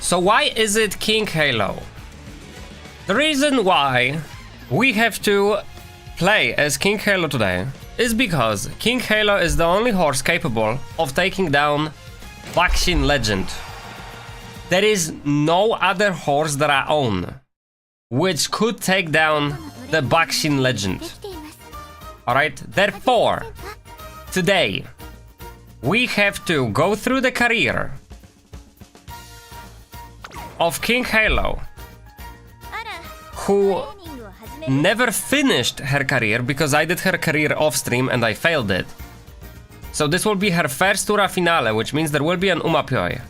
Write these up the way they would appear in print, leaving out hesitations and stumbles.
So why is it King Halo? The reason why we have to play as King Halo today is because King Halo is the only horse capable of taking down Bakshin Legend. There is no other horse that I own which could take down the Bakshin Legend. Alright, therefore, today we have to go through the career of King Halo, who never finished her career because I did her career off stream and I failed it. So this will be her first Tura Finale, which means there will be an UmaPyoi.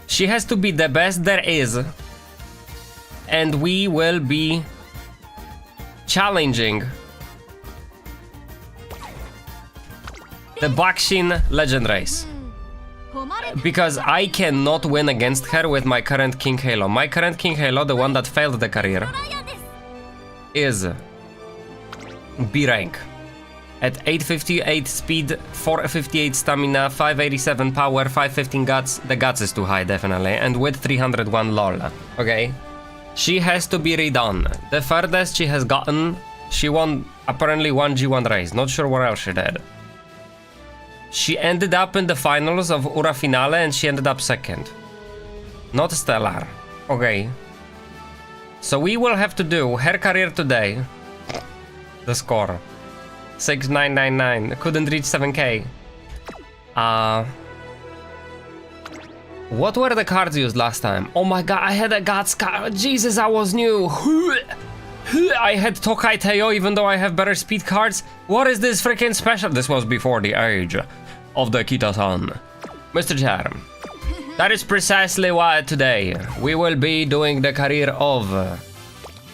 She has to be the best there is, and we will be challenging the Bakshin Legend race. Because I cannot win against her with my current King Halo. My current King Halo, the one that failed the career, is B rank. At 858 speed, 458 stamina, 587 power, 515 guts. The guts is too high, definitely. And with 301 lol. Okay. She has to be redone. The furthest she has gotten, she won apparently one G1 race. Not sure what else she did. She ended up in the finals of Ura Finale and she ended up second. Not stellar. Okay. So we will have to do her career today. The score. 6999. Couldn't reach 7k. What were the cards used last time? Oh my god, I had a Guts card. Jesus, I was new. I had Tokai Teo even though I have better speed cards. What is this freaking special? This was before the age of the Kita-san. Mr. Charm. That is precisely why today we will be doing the career of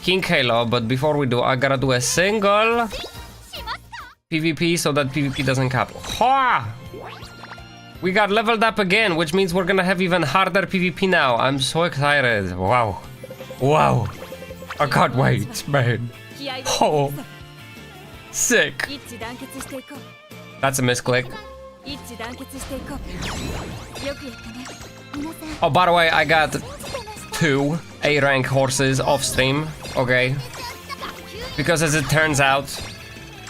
King Halo, but before we do, I gotta do a single PvP so that PvP doesn't cap. Ha! We got leveled up again, which means we're gonna have even harder PvP now. I'm so excited. Wow. Wow. I can't wait, man. Oh. Sick. That's a misclick. Oh, by the way, I got 2 A-rank horses off stream, okay? Because as it turns out,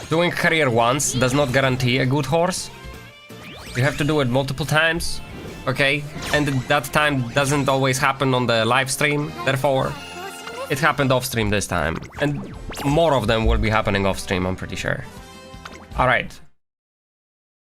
doing career once does not guarantee a good horse. You have to do it multiple times, okay? And that time doesn't always happen on the live stream, therefore, it happened off stream this time. And more of them will be happening off stream, I'm pretty sure. Alright.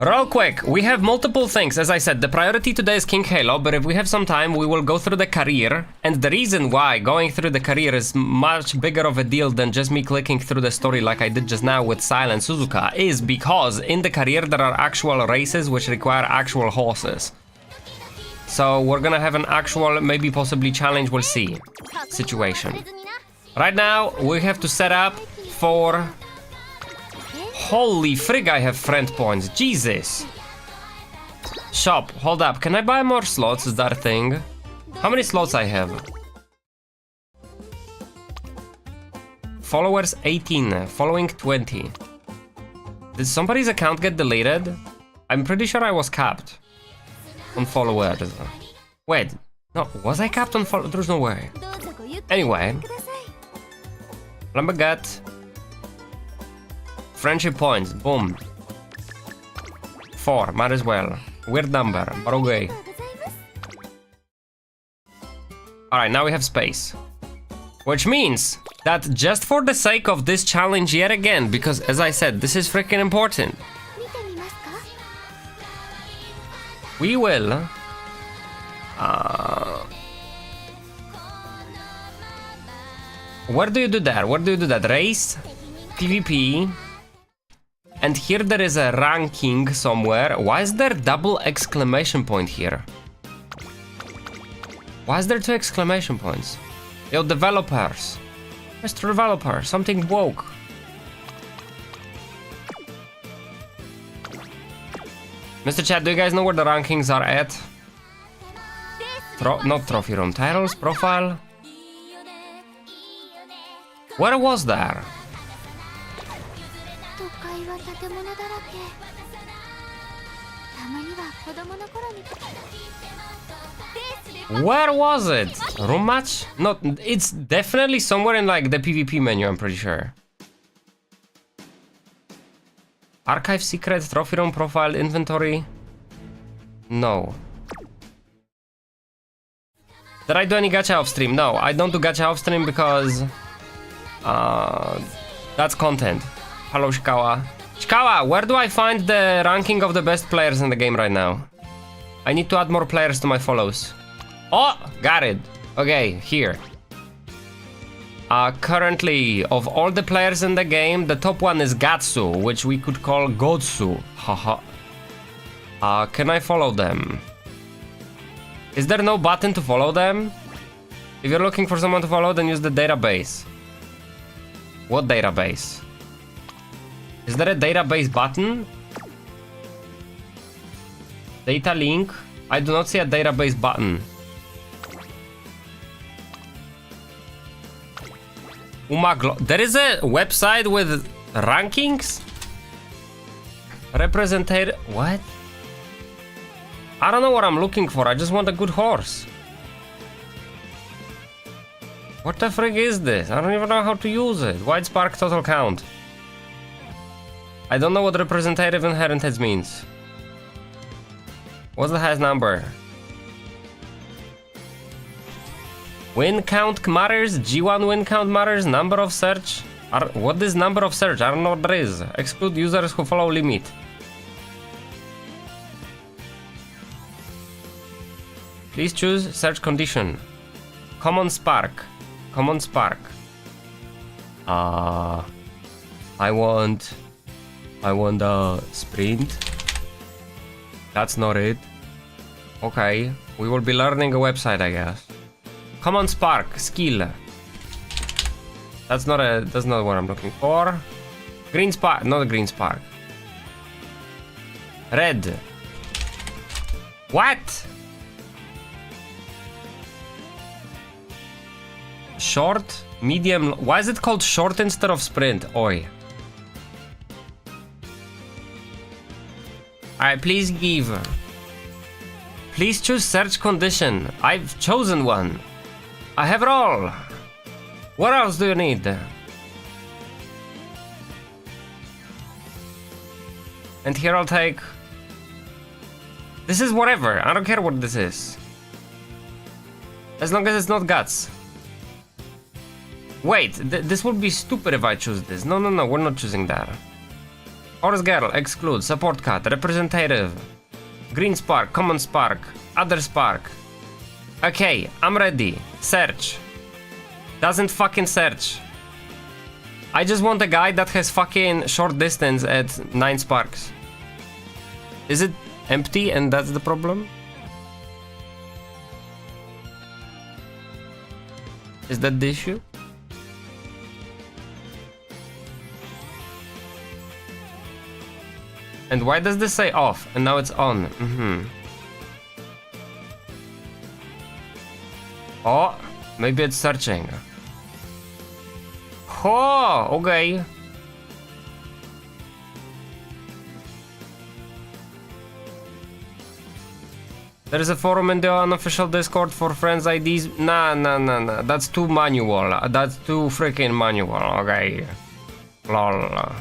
Real quick, we have multiple things. As I said, the priority today is King Halo, but if we have some time, we will go through the career. And the reason why going through the career is much bigger of a deal than just me clicking through the story like I did just now with Silent Suzuka is because in the career there are actual races which require actual horses. So we're gonna have an actual, maybe possibly challenge, we'll see, situation. Right now, we have to set up for... Holy frig, I have friend points. Jesus. Shop, hold up. Can I buy more slots? Is that a thing? How many slots I have? Followers 18, following 20. Did somebody's account get deleted? I'm pretty sure I was capped on followers. Wait, no, was I capped on followers? There's no way. Anyway. Lambagat. Friendship points, boom. 4, might as well. Weird number, but okay. Alright, now we have space. Which means that just for the sake of this challenge yet again, because as I said, this is freaking important. We will... where do you do that? Where do you do that? Race? PvP? And here there is a ranking somewhere. Why is there double exclamation point here? Why is there 2 exclamation points? Yo, developers. Mr. Developer, something woke. Mr. Chat, do you guys know where the rankings are at? Not trophy room, titles, profile. Where was there? Where was it? Room match? No, it's definitely somewhere in like the PvP menu, I'm pretty sure. Archive, secret, trophy room, profile, inventory. No. Did I do any gacha off stream? No, I don't do gacha off stream because that's content. Hello, Shikawa. Shikawa, where do I find the ranking of the best players in the game right now? I need to add more players to my follows. Oh, got it. Okay, here. Currently, of all the players in the game, the top one is Gatsu, which we could call Gotsu. Haha. Can I follow them? Is there no button to follow them? If you're looking for someone to follow, then use the database. What database? Is there a database button? Data link? I do not see a database button. There is a website with rankings? Representative. What? I don't know what I'm looking for. I just want a good horse. What the frig is this? I don't even know how to use it. White spark total count. I don't know what representative inheritance means. What's the highest number? Win count matters, G1 win count matters, number of search. What is number of search? I don't know what that is. Exclude users who follow limit. Please choose search condition. Common spark. Common spark. I want a sprint. That's not it. Okay, we will be learning a website, I guess. Common spark skill. That's not what I'm looking for. Green spark, not a green spark. Red. What? Short, medium. Why is it called short instead of sprint? Oi. Alright, please give. Please choose search condition. I've chosen one. I have it all. What else do you need? And here I'll take... This is whatever. I don't care what this is. As long as it's not guts. Wait, this would be stupid if I choose this. No, we're not choosing that. Horse girl, exclude, support cat, representative. Green spark, common spark, other spark. Okay, I'm ready. Search. Doesn't fucking search. I just want a guy that has fucking short distance at 9 sparks. Is it empty and that's the problem? Is that the issue? And why does this say off and now it's on? Oh, maybe it's searching. Oh, okay. There is a forum in the unofficial Discord for friends IDs. Nah. That's too manual. That's too freaking manual. Okay. Lol.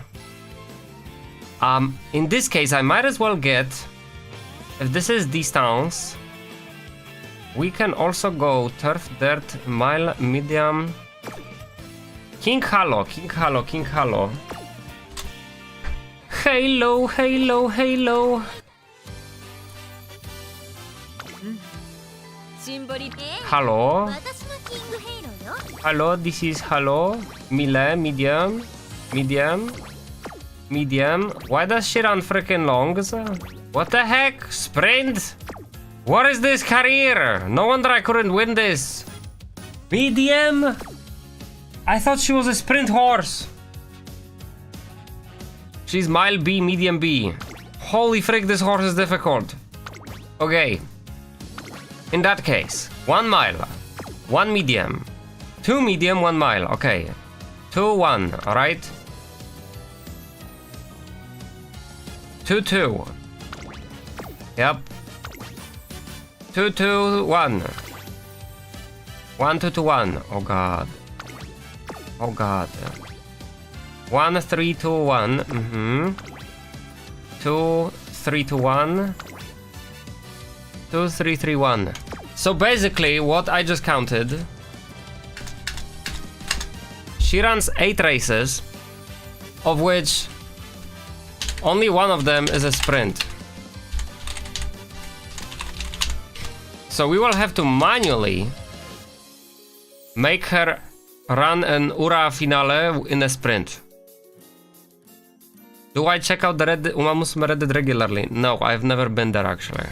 In this case, I might as well get. If this is distance, we can also go turf, dirt, mile, medium. King Halo. Halo. Hello, this is Halo. Mile, medium. Why does she run freaking longs? What the heck? Sprint? What is this career? No wonder I couldn't win this. Medium? I thought she was a sprint horse. She's mile B, medium B. Holy frick, this horse is difficult. Okay. In that case, 1 mile, 1 medium, 2 medium, 1 mile. Okay. 2, 1, alright? 2, 2. Yep. 2, 2, 1. 1, 2 to 1. Oh god. Oh god. 1, 3, 2, 1. 2, 3 to 1. 2, 3, 3, 1. So basically, what I just counted, she runs 8 races, of which only one of them is a sprint. So we will have to manually make her run an Ura finale in a sprint. Do I check out the UmaMusume Reddit regularly? No, I've never been there actually.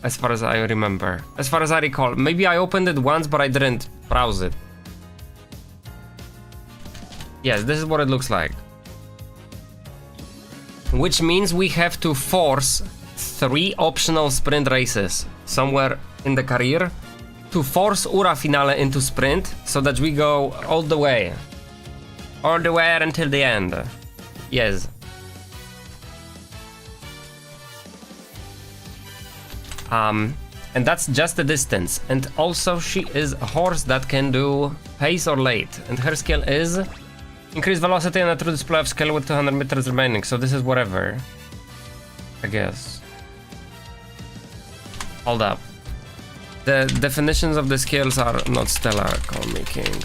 As far as I remember. As far as I recall. Maybe I opened it once, but I didn't browse it. Yes, this is what it looks like. Which means we have to force 3 optional sprint races somewhere in the career to force Ura finale into sprint so that we go all the way. All the way until the end. Yes. And that's just the distance. And also she is a horse that can do pace or late. And her skill is increase velocity and a true display of skill with 200 meters remaining. So this is whatever, I guess. Hold up. The definitions of the skills are not stellar. Call me king.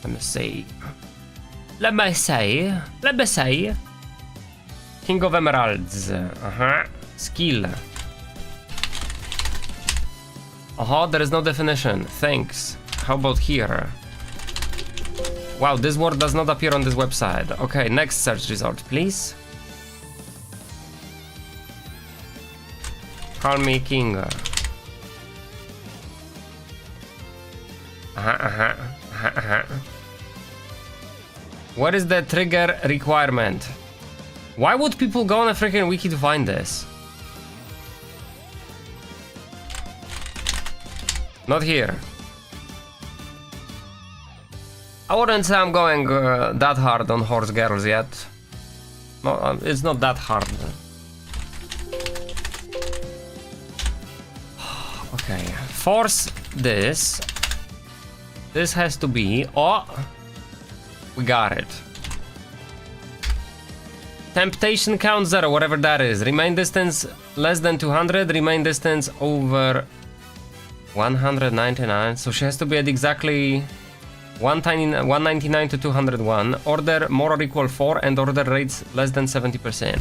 Let me see. Let me say. King of Emeralds. Skill. There is no definition. Thanks. How about here? Wow, this word does not appear on this website. Okay, next search result, please. Call me king. What is the trigger requirement? Why would people go on a freaking wiki to find this? Not here. I wouldn't say I'm going that hard on horse girls yet. No, it's not that hard. Okay, force this. This has to be. Oh, we got it. Temptation count 0, whatever that is. Remain distance less than 200. Remain distance over 199. So she has to be at exactly 199 to 201. Order more or equal 4 and order rates less than 70%.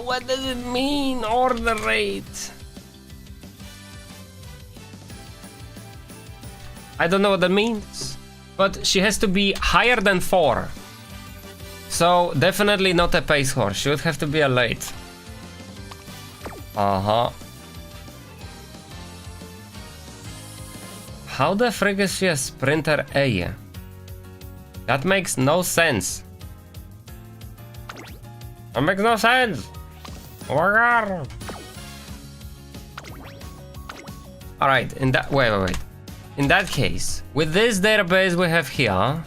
What does it mean? Order rate. I don't know what that means. But she has to be higher than 4. So definitely not a pace horse. She would have to be a late. How the frig is she a sprinter A? That makes no sense. That makes no sense. Oh my god. Alright, in that wait. In that case, with this database we have here,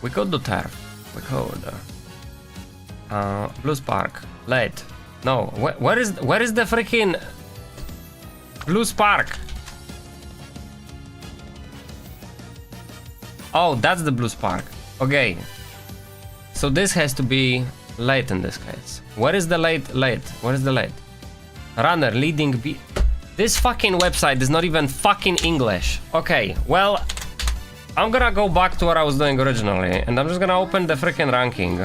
we could do turf. We could. Blue Spark. Late. No. Where is the freaking Blue Spark? Oh, that's the Blue Spark. Okay. So this has to be late in this case. Where is the late? Where is the late? Runner, leading B. This fucking website is not even fucking English. Okay, well, I'm gonna go back to what I was doing originally, and I'm just gonna open the freaking ranking.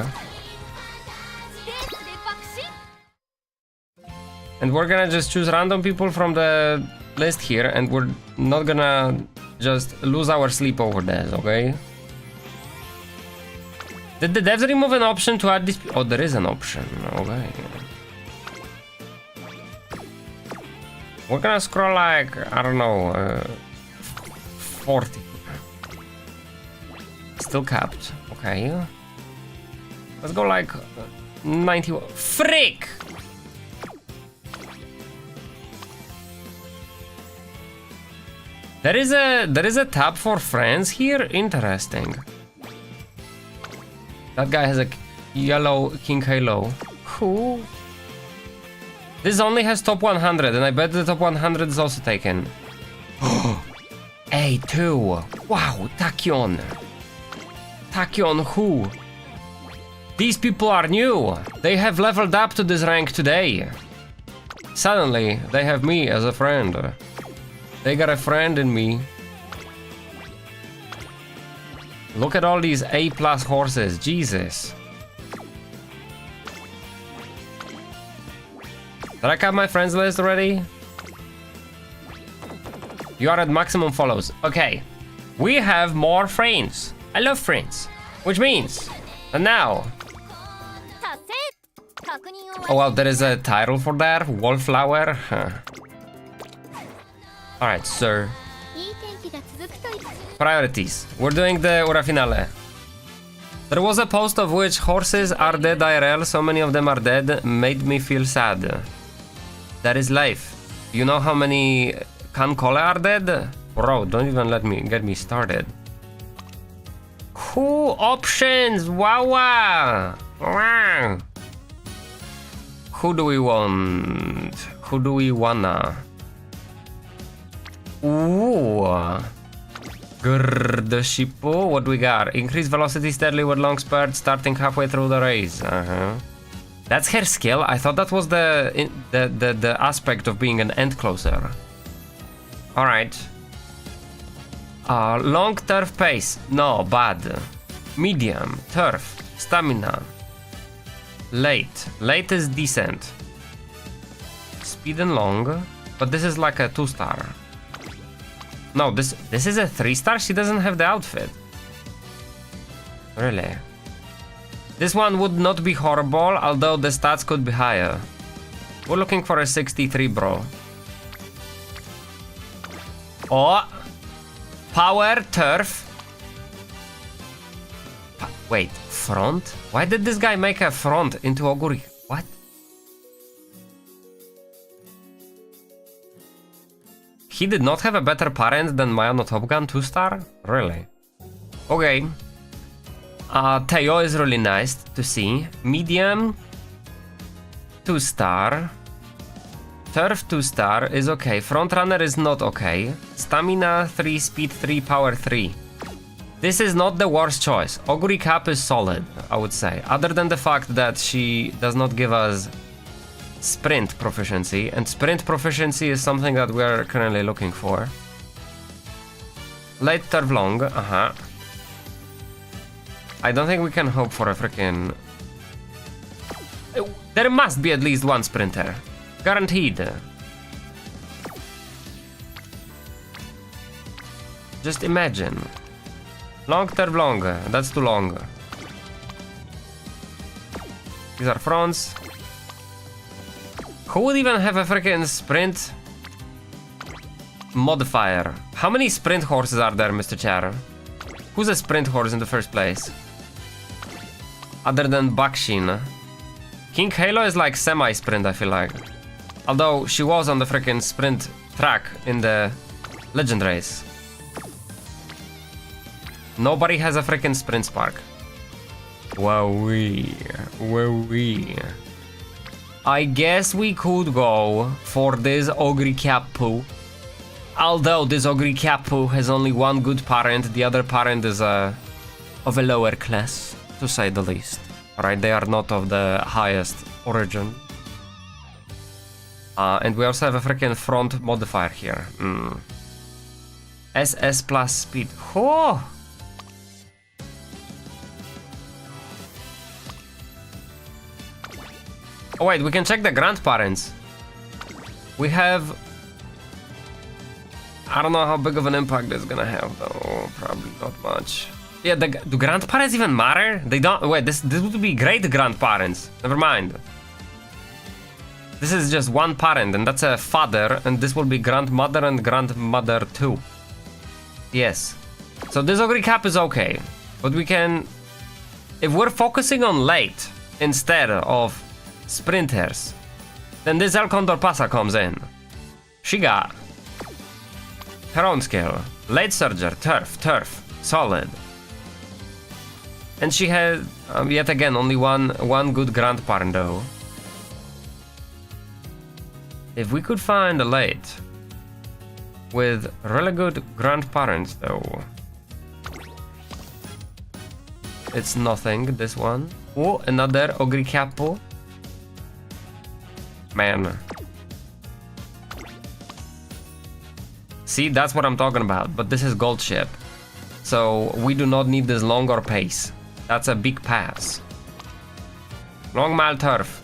And we're gonna just choose random people from the list here, and we're not gonna just lose our sleep over this, okay? Did the devs remove an option to add this? Oh, there is an option, okay. We're gonna scroll like, I don't know, 40. Still capped, okay. Let's go like 90. Frick! There is a tab for friends here. Interesting. That guy has a yellow King Halo. Cool. This only has top 100, and I bet the top 100 is also taken. A2. Wow, Tachyon. Tachyon who? These people are new. They have leveled up to this rank today. Suddenly, they have me as a friend. They got a friend in me. Look at all these A+ horses, Jesus. Did I cut my friends list already? You are at maximum follows. Okay. We have more friends. I love friends. Which means, and now. Oh well, there is a title for that. Wallflower. Huh. Alright, sir. Priorities. We're doing the Ura Finale. There was a post of which horses are dead IRL, so many of them are dead, made me feel sad. That is life. You know how many Kankole are dead? Bro, don't even get me started. Cool options! Wow! Wow! Who do we want? Who do we wanna? Ooh! Grrr, the Shippo. What we got? Increase velocity steadily with long spurt starting halfway through the race. That's her skill. I thought that was the aspect of being an end closer. All right. Long turf pace. No, bad. Medium turf stamina. Late. Late is decent. Speed and long, but this is like a 2-star. No, this is a 3-star. She doesn't have the outfit. Really? This one would not be horrible, although the stats could be higher. We're looking for a 63, bro. Oh! Power, turf. Wait, front? Why did this guy make a front into Oguri? What? He did not have a better parent than Mayano Top Gun 2-star? Really? Okay. Teo is really nice to see. Medium 2-star. Turf 2-star is okay. Front runner is not okay. Stamina 3, speed 3, power 3. This is not the worst choice. Oguri Cap is solid, I would say. Other than the fact that she does not give us sprint proficiency. And sprint proficiency is something that we are currently looking for. Late turf long, I don't think we can hope for a freaking... There must be at least one sprinter. Guaranteed. Just imagine. Long turf long, that's too long. These are fronts. Who would even have a freaking sprint modifier? How many sprint horses are there, Mr. Chair? Who's a sprint horse in the first place? Other than Bakshin. King Halo is like semi-sprint, I feel like. Although she was on the freaking sprint track in the Legend race. Nobody has a freaking sprint spark. Wowee. Wowee. I guess we could go for this Ogre Kappu. Although this Ogre Kappu has only one good parent, the other parent is of a lower class, to say the least. Alright, they are not of the highest origin. And we also have a freaking front modifier here. SS plus speed. Oh! Oh wait, we can check the grandparents. We have... I don't know how big of an impact this is gonna have though. Probably not much. Yeah, do grandparents even matter? They don't... Wait, this would be great grandparents. Never mind. This is just one parent and that's a father, and this will be grandmother and grandmother too. Yes. So this Ogre Cap is okay. But we can... If we're focusing on late instead of sprinters, then this El Condor Pasa comes in. She got her own skill. Late Surger, turf, solid. And she had, yet again, only one good grandparent though. If we could find a late with really good grandparents though. It's nothing, this one. Oh, another Ogre Capo. Man. See, that's what I'm talking about, but this is gold ship. So we do not need this longer pace. That's a big pass. Long mile turf.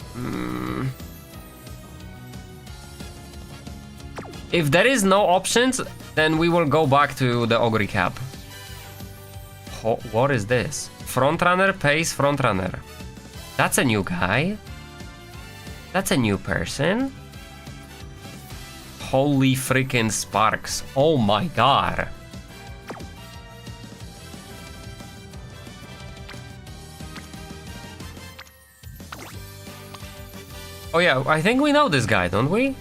If there is no options, then we will go back to the Ogre Cap. What is this? Frontrunner, pace, frontrunner. That's a new guy. That's a new person. Holy freaking sparks. Oh my god. Oh yeah, I think we know this guy, don't we?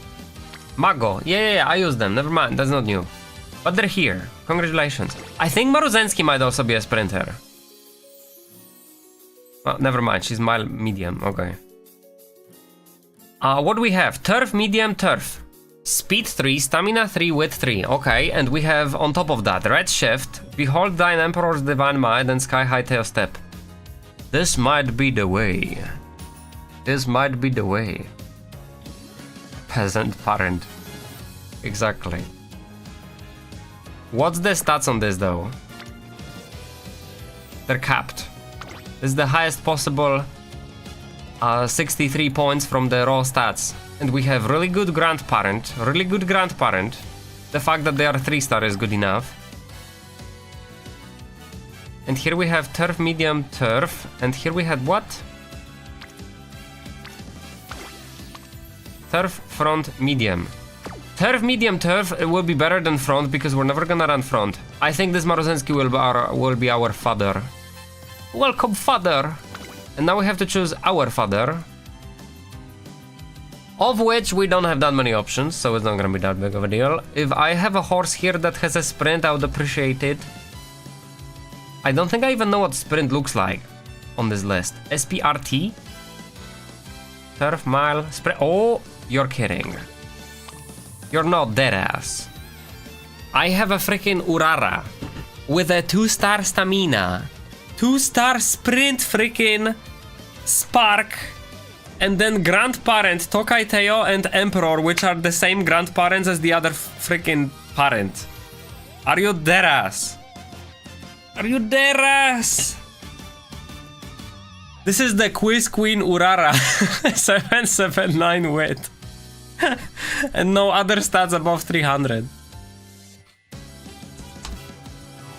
Mago. Yeah, I use them. Never mind, that's not new. But they're here. Congratulations. I think Maruzensky might also be a sprinter. Well, never mind, she's mile medium. Okay. What do we have? Turf, medium, turf. Speed 3, stamina 3, width 3. Okay, and we have on top of that red shift, behold thine emperor's divine might, and sky high tail step. This might be the way. This might be the way. Peasant parent. Exactly. What's the stats on this though? They're capped. This is the highest possible 63 points from the raw stats. And we have really good grandparent. Really good grandparent. The fact that they are 3-star is good enough. And here we have turf, medium, turf. And here we had what? Turf, front, medium. Turf, medium, turf will be better than front because we're never gonna run front. I think this Maruzensky will be our father. Welcome, father! And now we have to choose our father. Of which we don't have that many options, so it's not gonna be that big of a deal. If I have a horse here that has a sprint, I would appreciate it. I don't think I even know what sprint looks like on this list. SPRT? Turf, mile, sprint. Oh, you're kidding. You're not dead ass. I have a freaking Urara with a 2-star stamina, 2-star sprint freaking spark, and then grandparent Tokai Teo and Emperor, which are the same grandparents as the other freaking parent. Are you dead ass? Are you dead ass? This is the Quiz Queen Urara 779 width. And no other stats above 300.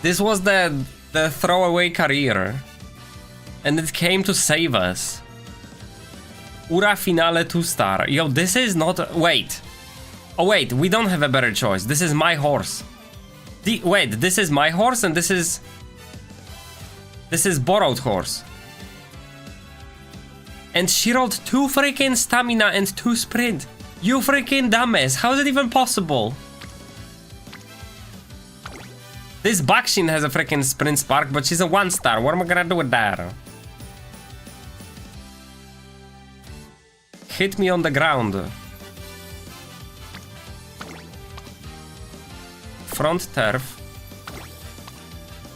This was the throwaway career. And it came to save us. Ura Finale 2-star. Yo, this is not... Wait. Oh wait, we don't have a better choice. This is my horse. Wait, this is my horse and this is... This is borrowed horse. And she rolled 2 freaking stamina and 2 sprint. You freaking dumbass, how is it even possible? This Bakshin has a freaking sprint spark, but she's a 1-star. What am I gonna do with that? Hit me on the ground. Front turf.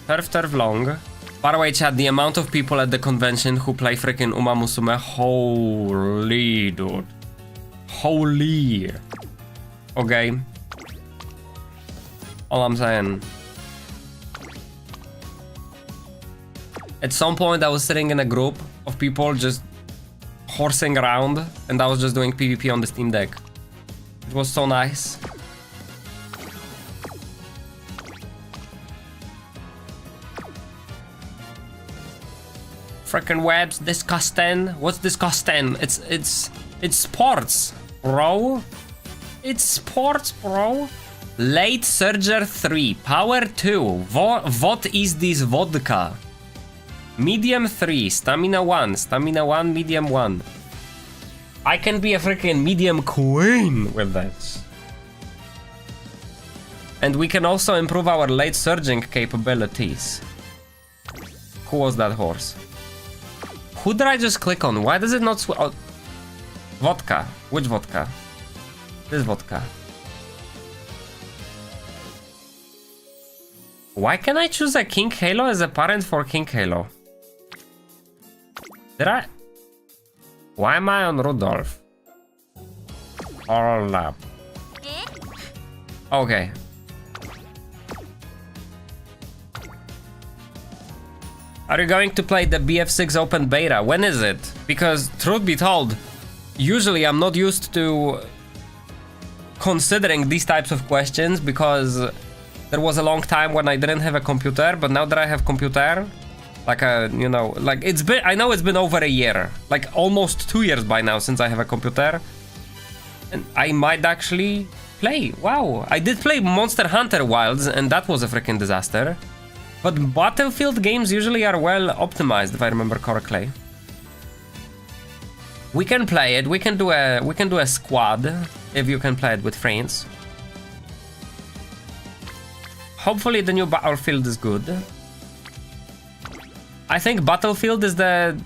Turf long. By the way, chat, the amount of people at the convention who play freaking UmaMusume, holy dude. Holy. Okay. All I'm saying. At some point I was sitting in a group of people just horsing around and I was just doing PvP on the Steam Deck. It was so nice. Freaking webs, disgusting. What's disgusting? It's sports, bro. It's sports, bro. Late Surger 3, Power 2. What is this vodka? Medium 3, Stamina 1, Stamina 1, Medium 1. I can be a freaking medium queen with this. And we can also improve our late surging capabilities. Who was that horse? Who did I just click on? Why does it not oh. Vodka. Which vodka? This vodka. Why can I choose a King Halo as a parent for King Halo? Did I? Why am I on Rudolph? All up. Okay. Are you going to play the BF6 open beta? When is it? Because truth be told, usually I'm not used to considering these types of questions because there was a long time when I didn't have a computer, but now that I have computer, like you know, like it's been, I know it's been over a year, like almost 2 years by now since I have a computer, and I might actually play. Wow, I did play Monster Hunter Wilds, and that was a freaking disaster. But Battlefield games usually are well optimized, if I remember correctly. We can play it. We can do a squad if you can play it with friends. Hopefully the new Battlefield is good. I think Battlefield is the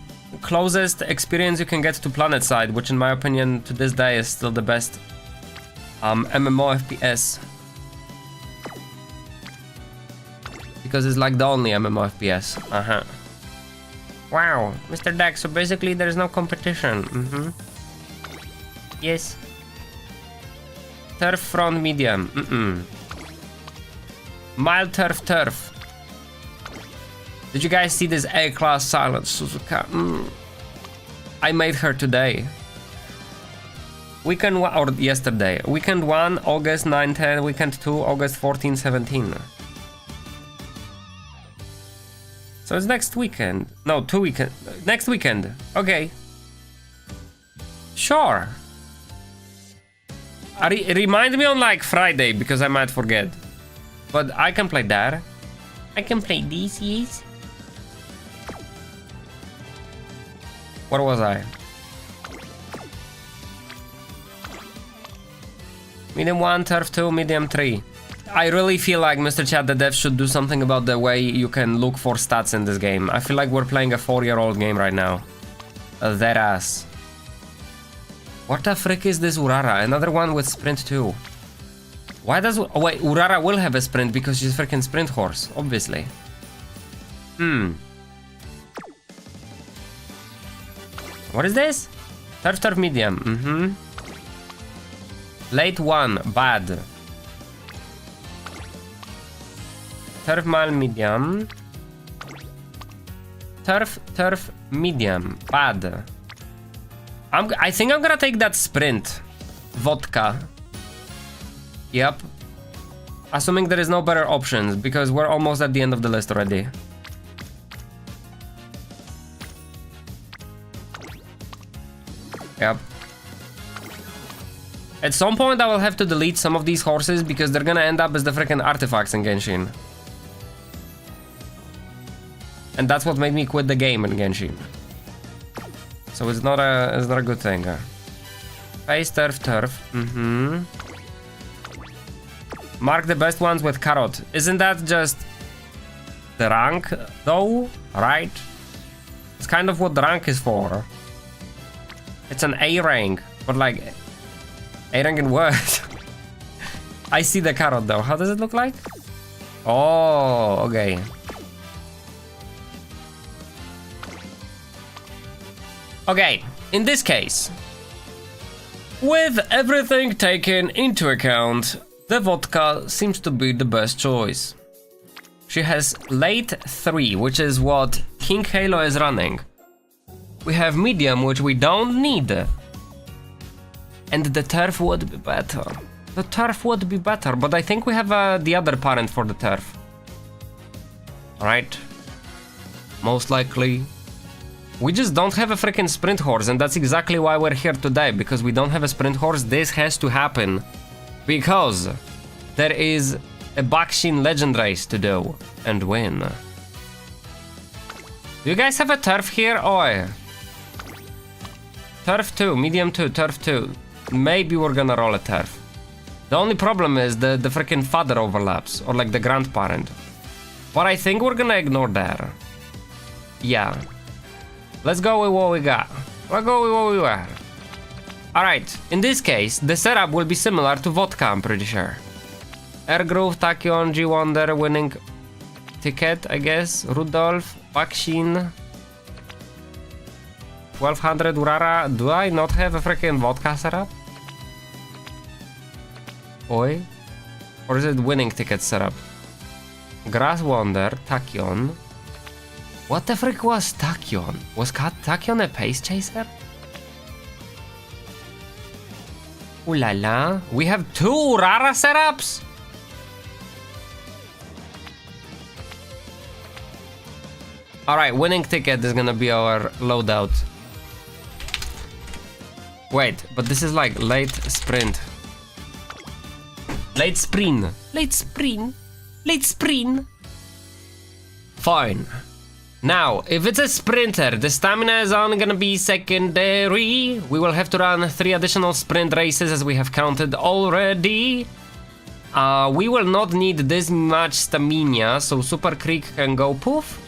closest experience you can get to PlanetSide, which in my opinion to this day is still the best MMO FPS. Because it's like the only MMO FPS. Wow, Mr. Dex, so basically there's no competition. Yes. Turf front medium. Mild turf. Did you guys see this A-class Silent Suzuka? I made her today. Weekend 1, or yesterday. Weekend 1, August 9-10. Weekend 2, August 14-17. So it's next weekend. No, 2 weekend. Next weekend. Okay. Sure. Remind me on like Friday because I might forget. But I can play that. I can play these, yes. Where was I? Medium 1, turf 2, medium 3. I really feel like Mr. Chat the devs should do something about the way you can look for stats in this game. I feel like we're playing a 4-year-old game right now. That ass. What the frick is this Urara? Another one with sprint too. Why does... Oh wait, Urara will have a sprint because she's a freaking sprint horse, obviously. What is this? Turf medium, Late 1, bad. Turf mal medium. Turf medium, bad. I think I'm gonna take that sprint. Vodka. Yep. Assuming there is no better options, because we're almost at the end of the list already. Yep. At some point I will have to delete some of these horses because they're gonna end up as the freaking artifacts in Genshin. And that's what made me quit the game in Genshin. So it's not a good thing. Face turf. Mark the best ones with carrot. Isn't that just the rank though? Right? It's kind of what the rank is for. It's an A rank, but like A rank in what? I see the carrot though. How does it look like? Oh, okay. Okay, in this case, with everything taken into account, the vodka seems to be the best choice. She has late 3, which is what King Halo is running. We have medium, which we don't need. And the turf would be better. The turf would be better, but I think we have the other parent for the turf. Right? Most likely. We just don't have a freaking sprint horse, and that's exactly why we're here today, because we don't have a sprint horse. This has to happen. Because there is a Bakshin legend race to do and win. Do you guys have a turf here? Oi. Turf 2, medium 2, turf 2. Maybe we're gonna roll a turf. The only problem is the freaking father overlaps, or like the grandparent. But I think we're gonna ignore that. Yeah. Let's go with what we got. Let's go with what we got. Alright, in this case, the setup will be similar to vodka, I'm pretty sure. Airgroove, Tachyon, G-Wonder, winning ticket, I guess. Rudolph, Vaccine. 1200 Urara. Do I not have a freaking vodka setup? Oi? Or is it winning ticket setup? Grass Wonder, Tachyon. What the frick was Tachyon? Was Tachyon a pace chaser? Ooh la la. We have 2 Urara setups? Alright, winning ticket is gonna be our loadout. Wait, but this is like late sprint. Late sprint. Late sprint. Late sprint. Fine. Now, if it's a sprinter, the stamina is only gonna be secondary. We will have to run 3 additional sprint races as we have counted already. We will not need this much stamina, so Super Creek can go poof.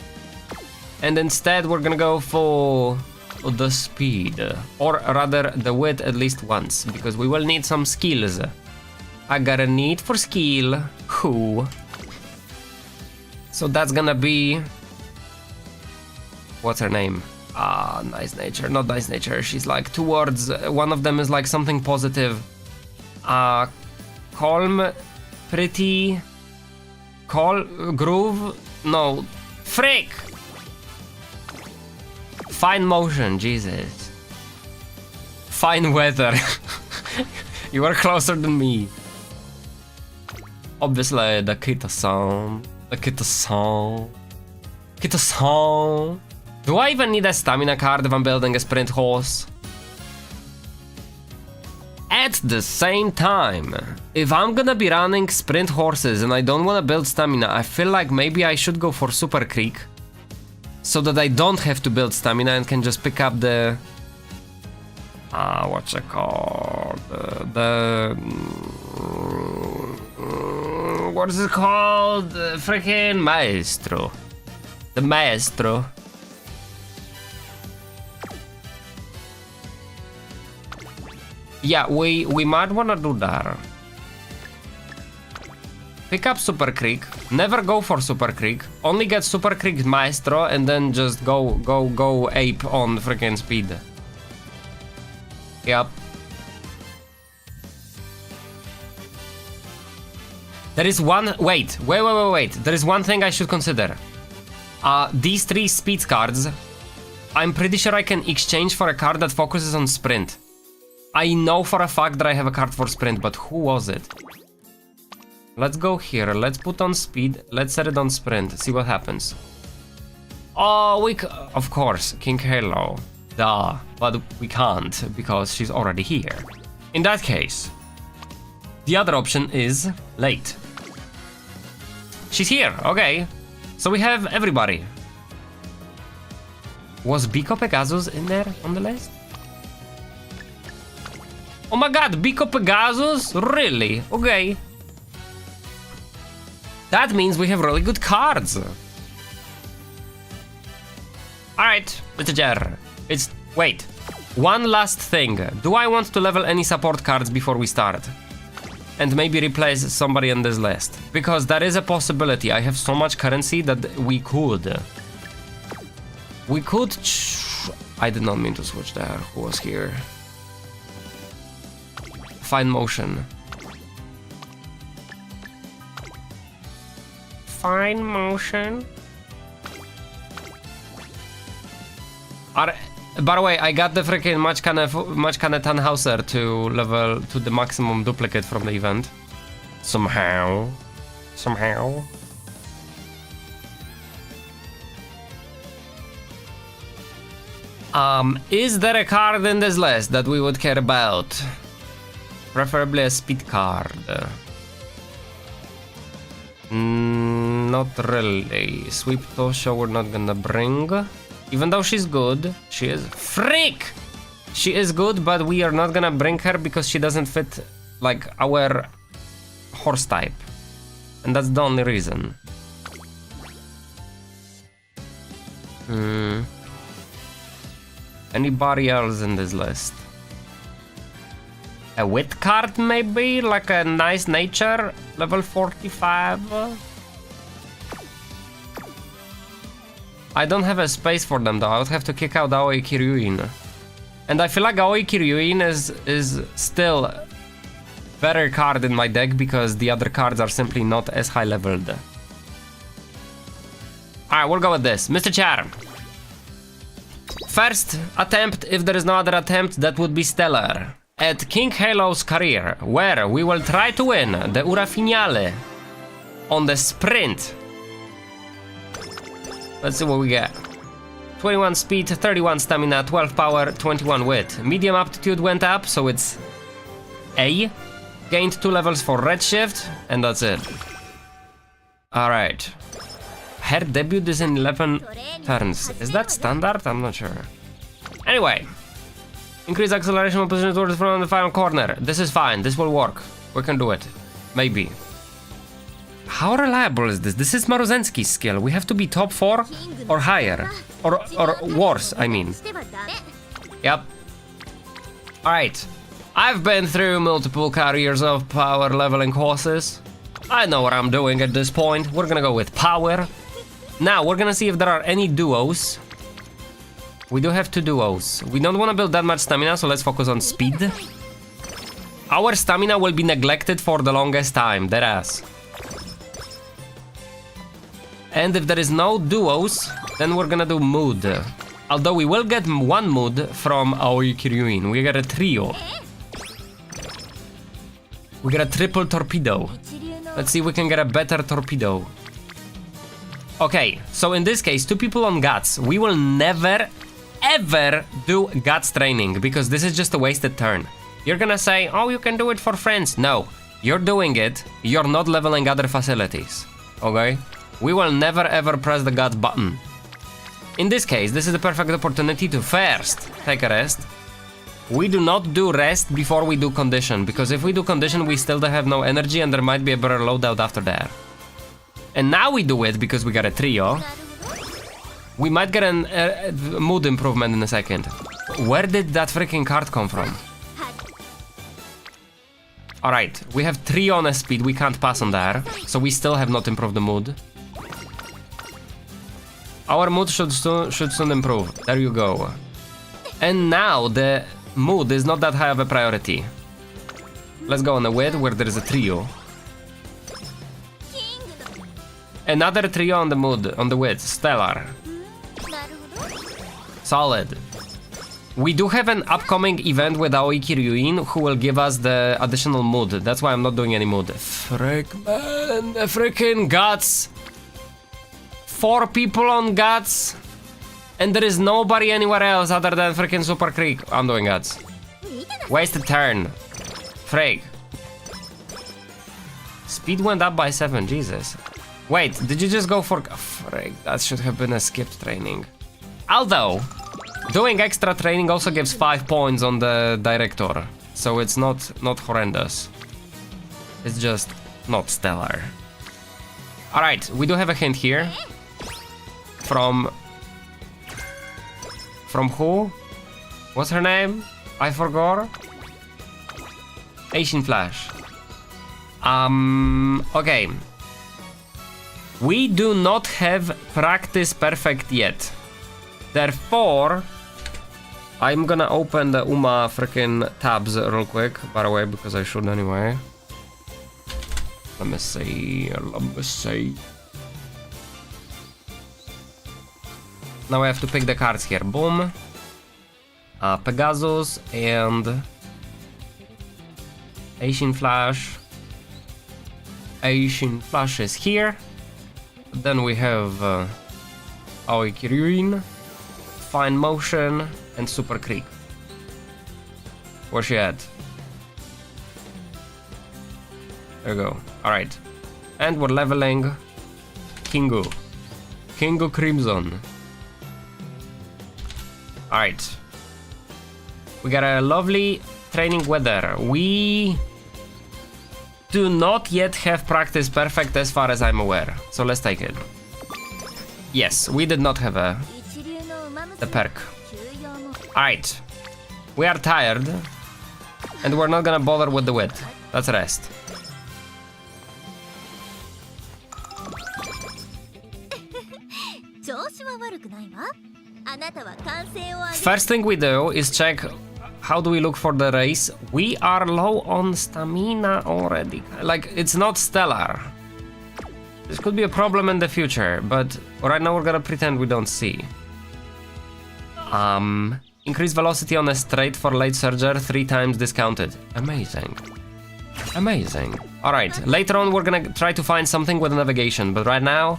And instead we're gonna go for the speed. Or rather, the width at least once, because we will need some skills. I got a need for skill. Who? So that's gonna be... What's her name? Nice nature. Not nice nature. She's like 2 words. One of them is like something positive. Calm, pretty, groove. No, frick. Fine motion. Jesus. Fine weather. You are closer than me. Obviously, the Kita-san. The Kita-san. Kita-san. Do I even need a stamina card if I'm building a sprint horse? At the same time, if I'm gonna be running sprint horses and I don't wanna build stamina, I feel like maybe I should go for Super Creek. So that I don't have to build stamina and can just pick up the... what's it called? What is it called? Freaking Maestro. The Maestro. Yeah, we might wanna do that. Pick up Super Creek. Never go for Super Creek. Only get Super Creek Maestro and then just go ape on freaking speed. Yep. There is one... Wait. There is one thing I should consider. These 3 speed cards, I'm pretty sure I can exchange for a card that focuses on sprint. I know for a fact that I have a card for sprint, but who was it? Let's go here, let's put on speed, let's set it on sprint, see what happens. Oh, of course, King Halo. Duh, but we can't, because she's already here. In that case, the other option is late. She's here, okay. So we have everybody. Was Biko Pegasus in there on the list? Oh my god, Biko Pegasus? Really? Okay. That means we have really good cards. Alright, Mr. Jer. Wait. One last thing. Do I want to level any support cards before we start? And maybe replace somebody on this list? Because that is a possibility. I have so much currency that we could. I did not mean to switch there. Who was here? Fine motion. Fine motion. By the way, I got the freaking Machkane Tannhauser to level to the maximum duplicate from the event. Somehow. Is there a card in this list that we would care about? Preferably a speed card. Not really. Sweep Tosho we're not gonna bring. Even though she's good, she is... Freak! She is good, but we are not gonna bring her because she doesn't fit, like, our horse type. And that's the only reason. Anybody else in this list? A wit card maybe? Like a nice nature? Level 45? I don't have a space for them though. I would have to kick out Aoi Kiryuin. And I feel like Aoi Kiryuin is still better card in my deck because the other cards are simply not as high leveled. Alright, we'll go with this. Mr. Charm. First attempt, if there is no other attempt, that would be stellar. At King Halo's career, where we will try to win the Ura Finale on the sprint. Let's see what we get. 21 speed, 31 stamina, 12 power, 21 wit. Medium aptitude went up, so it's A. Gained 2 levels for Redshift, and that's it. Alright. Her debut is in 11 turns. Is that standard? I'm not sure. Anyway. Increase acceleration when position towards the front of the final corner. This is fine. This will work. We can do it. Maybe. How reliable is this? This is Maruzenski's skill. We have to be top 4 or higher. Or worse, I mean. Yep. Alright. I've been through multiple careers of power leveling horses. I know what I'm doing at this point. We're gonna go with power. Now, we're gonna see if there are any duos. We do have 2 duos. We don't want to build that much stamina, so let's focus on speed. Our stamina will be neglected for the longest time, deadass. And if there is no duos, then we're gonna do mood. Although we will get 1 mood from Aoi Kiryuin. We get a trio. We get a triple torpedo. Let's see if we can get a better torpedo. Okay, so in this case, 2 people on guts. We will never, ever do guts training because this is just a wasted turn. You're gonna say, oh, you can do it for friends. No, you're doing it. You're not leveling other facilities. Okay? We will never ever press the guts button. In this case, this is the perfect opportunity to first take a rest. We do not do rest before we do condition, because if we do condition, we still have no energy and there might be a better loadout after that. And now we do it because we got a trio. We might get a mood improvement in a second. Where did that freaking card come from? Alright, we have 3 on a speed, we can't pass on there. So we still have not improved the mood. Our mood should soon improve. There you go. And now the mood is not that high of a priority. Let's go on the wit where there is a trio. Another trio on the mood, on the wit. Stellar. Solid. We do have an upcoming event with Aoi Kiryuin who will give us the additional mood. That's why I'm not doing any mood. Frick, man. The freaking guts. 4 people on guts. And there is nobody anywhere else other than freaking Super Creek. I'm doing guts. Wasted turn. Frick. Speed went up by 7, Jesus. Wait, did you just go for... Frick, that should have been a skipped training. Although, doing extra training also gives 5 points on the director. So it's not horrendous. It's just not stellar. Alright, we do have a hint here. From who? What's her name? I forgot. Asian Flash. Okay. We do not have practice perfect yet. Therefore, I'm gonna open the Uma freaking tabs real quick, by the way, because I should anyway. Let me see. Now I have to pick the cards here. Boom. Pegasus and Asian Flash. Asian Flash is here. Then we have Aoi Kiryuin, Fine Motion, and Super Creek. Where's she at? There we go. Alright. And we're leveling Kingu. Kingu Crimson. Alright. We got a lovely training weather. We do not yet have practice perfect as far as I'm aware. So let's take it. Yes, we did not have the perk. Alright. We are tired. And we're not gonna bother with the width. Let's rest. First thing we do is check how do we look for the race. We are low on stamina already. Like, it's not stellar. This could be a problem in the future, but right now we're gonna pretend we don't see. Increase velocity on a straight for late surger 3 times discounted. Amazing. Amazing. Alright, later on we're gonna try to find something with navigation, but right now,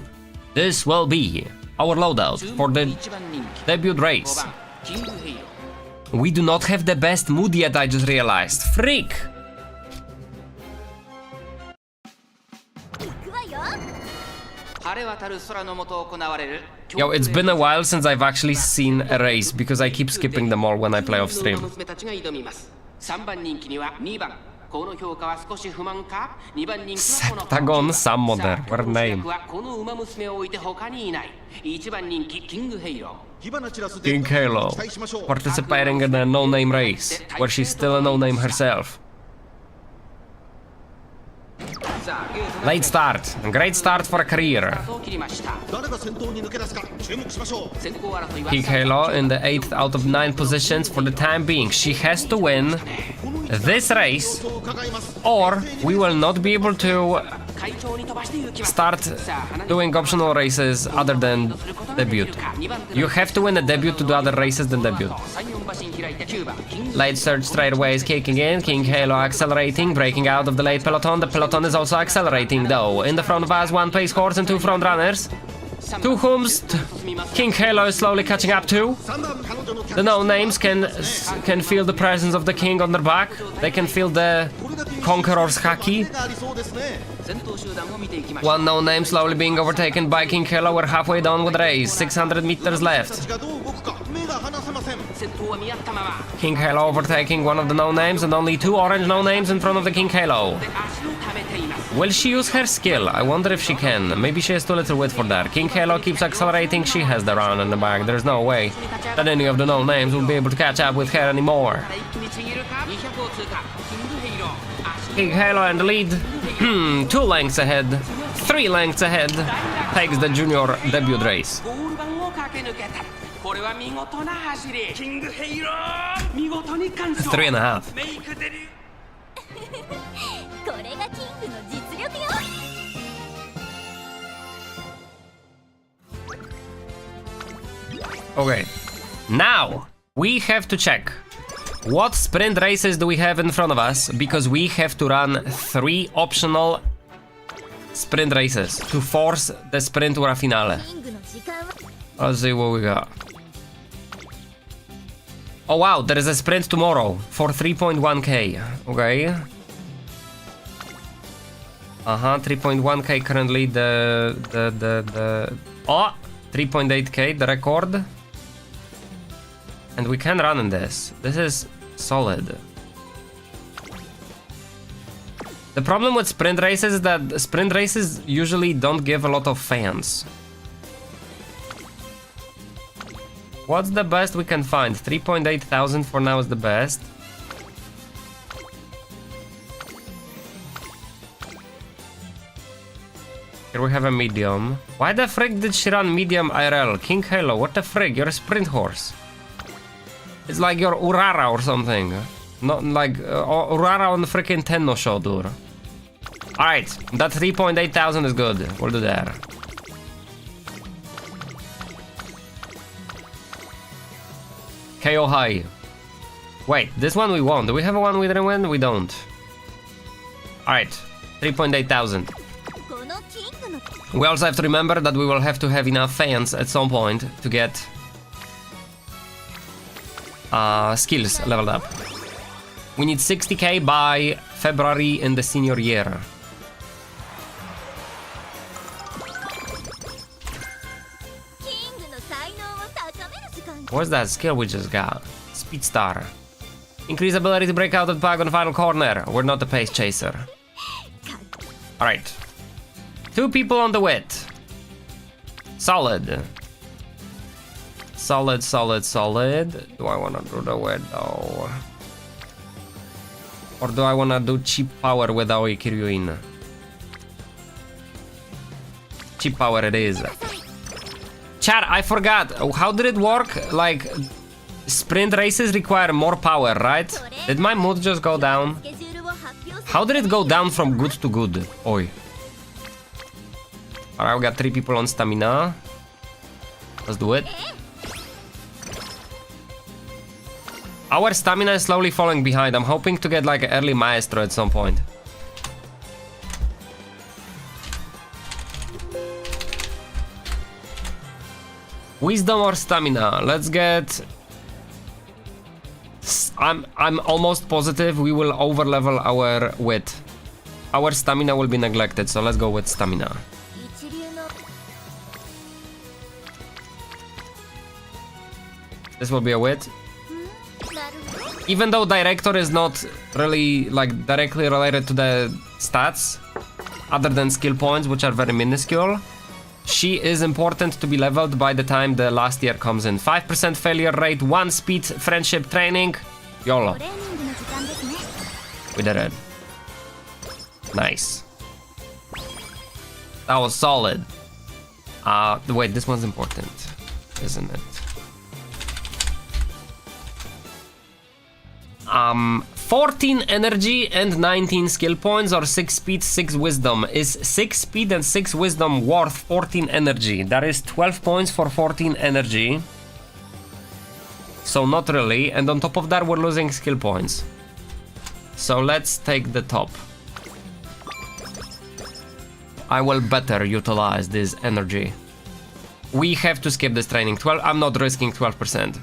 this will be our loadout for the debut race. We do not have the best mood yet, I just realized. Freak! Yo, it's been a while since I've actually seen a race, because I keep skipping them all when I play off stream. Septagon Sammoder, what a name. King Halo, participating in a no-name race, where she's still a no-name herself. Late start, great start for a career. King Halo in the 8th out of 9 positions for the time being. She has to win this race, or we will not be able to start doing optional races other than debut. You have to win a debut to do other races than debut. Late surge straight away is kicking in. King Halo accelerating, breaking out of the late peloton. The peloton is also accelerating though. In the front of us, 1 pace horse and 2 front runners. To whom King Halo is slowly catching up to. The no-names can feel the presence of the king on their back. They can feel the conqueror's haki. One no-name slowly being overtaken by King Halo. We're halfway done with the race. 600 meters left. King Halo overtaking one of the no-names, and only 2 orange no-names in front of the King Halo. Will she use her skill? I wonder if she can. Maybe she has too little width for that. King Halo keeps accelerating. She has the run in the back. There's no way that any of the no-names will be able to catch up with her anymore. King Halo in the lead. 2 lengths ahead. 3 lengths ahead. Takes the junior debut race. 3.5. Okay, now we have to check what sprint races do we have in front of us, because we have to run 3 optional sprint races to force the Sprintura Finale. Let's see what we got. Oh wow, there is a sprint tomorrow for 3.1k. Okay. 3.1k currently the 3.8k the record. And we can run in this. This is solid. The problem with sprint races is that sprint races usually don't give a lot of fans. What's the best we can find? 3.8 thousand for now is the best. Here we have a medium. Why the frick did she run medium IRL? King Halo, what the frick? You're a sprint horse. It's like your Urara or something. Not like Urara on the freaking Tenno show, dude. Alright, that 3.8 thousand is good. We'll do that. KO high. Wait, this one we won. Do we have a one we didn't win? We don't. Alright, 3.8 thousand. We also have to remember that we will have to have enough fans at some point to get skills leveled up. We need 60k by February in the senior year. What's that skill we just got? Speed Star. Increase ability to break out of the pack on the final corner. We're not the pace chaser. Alright. 2 people on the wit. Solid. Solid. Do I want to do the wit though? Or do I wanna do cheap power with Aoi Kiryuin? Cheap power it is. Chat, I forgot. How did it work? Like, sprint races require more power, right? Did my mood just go down? How did it go down from good to good? Oi. Alright, we got 3 people on stamina. Let's do it. Our stamina is slowly falling behind. I'm hoping to get like an early maestro at some point. Wisdom or stamina? Let's get... I'm almost positive we will overlevel our wit. Our stamina will be neglected, so let's go with stamina. This will be a wit. Even though director is not really like directly related to the stats, other than skill points, which are very minuscule, she is important to be leveled by the time the last year comes in. 5% failure rate, 1 speed friendship training. YOLO. We did it. Nice. That was solid. Wait, this one's important, isn't it? 14 energy and 19 skill points, or 6 speed, 6 wisdom. Is 6 speed and 6 wisdom worth 14 energy? That is 12 points for 14 energy. So not really, and on top of that we're losing skill points. So let's take the top. I will better utilize this energy. We have to skip this training. 12. I'm not risking 12%.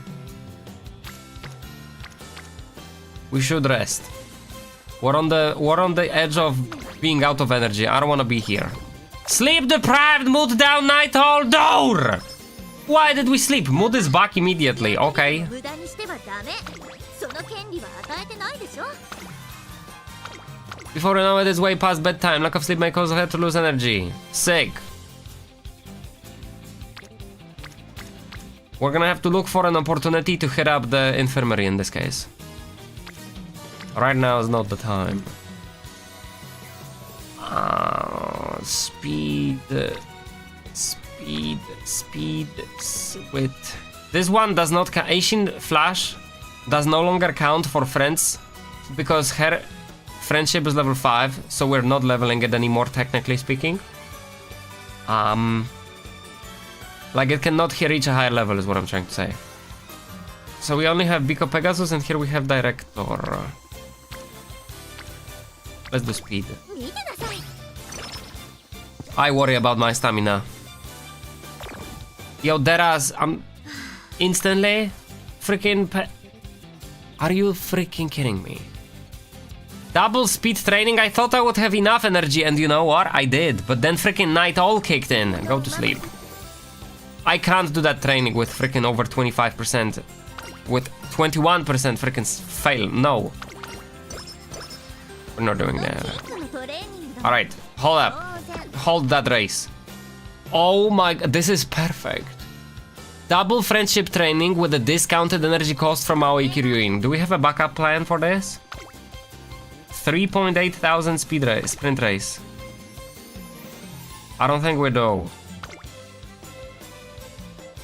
We should rest. We're on the edge of being out of energy. I don't want to be here. Sleep deprived, mood down, night all door. Why did we sleep? Mood is back immediately. Okay. Before you know it, it's way past bedtime. Lack of sleep may cause her to lose energy. Sick. We're gonna have to look for an opportunity to hit up the infirmary in this case. Right now is not the time. Speed, wait. This one does not count. Asian Flash does no longer count for friends because her friendship is level 5, so we're not leveling it anymore, technically speaking. Like it cannot reach a higher level is what I'm trying to say. So we only have Biko Pegasus, and here we have Director. Let's do speed. I worry about my stamina. Yo, Deraz, I'm instantly freaking Are you freaking kidding me? Double speed training, I thought I would have enough energy, and you know what? I did, but then freaking night all kicked in. Go to sleep. I can't do that training with freaking over 25%. With 21% freaking fail. No. We're not doing that. Alright, hold up. Hold that race. Oh my god, this is perfect. Double friendship training with a discounted energy cost from Aoi Kiryuin. Do we have a backup plan for this? 3.8 thousand sprint race. I don't think we do.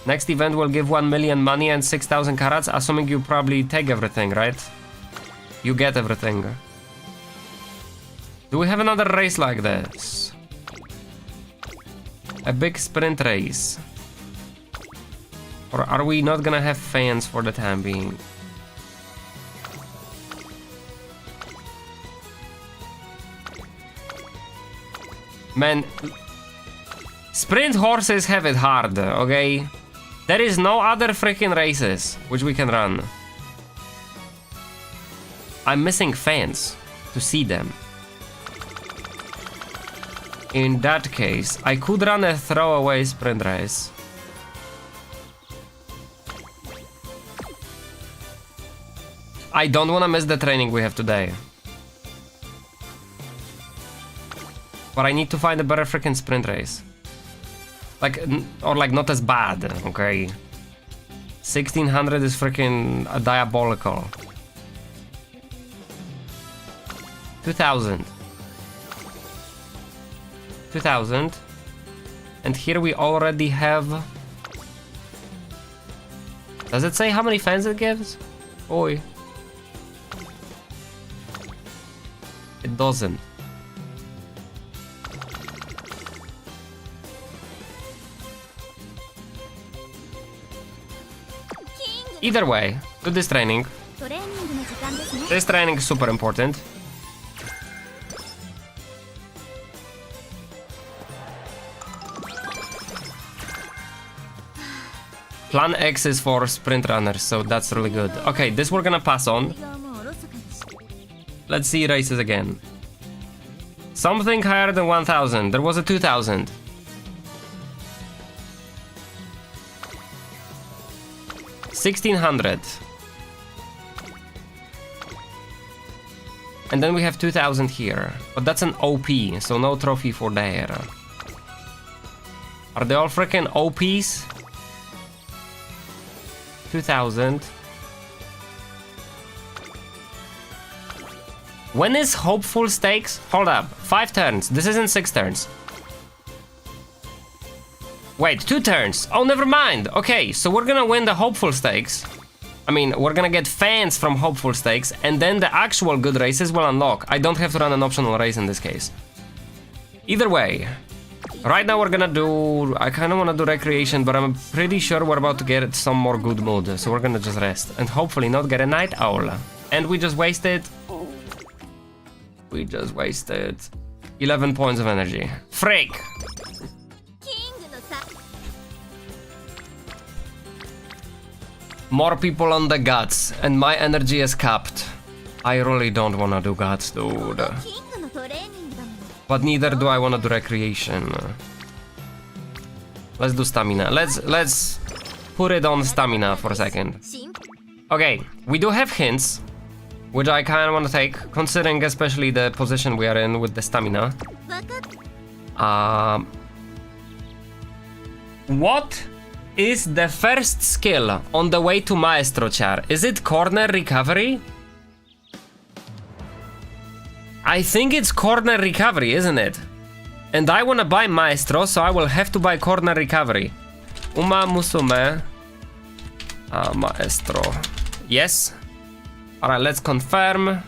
Next event will give 1 million money and 6,000 carats, assuming you probably take everything, right? You get everything. Do we have another race like this? A big sprint race. Or are we not gonna have fans for the time being? Man, sprint horses have it hard, okay? There is no other freaking races which we can run. I'm missing fans to see them. In that case, I could run a throwaway sprint race. I don't want to miss the training we have today. But I need to find a better freaking sprint race. Like, or like not as bad, okay? 1600 is freaking diabolical. 2,000. 2,000. And here we already have... Does it say how many fans it gives? Oi. It doesn't. Either way, do this training. This training is super important. Plan X is for sprint runners, so that's really good. Okay, this we're gonna pass on. Let's see races again. Something higher than 1,000. There was a 2,000. $1,600. And then we have 2,000 here. But that's an OP, so no trophy for there. Are they all freaking OPs? 2,000. When is hopeful stakes? Hold up. 5 turns. This isn't 6 turns. Wait, 2 turns. Oh, never mind. Okay, so we're gonna win the hopeful stakes. I mean, we're gonna get fans from hopeful stakes, and then the actual good races will unlock. I don't have to run an optional race in this case. Either way, right now we're gonna do... I kinda wanna do recreation, but I'm pretty sure we're about to get some more good mood. So we're gonna just rest, and hopefully not get a night owl. And we just wasted... We just wasted 11 points of energy. Freak! More people on the guts, and my energy is capped. I really don't wanna do guts, dude. But neither do I wanna do recreation. Let's do stamina. Let's put it on stamina for a second. Okay, we do have hints, which I kinda wanna take, considering especially the position we are in with the stamina. What is the first skill on the way to Maestro chair? Is it corner recovery? I think it's corner recovery, isn't it? And I wanna buy Maestro, so I will have to buy corner recovery. UmaMusume. Maestro. Yes. Alright, let's confirm.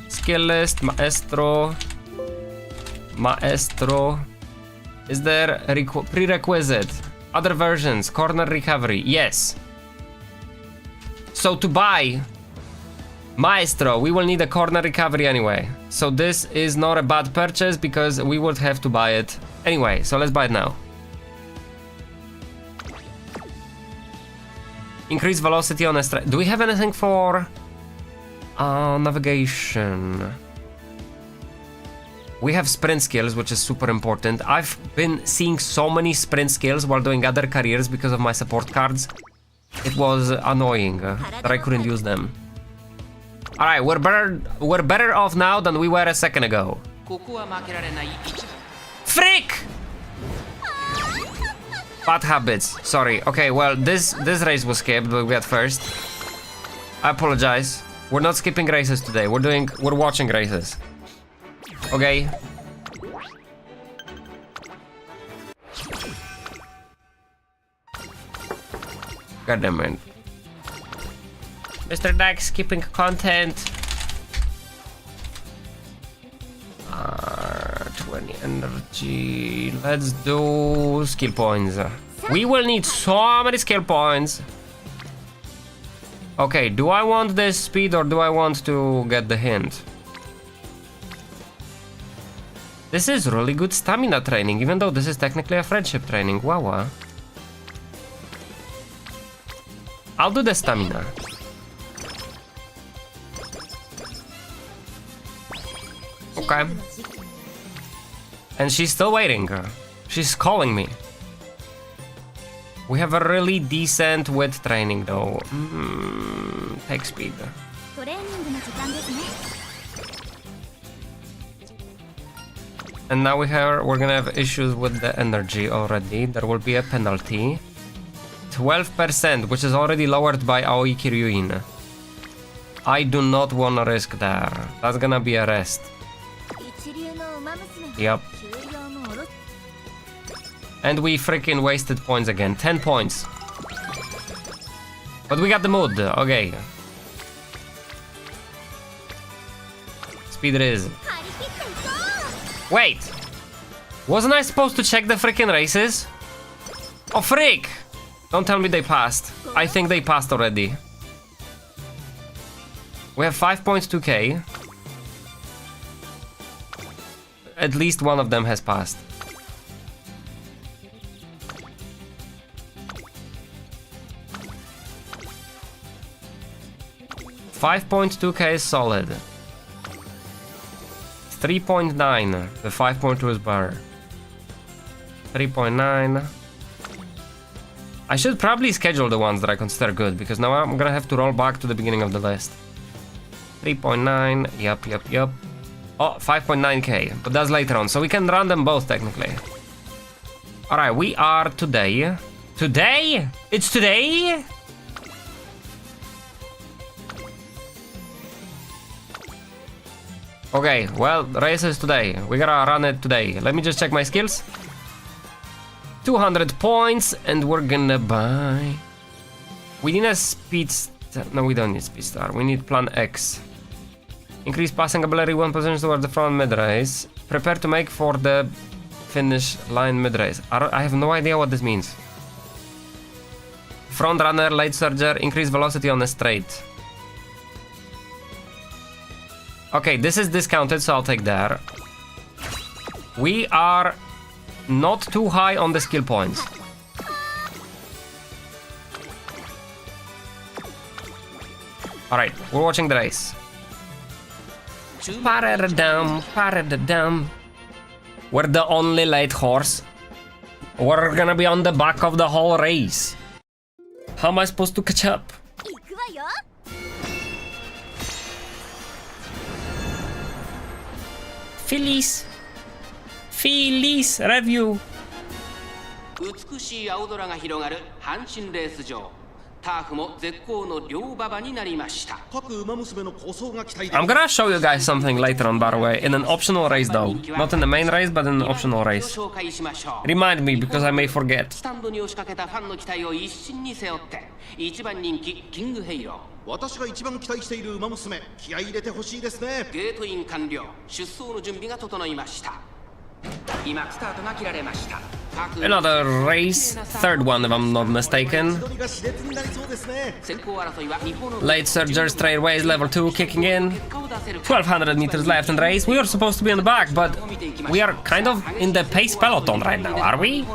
Skill list, Maestro. Maestro. Is there a prerequisite? Other versions, corner recovery, yes. So to buy Maestro, we will need a corner recovery anyway. So this is not a bad purchase because we would have to buy it anyway. So let's buy it now. Increase velocity on a strike. Do we have anything for navigation? We have sprint skills, which is super important. I've been seeing so many sprint skills while doing other careers because of my support cards. It was annoying that I couldn't use them. Alright, we're better off now than we were a second ago. Frick! Bad habits, sorry. Okay, well, this race was skipped, but we got first. I apologize. We're not skipping races today. We're watching races. Okay. God damn it. Mr. Dax skipping content. 20 energy. Let's do skill points. We will need so many skill points. Okay, do I want this speed or do I want to get the hint? This is really good stamina training, even though this is technically a friendship training. Wow. I'll do the stamina. Okay. And she's still waiting. She's calling me. We have a really decent width training though. Take speed. And now we're gonna have issues with the energy already. There will be a penalty. 12%, which is already lowered by Aoi Kiryuin. I do not wanna risk there. That's gonna be a rest. Yep. And we freaking wasted points again. 10 points. But we got the mood. Okay. Speed Riz. Wait. Wasn't I supposed to check the freaking races? Oh, freak! Don't tell me they passed. I think they passed already. We have 5.2k. At least one of them has passed. $5.2k is solid. 3.9. The 5.2 is better. 3.9. I should probably schedule the ones that I consider good, because now I'm gonna have to roll back to the beginning of the list. 3.9. Yep. Oh, 5.9k. But that's later on, so we can run them both technically. Alright, we are today. Today? It's today? Okay, well, race is today. We gotta run it today. Let me just check my skills. 200 points, and we're gonna buy... We need a speed star. No, we don't need speed star. We need plan X. Increase passing ability 1 position towards the front mid-race. Prepare to make for the finish line mid-race. I have no idea what this means. Front runner, late surger, increase velocity on a straight. Okay, this is discounted, so I'll take that. We are not too high on the skill points. Alright, we're watching the race. Paradadam. We're the only late horse. We're gonna be on the back of the whole race. How am I supposed to catch up? Feliz review. 美しい青空が広がる阪神レース場。ターフも絶好の両馬場になりました。 I'm gonna show you guys something later on, by the way, in an optional race though. Not in the main race, but in an optional race. Remind me, because I may forget. スタンドに押しかけたファンの期待を一身に背負って1番人気キングヘイロー。私が一番期待している馬娘、気合い入れてほしいですね。ゲートイン完了。出走の準備が整いました。今スタートが切られました。 Another race, third one if I'm not mistaken. Late surger straightaways, level 2 kicking in. 1200 meters left in the race. We were supposed to be in the back, but we are kind of in the pace peloton right now, are we?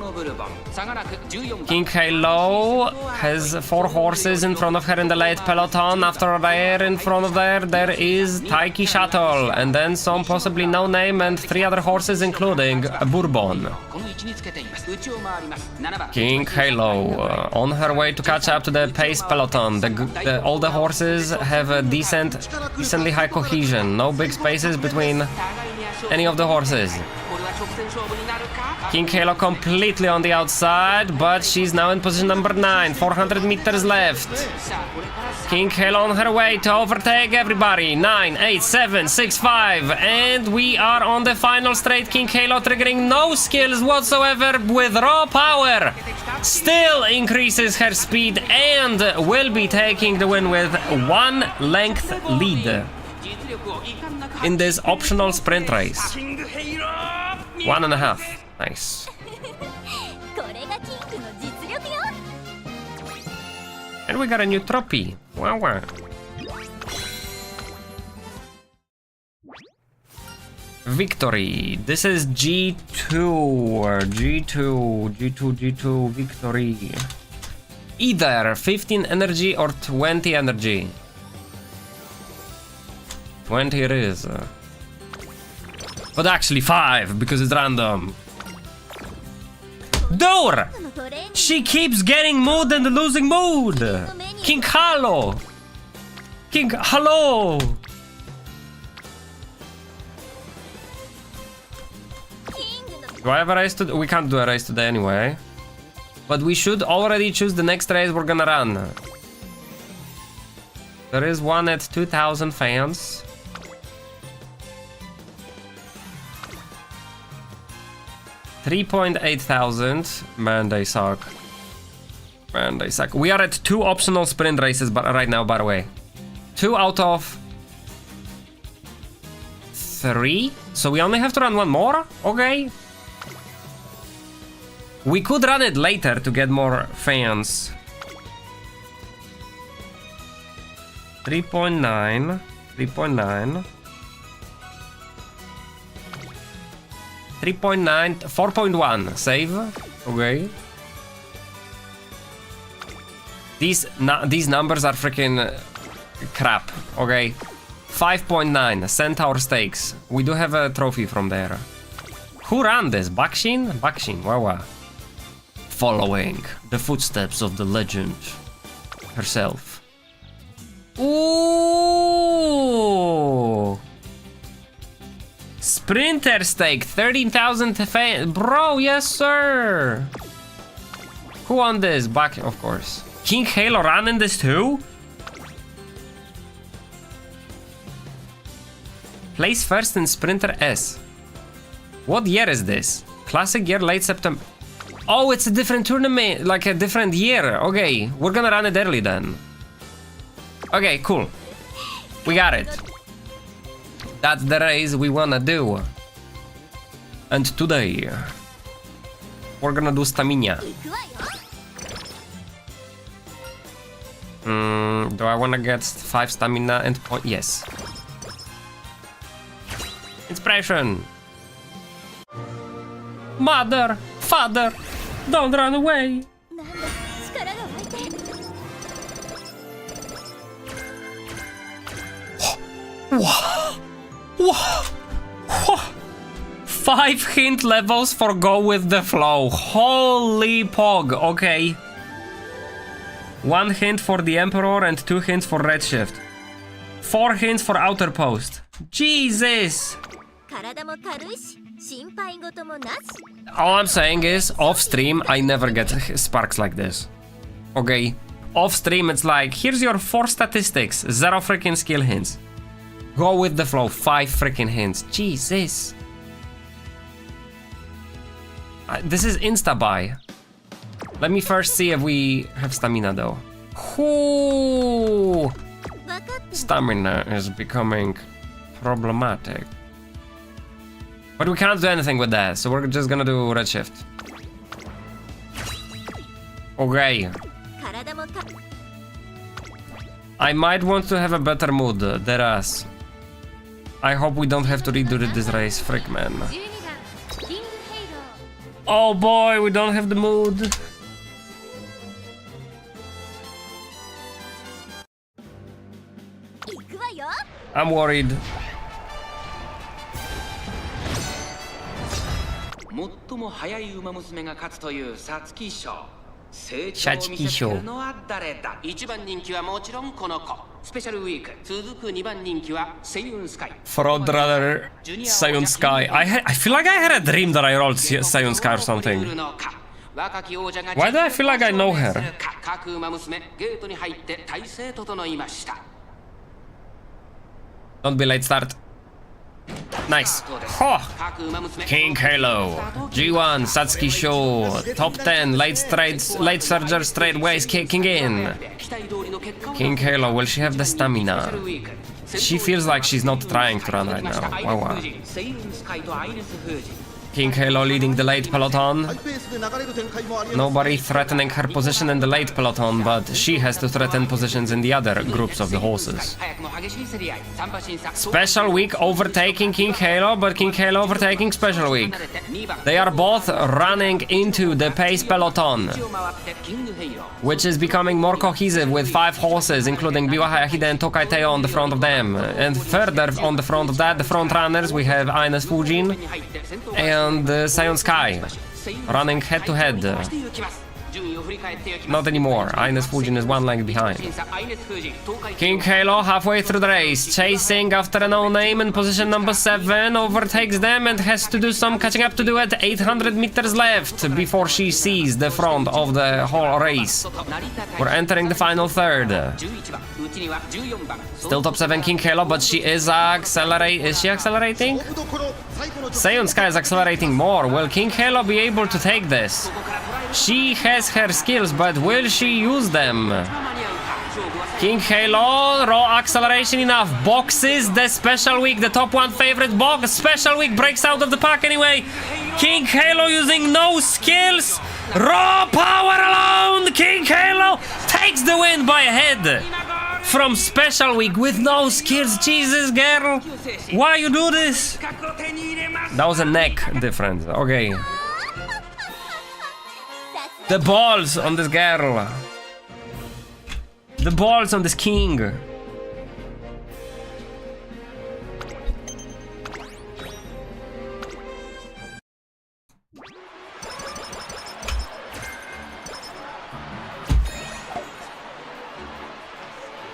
King Halo has 4 horses in front of her in the late peloton. After there, in front of there is Taiki Shuttle, and then some possibly no name and 3 other horses, including a Bourbon. King Halo on her way to catch up to the pace peloton. All the horses have a decently high cohesion. No big spaces between any of the horses. King Halo completely on the outside, but she's now in position number 9. 400 meters left. King Halo on her way to overtake everybody. 9, 8, 7, 6, 5. And we are on the final straight. King Halo triggering no skills whatsoever with raw power. Still increases her speed and will be taking the win with 1 length lead in this optional sprint race. 1.5. Nice. And we got a new trophy. Wow. Victory. This is G2 victory. Either 15 energy or 20 energy. 20 it is. But actually 5, because it's random. Door! She keeps getting mood and losing mood! King Halo! King Halo! Do I have a race today? We can't do a race today anyway. But we should already choose the next race we're gonna run. There is one at 2000 fans. 3.8 thousand. Man, they suck. Man, they suck. We are at 2 optional sprint races right now, by the way. 2 out of 3? So we only have to run 1 more? Okay. We could run it later to get more fans. 3.9. 3.9. 3.9. 4.1. Save. Okay. These numbers are freaking crap. Okay. 5.9. Centaur Stakes. We do have a trophy from there. Who ran this? Bakshin? Bakshin. Wow. Following the footsteps of the legend herself. Ooh! Sprinter stake, 13,000 fans. Bro, yes sir! Who won this? Back, of course. King Halo ran in this too? Place first in Sprinter S. What year is this? Classic year, late September. Oh, it's a different tournament, like a different year. Okay, we're gonna run it early then. Okay, cool. We got it. That's the race we wanna do. And today, we're gonna do stamina. Do I wanna get 5 stamina and point? Yes. Inspiration. Mother, father, don't run away. 5 hint levels for go with the flow. Holy pog. Okay. 1 hint for the Emperor and 2 hints for Redshift. 4 hints for Outer Post. Jesus. All I'm saying is, off stream, I never get sparks like this. Okay? Off stream, it's like, here's your 4 statistics, 0 freaking skill hints. Go with the flow, 5 freaking hints. Jesus. This is insta-buy. Let me first see if we have stamina though. Ooh. Stamina is becoming problematic. But we can't do anything with that, so we're just gonna do Redshift. Okay. I might want to have a better mood, deadass. I hope we don't have to redo this race, frick man. Oh boy, we don't have the mood. I'm worried. 最も速い馬娘が勝つという皐月賞。成長を見せつけるのは誰だ。1番人気はもちろんこの子。スペシャルウィーク続く2番人気はセユンスカイ。Frodrarder Seiyun Sky. I feel like I had a dream that I rolled Seiyun Sky or something. Why do I feel like I know her? 各馬娘ゲートに入って体勢整いました。 Don't be late start. Nice. Oh. King Halo. G1, Satsuki Show. Top 10, late surger straightways kicking in. King Halo, will she have the stamina? She feels like she's not trying to run right now. Wow. King Halo leading the late peloton. Nobody threatening her position in the late peloton, but she has to threaten positions in the other groups of the horses. Special Week overtaking King Halo, but King Halo overtaking Special Week. They are both running into the pace peloton, which is becoming more cohesive with 5 horses, including Biwa Hayahide and Tokai Teo on the front of them. And further on the front of that, the front runners, we have Ines Fujin and Seiyun Sky running head to head. Not anymore. Ines Fujin is 1 length behind. King Halo halfway through the race, chasing after a no-name in position number 7, overtakes them and has to do some catching up to do at 800 meters left before she sees the front of the whole race. We're entering the final third. Still top 7 King Halo, but she is accelerating. Is she accelerating? Seiun Sky is accelerating more. Will King Halo be able to take this? She has her skills, but will she use them? King Halo, raw acceleration enough. Boxes, the special week, the top one favorite box. Special week breaks out of the pack anyway. King Halo using no skills. Raw power alone. King Halo takes the win by a head. From special week with no skills. Jesus, girl. Why you do this? That was a neck difference. Okay. The balls on this girl. The balls on this king.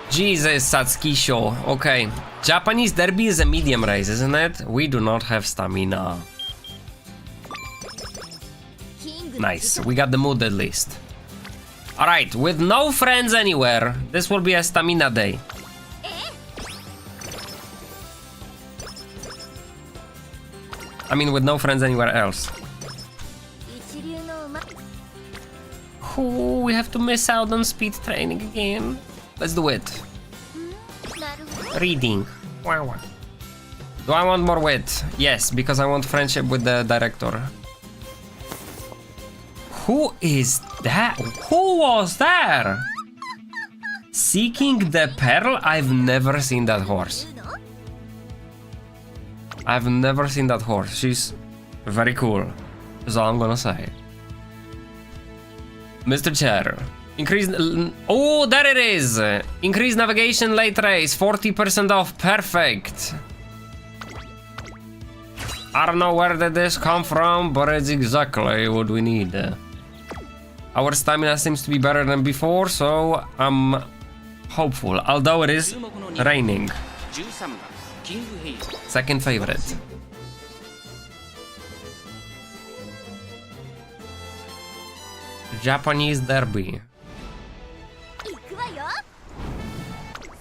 Jesus, Satsuki show. Okay. Japanese derby is a medium race, isn't it? We do not have stamina. Nice. We got the mood at least. Alright, with no friends anywhere, this will be a stamina day. I mean, with no friends anywhere else. Oh, we have to miss out on speed training again. Let's do it. Reading. Wow. Do I want more wit? Yes, because I want friendship with the director. Who is that? Who was there? Seeking the Pearl? I've never seen that horse. I've never seen that horse. She's very cool. That's all I'm gonna say. Mr. Chair. Increase... Oh, there it is! Increase navigation late race. 40% off. Perfect. I don't know where did this come from, but it's exactly what we need. Our stamina seems to be better than before, so I'm hopeful. Although it is raining. Second favorite. Japanese derby.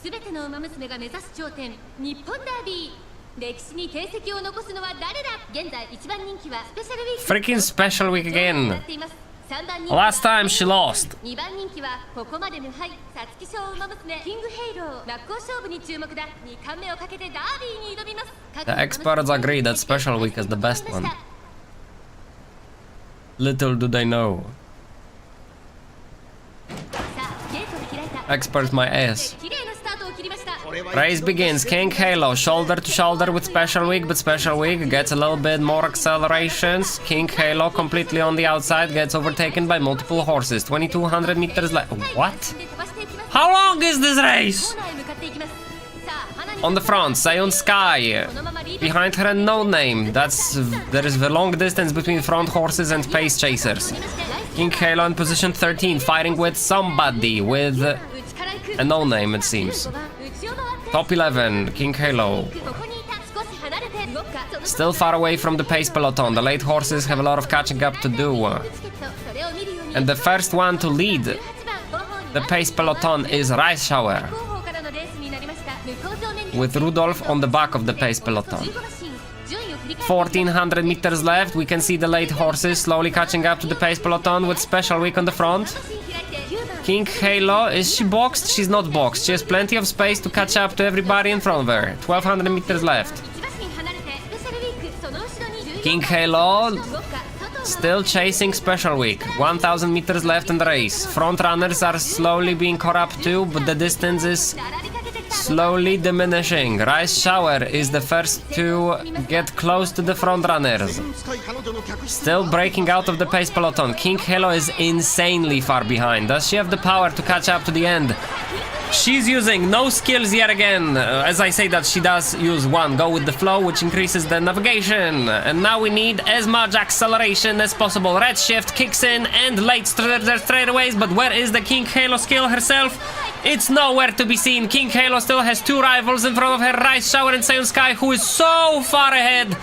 全ての馬娘が目指す頂点、日本ダービー。歴史に定石を残すのは誰だ。現在一番人気はスペシャルウィーク。Freaking special week again. Last time she lost. 2番人気はここまで無敗、皐月賞馬娘キングヘイロー。真っ向勝負に注目だ。2冠目をかけてダービーに挑みます。The experts agree that special week is the best one. Little do they know. Experts my ass. Race begins. King Halo, shoulder to shoulder with Special Week, but Special Week gets a little bit more accelerations. King Halo, completely on the outside, gets overtaken by multiple horses. 2200 meters left. What? How long is this race? On the front, Seiun Sky. Behind her, a no name. There is a long distance between front horses and pace chasers. King Halo in position 13, fighting with somebody with a no name, it seems. Top 11, King Halo. Still far away from the pace peloton. The late horses have a lot of catching up to do. And the first one to lead the pace peloton is Rice Shower, with Rudolph on the back of the pace peloton. 1400 meters left. We can see the late horses slowly catching up to the pace peloton with Special Week on the front. King Halo, is she boxed? She's not boxed. She has plenty of space to catch up to everybody in front of her. 1200 meters left. King Halo still chasing Special Week. 1000 meters left in the race. Front runners are slowly being caught up too, but the distance is slowly diminishing. Rice Shower is the first to get close to the front runners. Still breaking out of the pace peloton. King Halo is insanely far behind. Does she have the power to catch up to the end? She's using no skills yet again. As I say that, she does use one go with the flow, which increases the navigation. And now we need as much acceleration as possible. Red shift kicks in and late straightaways, but where is the King Halo skill herself? It's nowhere to be seen. King Halo still has two rivals in front of her, Rice Shower and Seiun Sky, who is so far ahead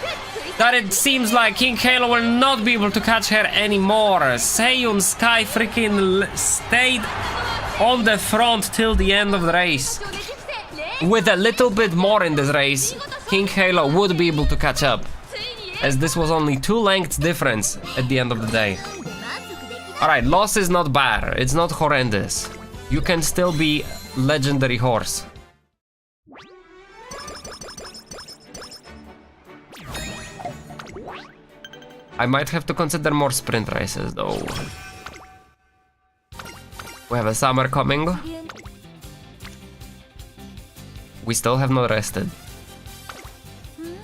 that it seems like King Halo will not be able to catch her anymore. Seiun Sky freaking stayed on the front till the end of the race. With a little bit more in this race, King Halo would be able to catch up. as this was only 2 lengths difference at the end of the day. Alright, loss is not bad, it's not horrendous. You can still be legendary horse. I might have to consider more sprint races though. We have a summer coming. We still have not rested.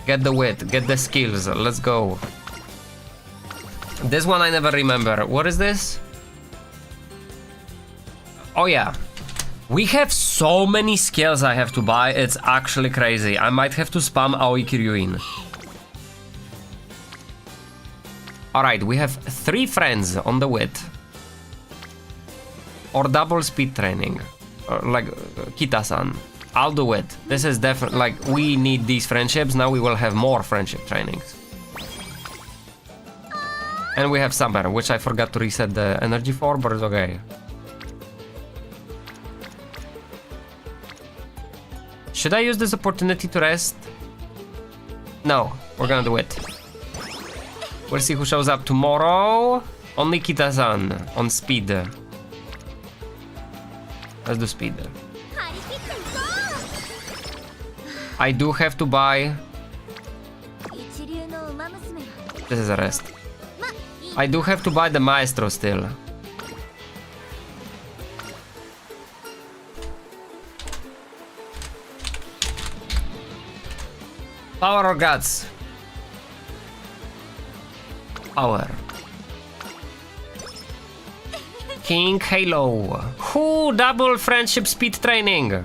Get the wit, get the skills, let's go. This one I never remember. What is this? Oh yeah. We have so many skills I have to buy, it's actually crazy. I might have to spam Aoi Kiryuin. Alright, we have 3 friends on the wit. Or double speed training. Like Kita-san. I'll do it. This is definitely like we need these friendships. Now we will have more friendship trainings. And we have summer, which I forgot to reset the energy for, but it's okay. Should I use this opportunity to rest? No, we're gonna do it. We'll see who shows up tomorrow. Only Kita-san on speed. Let's do speed. I do have to buy. This is a rest. I do have to buy the Maestro still. Power or guts? Power. King Halo. Who double friendship speed training?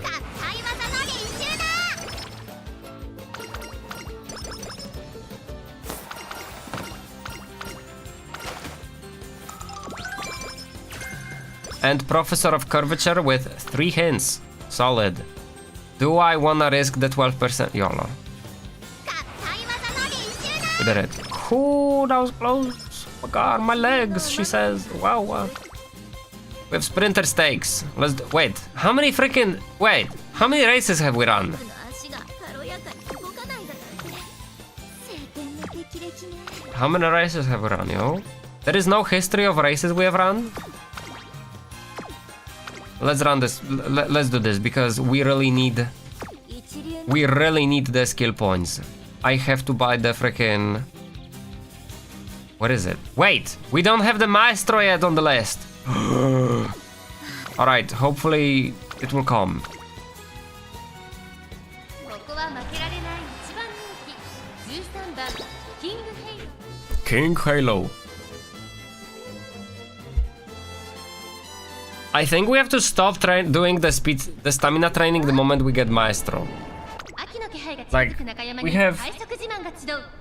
And Professor of Curvature with 3 hints. Solid. Do I wanna risk the 12% YOLO? We did it. Ooh, that was close. Oh my god, my legs, she says. Wow, wow. We have sprinter stakes. Let's do, wait, how many freaking, wait, how many races have we run? How many races have we run, yo? There is no history of races we have run? Let's run this, let's do this, because we really need the skill points. I have to buy the freaking... What is it? Wait, we don't have the Maestro yet on the list. Alright, hopefully it will come. King Halo. I think we have to stop doing the stamina training the moment we get Maestro. Like,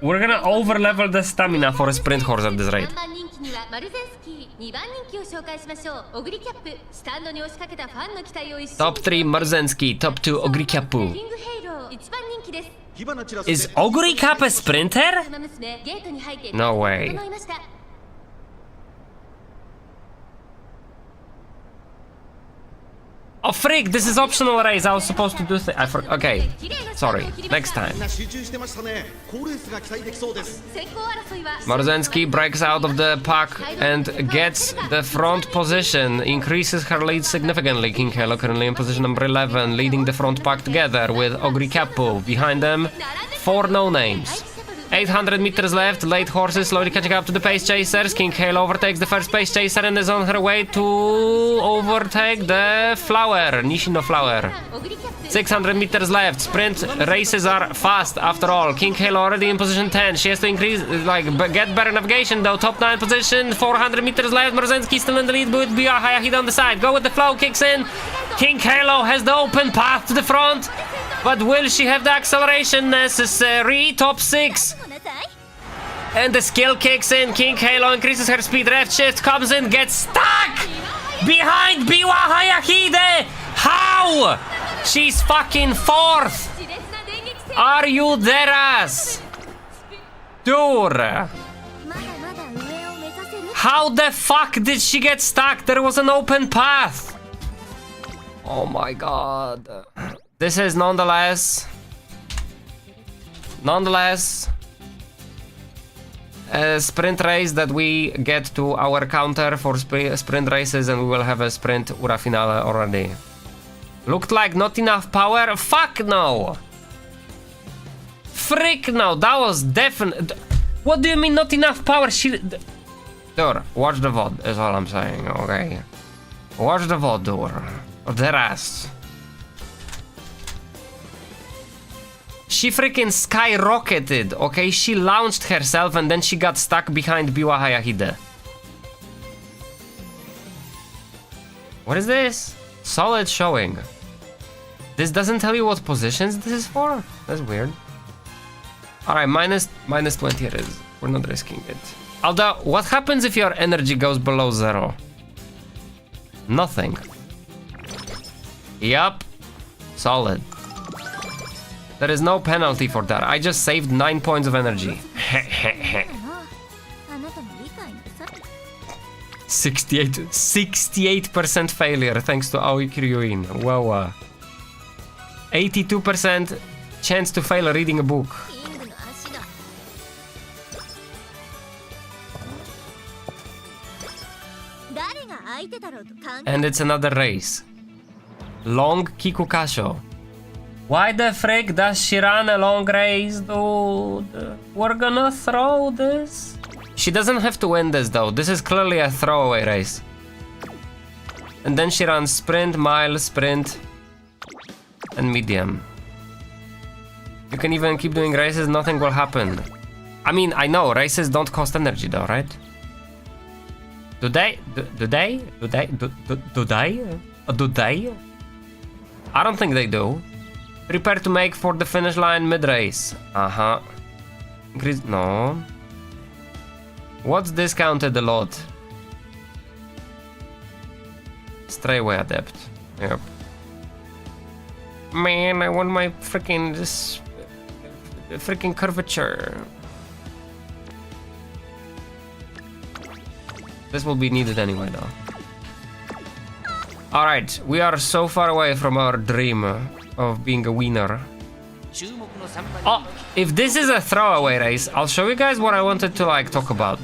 we're gonna overlevel the stamina for a sprint horse at this rate. Top 3 Marzensky, top 2 Ogrikyapu. Is Ogrikap a sprinter? No way. Oh freak, this is optional race, I was supposed to do okay, sorry, next time. Marzensky breaks out of the pack and gets the front position, increases her lead significantly. King Halo currently in position number 11, leading the front pack together with Ogrikyapu. Behind them, 4 no-names. 800 meters left, late horses slowly catching up to the pace chasers. King Halo overtakes the first pace chaser and is on her way to overtake the flower, Nishino flower. 600 meters left, sprint races are fast after all. King Halo already in position 10, she has to increase, get better navigation though. Top 9 position, 400 meters left, Marzensky still in the lead with Bia Hayahida on the side. Go with the flow, kicks in. King Halo has the open path to the front. But will she have the acceleration necessary? Top 6. And the skill kicks in. King Halo increases her speed. Ref shift comes in, gets stuck behind Biwa Hayahide. How? She's fucking 4th. Are you there, ass? Dude. How the fuck did she get stuck? There was an open path. Oh my god. This is nonetheless sprint race that we get to our counter for sprint races, and we will have a sprint Ura Finale already. Looked like not enough power? Fuck no! Frick no, that was definitely... What do you mean not enough power? Dude, watch the VOD is all I'm saying, okay? Watch the VOD, dude. The rest. She freaking skyrocketed, okay? She launched herself and then she got stuck behind Biwa Hayahide. What is this? Solid showing. This doesn't tell you what positions this is for? That's weird. Alright, minus 20 it is. We're not risking it. Although, what happens if your energy goes below 0? Nothing. Yup. Solid. There is no penalty for that. I just saved 9 points of energy. 68% failure thanks to Aoi Kiryuin. Wow. 82% chance to fail reading a book. And it's another race. Long Kikukasho. Why the frick does she run a long race, dude? We're gonna throw this. She doesn't have to win this though. This is clearly a throwaway race. And then she runs sprint, mile, sprint, and medium. You can even keep doing races, nothing will happen. I mean, I know, races don't cost energy though, right? Do they? I don't think they do. Prepare to make for the finish line mid-race. Uh-huh. Increase... No. What's discounted a lot? Straightway adept. Yep. Man, I want my freaking... freaking curvature. This will be needed anyway, though. Alright, we are so far away from our dream of being a winner. Oh, if this is a throwaway race, I'll show you guys what I wanted to, like, talk about.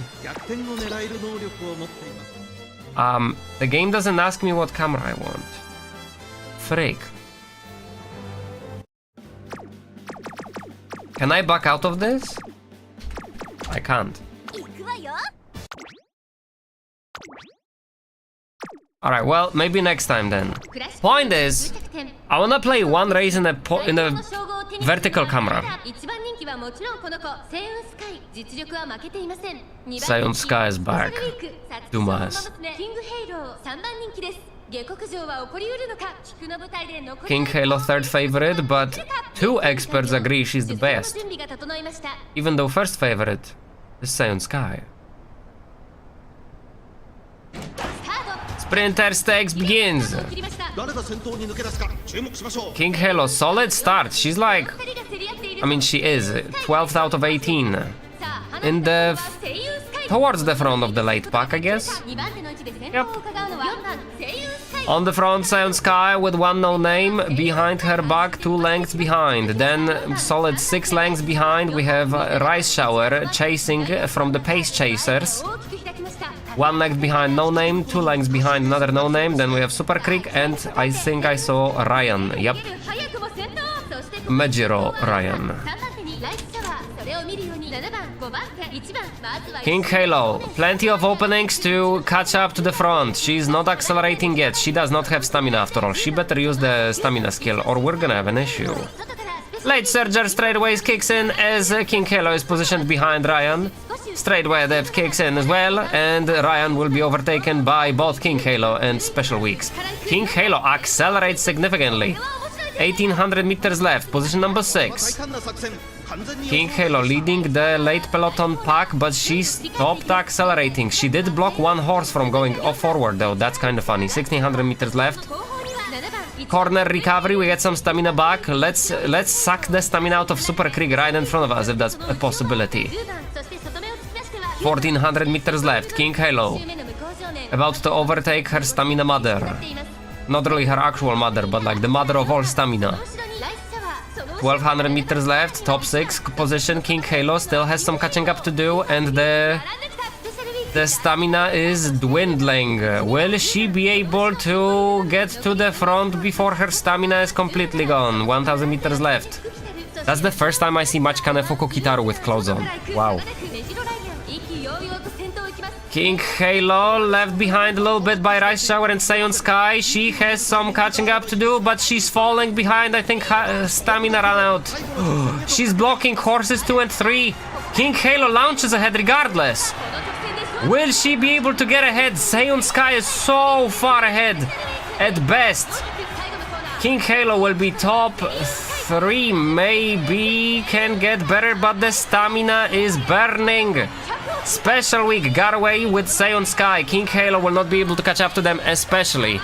The game doesn't ask me what camera I want. Freak. Can I back out of this? I can't. Alright, well, maybe next time then. Point is, I wanna play one race in a vertical camera. Seiyun Sky is back. Dumas. King Halo third favorite, but 2 experts agree she's the best. Even though first favorite is Seiyun Sky. Sprinter stakes begins. King Halo, solid start. She's like, I mean, she is 12th out of 18. In the towards the front of the late pack, I guess. Yep. On the front, Seiyun Sky with 1 no name. Behind her back, 2 lengths behind. Then solid 6 lengths behind. We have Rice Shower chasing from the Pace Chasers. 1 length behind no name, 2 lengths behind another no name. Then we have Super Creek, and I think I saw Ryan. Yep. Majiro Ryan. King Halo, plenty of openings to catch up to the front. She's not accelerating yet. She does not have stamina after all. She better use the stamina skill or we're gonna have an issue. Late Surger straightaways kicks in as King Halo is positioned behind Ryan. Straightway Adept kicks in as well, and Ryan will be overtaken by both King Halo and Special Weeks. King Halo accelerates significantly. 1800 meters left, position number 6. King Halo leading the late peloton pack, but she stopped accelerating. She did block 1 horse from going off forward though, that's kind of funny. 1600 meters left. Corner recovery, we get some stamina back. Let's suck the stamina out of Super Krieg right in front of us if that's a possibility. 1400 meters left, King Halo about to overtake her stamina mother. Not really her actual mother, but like the mother of all stamina. 1200 meters left, top 6 position. King Halo still has some catching up to do, and the stamina is dwindling. Will she be able to get to the front before her stamina is completely gone? 1000 meters left. That's the first time I see much Kanefuku Kitaru with clothes on. Wow. King Halo left behind a little bit by Rice Shower and Seion Sky. She has some catching up to do, but she's falling behind. I think stamina ran out. She's blocking horses 2 and 3. King Halo launches ahead regardless. Will she be able to get ahead? Seion Sky is so far ahead. At best. King Halo will be top 3. Maybe can get better, but the stamina is burning. Special week got away with Seion Sky. King Halo will not be able to catch up to them, especially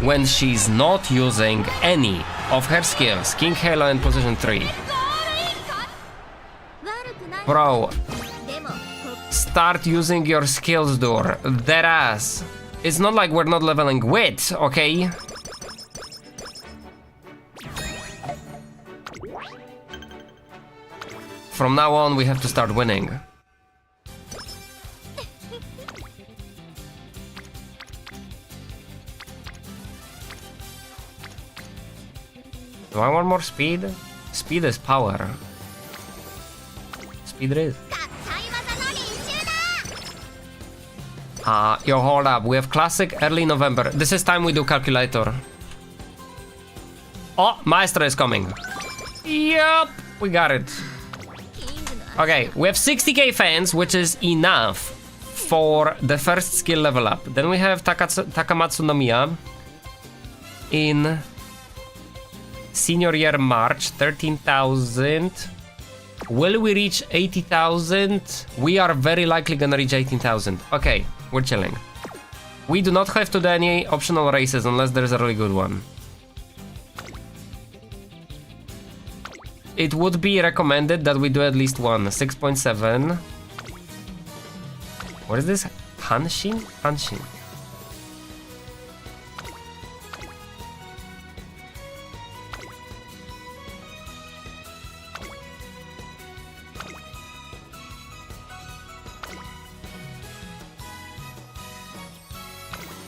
when she's not using any of her skills. King Halo in position 3. Bro, start using your skills, Dur. That ass. It's not like we're not leveling wit, okay? From now on, we have to start winning. Do I want more speed? Speed is power. Speed it is. Yo, hold up. We have classic early November. This is time we do calculator. Oh, Maestro is coming. Yup, we got it. Okay, we have 60k fans, which is enough for the first skill level up. Then we have Takamatsu no Miya in senior year March, 13,000. Will we reach 80,000? We are very likely gonna reach 18,000. Okay, we're chilling. We do not have to do any optional races unless there's a really good one. It would be recommended that we do at least one. 6.7. What is this? Hanshin? Hanshin.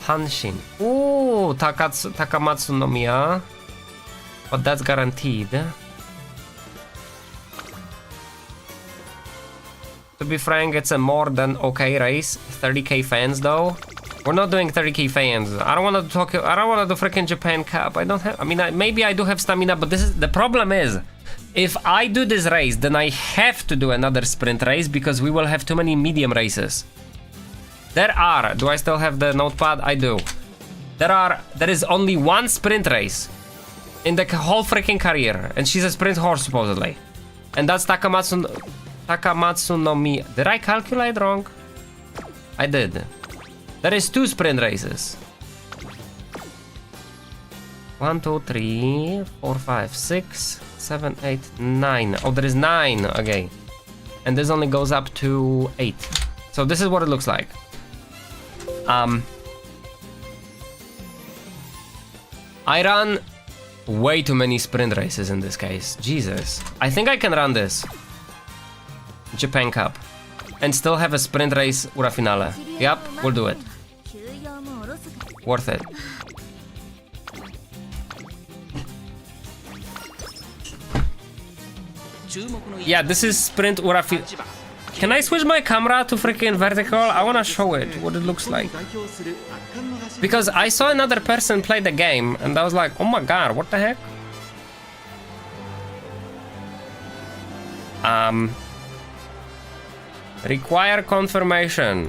Hanshin. Ooh, Takamatsu no Miya. But that's guaranteed. To be frank, it's a more than okay race. 30k fans though. We're not doing 30k fans. I don't want to talk. I don't want to do freaking Japan Cup. I don't have. I mean, maybe I do have stamina, but this is the problem. Is if I do this race, then I have to do another sprint race because we will have too many medium races. There are. Do I still have the notepad? I do. There is only one sprint race in the whole freaking career, and she's a sprint horse supposedly, and that's Takamatsu no Miya. Did I calculate wrong? I did. There is 2 sprint races. 1, 2, 3, 4, 5, 6, 7, 8, 9. Oh, there is 9. Okay. And this only goes up to 8. So this is what it looks like. I run way too many sprint races in this case. Jesus. I think I can run this. Japan Cup. And still have a sprint race Ura Finale. Yep, we'll do it. Worth it. Yeah, this is sprint Ura Finale. Can I switch my camera to freaking vertical? I wanna show it, what it looks like. Because I saw another person play the game and I was like, oh my god, what the heck? Require confirmation.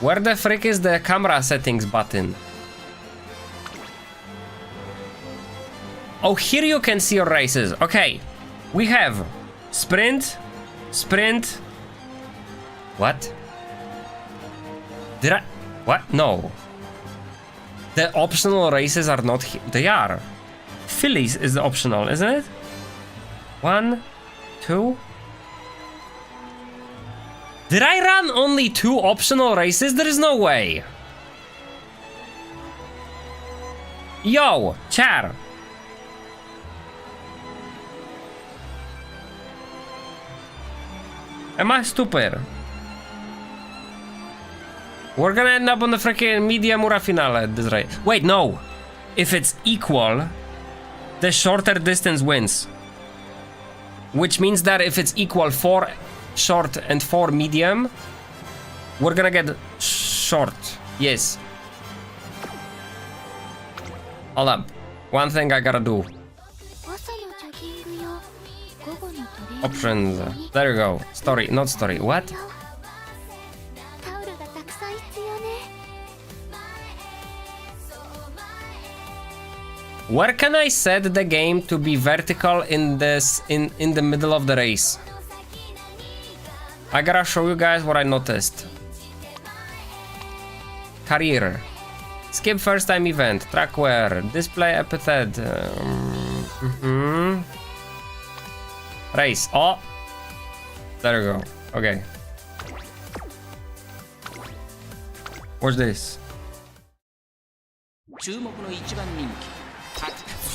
Where the frick is the camera settings button? Oh, here you can see your races. Okay. We have sprint, sprint. What? Did I? What? No. The optional races are not here. They are. Phillies is optional, isn't it? 1, 2. Did I run only 2 optional races? There is no way. Yo, Char. Am I stupid? We're gonna end up on the freaking Media Mura finale at this rate. Wait, no. If it's equal, the shorter distance wins. Which means that if it's equal 4 short and 4 medium, we're gonna get short. Yes. Hold up. One thing I gotta do. Options. There you go. Story, not story. What? Where can I set the game to be vertical in this in the middle of the race? I gotta show you guys what I noticed. Career. Skip first time event. Track where. Display epithet. Race. Oh! There you go. Okay. What's this?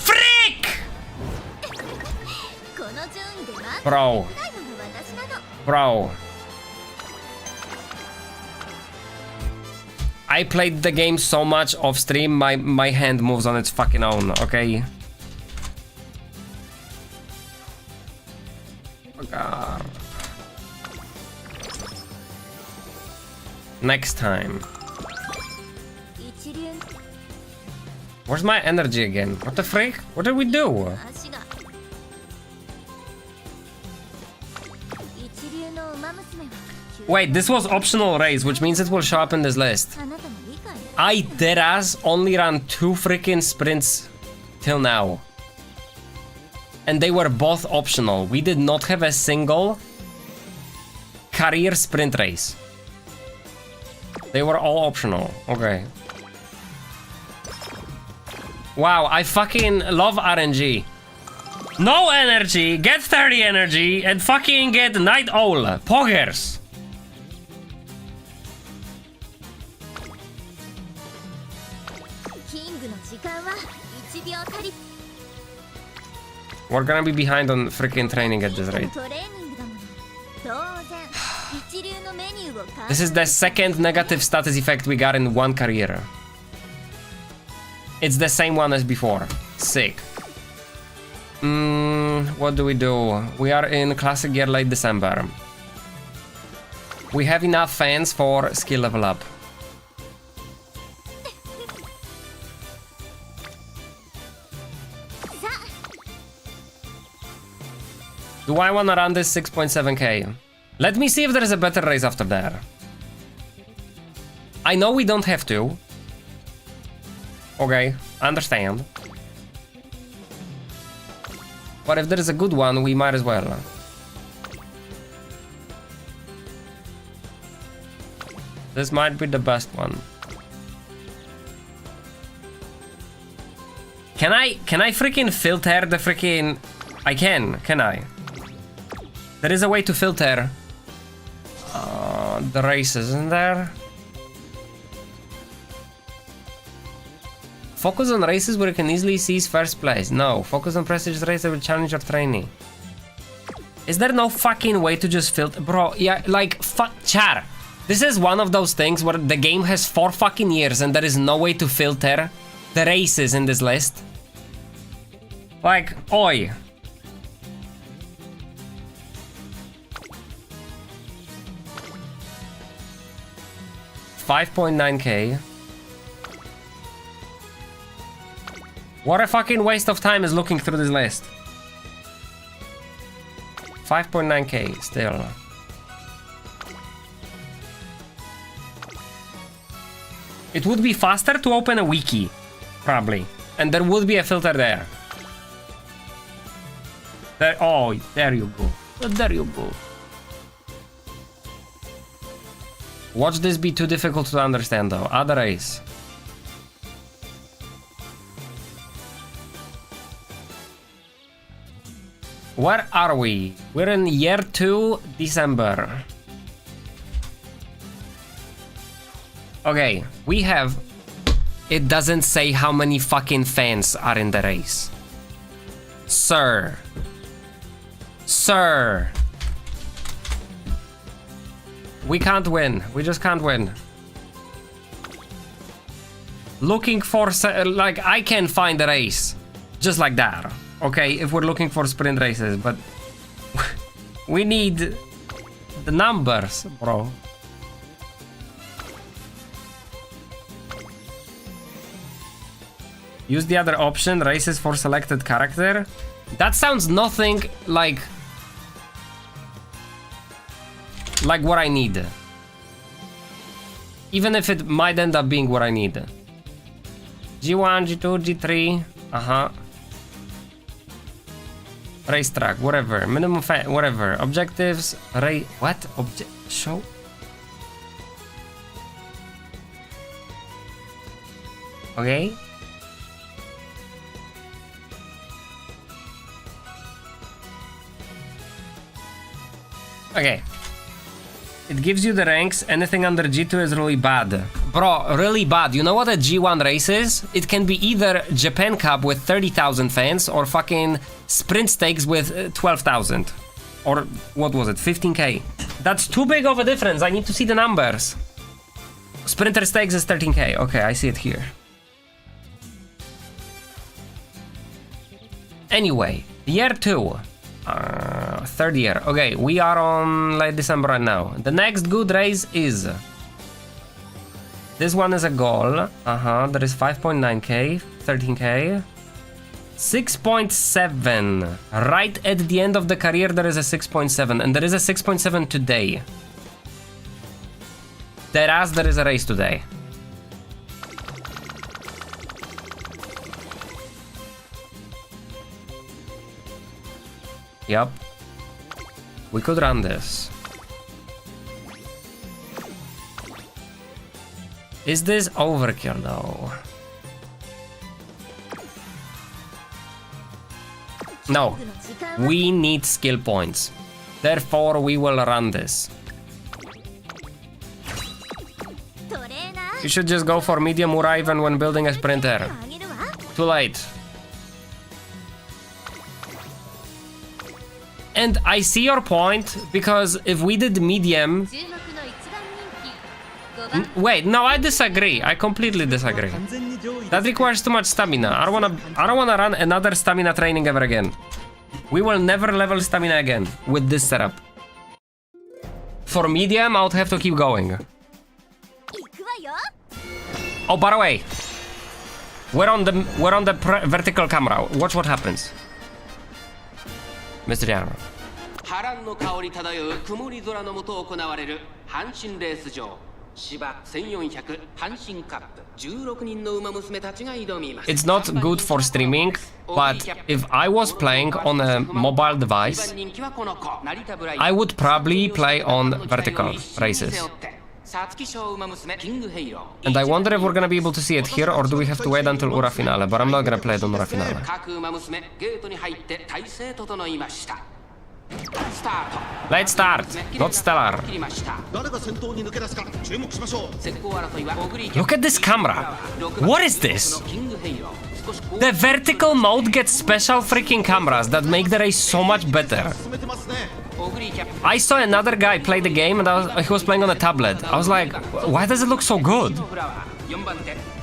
Freak! Bro. Bro. I played the game so much off stream, my hand moves on its fucking own, okay? Oh god. Next time. Where's my energy again? What the freak? What did we do? Wait, this was optional race, which means it will show up in this list. I deadass only ran 2 freaking sprints till now. And they were both optional. We did not have a single career sprint race. They were all optional. Okay. Wow, I fucking love RNG. No energy, get 30 energy, and fucking get Night Owl. Poggers. We're gonna be behind on freaking training at this rate. This is the second negative status effect we got in one career. It's the same one as before. Sick. What do? We are in classic year late December. We have enough fans for skill level up. Do I wanna run this 6.7k? Let me see if there is a better race after that. I know we don't have to. Okay, understand. But if there is a good one, we might as well. This might be the best one. Can I freaking filter the freaking... I can I? There is a way to filter the races, isn't there? Focus on races where you can easily seize first place. No, focus on prestigious races that will challenge your training. Is there no fucking way to just filter? Bro, yeah, like, Char. This is one of those things where the game has 4 fucking years and there is no way to filter the races in this list. Like, oi. $5.9k. What a fucking waste of time is looking through this list. 5.9k still. It would be faster to open a wiki, probably. And there would be a filter there. Oh, there you go. There you go. Watch this be too difficult to understand though. Other race. Where are we? We're in year 2, December. Okay, we have it doesn't say how many fucking fans are in the race. Sir. Sir. We can't win. We just can't win. Looking for... like, I can find a race. Just like that. Okay, if we're looking for sprint races, but... we need... the numbers, bro. Use the other option, races for selected character. That sounds nothing like what I need. Even if it might end up being what I need. G1, G2, G3. Uh-huh. Racetrack, whatever. Minimum whatever. Objectives, what? Show? Okay. Okay. It gives you the ranks. Anything under G2 is really bad. Bro, really bad. You know what a G1 race is? It can be either Japan Cup with 30,000 fans or fucking Sprint Stakes with 12,000. Or what was it? 15k. That's too big of a difference. I need to see the numbers. Sprinter Stakes is 13k. Okay, I see it here. Anyway, year 2. Third year. Okay, we are on late December right now. The next good race is... this one is a goal. There is 5.9k, 13k. 6.7. Right at the end of the career there is a 6.7. And there is a 6.7 today. There is a race today. Yep. We could run this. Is this overkill though? No. We need skill points. Therefore, we will run this. You should just go for medium Ura even when building a sprinter. Too late. And I see your point, because if we did medium... wait, no, I disagree. I completely disagree. That requires too much stamina. I don't wanna run another stamina training ever again. We will never level stamina again with this setup. For medium, I would have to keep going. Oh, by the way, we're on the vertical camera. Watch what happens. Mr. General. 波乱の香り漂う曇り空の下行われる阪神レース場芝1400阪神カップ16人の馬娘たちが挑みます It's not good for streaming, but if I was playing on a mobile device, I would probably play on vertical races. And I wonder if we're gonna be able to see it here, or do we have to wait until Ura Finale? But I'm not gonna play it on Ura Finale. Let's start! Not stellar. Look at this camera! What is this? The vertical mode gets special freaking cameras that make the race so much better. I saw another guy play the game and he was playing on a tablet. I was like, why does it look so good?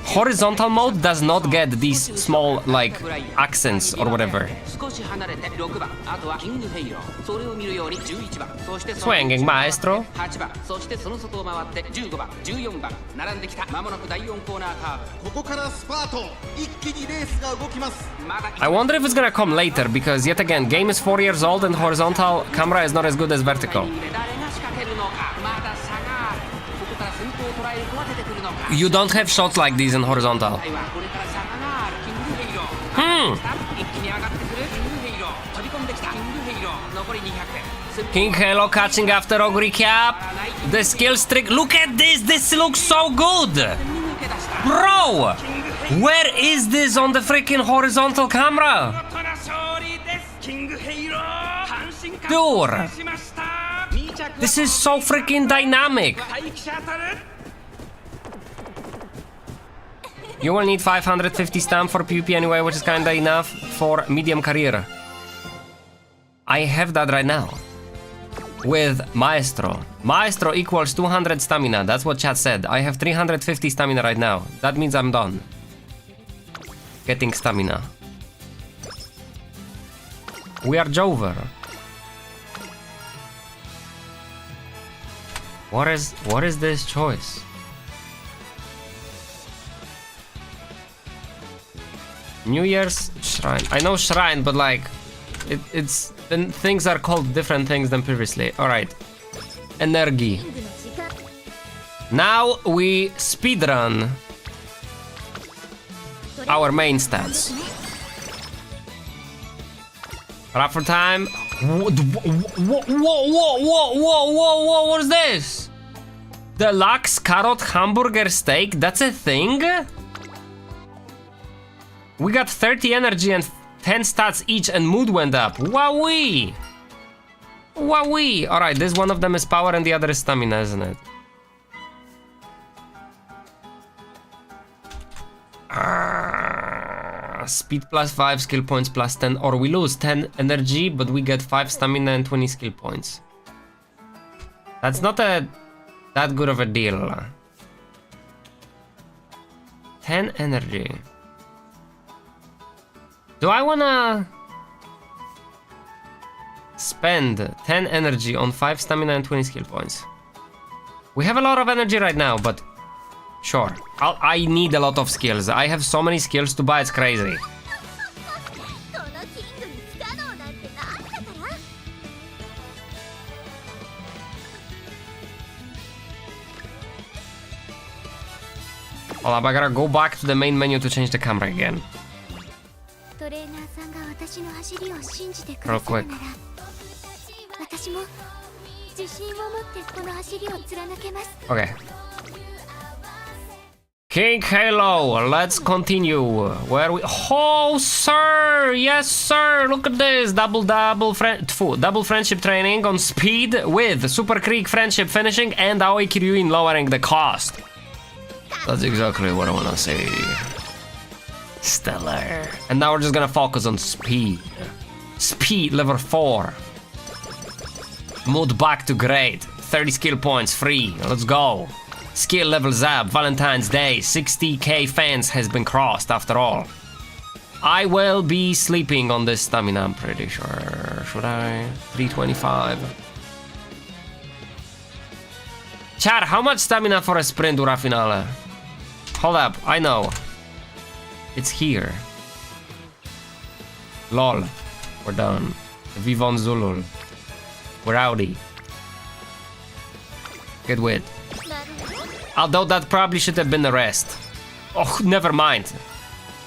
Horizontal mode does not get these small, like, accents or whatever. Swinging, maestro. I wonder if it's gonna come later, because yet again, game is 4 years old and horizontal camera is not as good as vertical. You don't have shots like these in horizontal. King Halo catching after Ogre Cap. The skill streak. Look at this. This looks so good. Bro, where is this on the freaking horizontal camera? Dude, this is so freaking dynamic. You will need 550 stamp for PvP anyway, which is kinda enough for medium career. I have that right now. With Maestro. Maestro equals 200 stamina. That's what chat said. I have 350 stamina right now. That means I'm done. Getting stamina. We are Jover. What is this choice? New Year's Shrine. I know Shrine, but like it's then things are called different things than previously. Alright. Energy. Now we speedrun our main stats. Raffle time. Whoa, what's this? Deluxe carrot hamburger steak? That's a thing? We got 30 energy and 10 stats each and mood went up. Wowee! Wowee! Alright, this one of them is power and the other is stamina, isn't it? Speed plus 5, skill points plus 10, or we lose 10 energy, but we get 5 stamina and 20 skill points. That's not that good of a deal. 10 energy. Do I wanna spend 10 energy on 5 stamina and 20 skill points? We have a lot of energy right now, but sure. I need a lot of skills. I have so many skills to buy, it's crazy. Hold up, I gotta go back to the main menu to change the camera again. Real quick. Okay. King Halo, let's continue. Where we? Oh, sir! Yes, sir! Look at this! Double friendship training on speed with Super Krieg friendship finishing and Aoi Kiryuin lowering the cost. That's exactly what I wanna say. Stellar. And now we're just gonna focus on speed. Speed level 4. Mood back to great. 30 skill points free. Let's go. Skill levels up. Valentine's Day. 60k fans has been crossed after all. I will be sleeping on this stamina, I'm pretty sure. Should I? 325. Chat, how much stamina for a sprint Dura Finale? Hold up, I know. It's here. Lol. We're done. Vivon Zulul. We're outie. Good wit. Although that probably should have been the rest. Oh, never mind.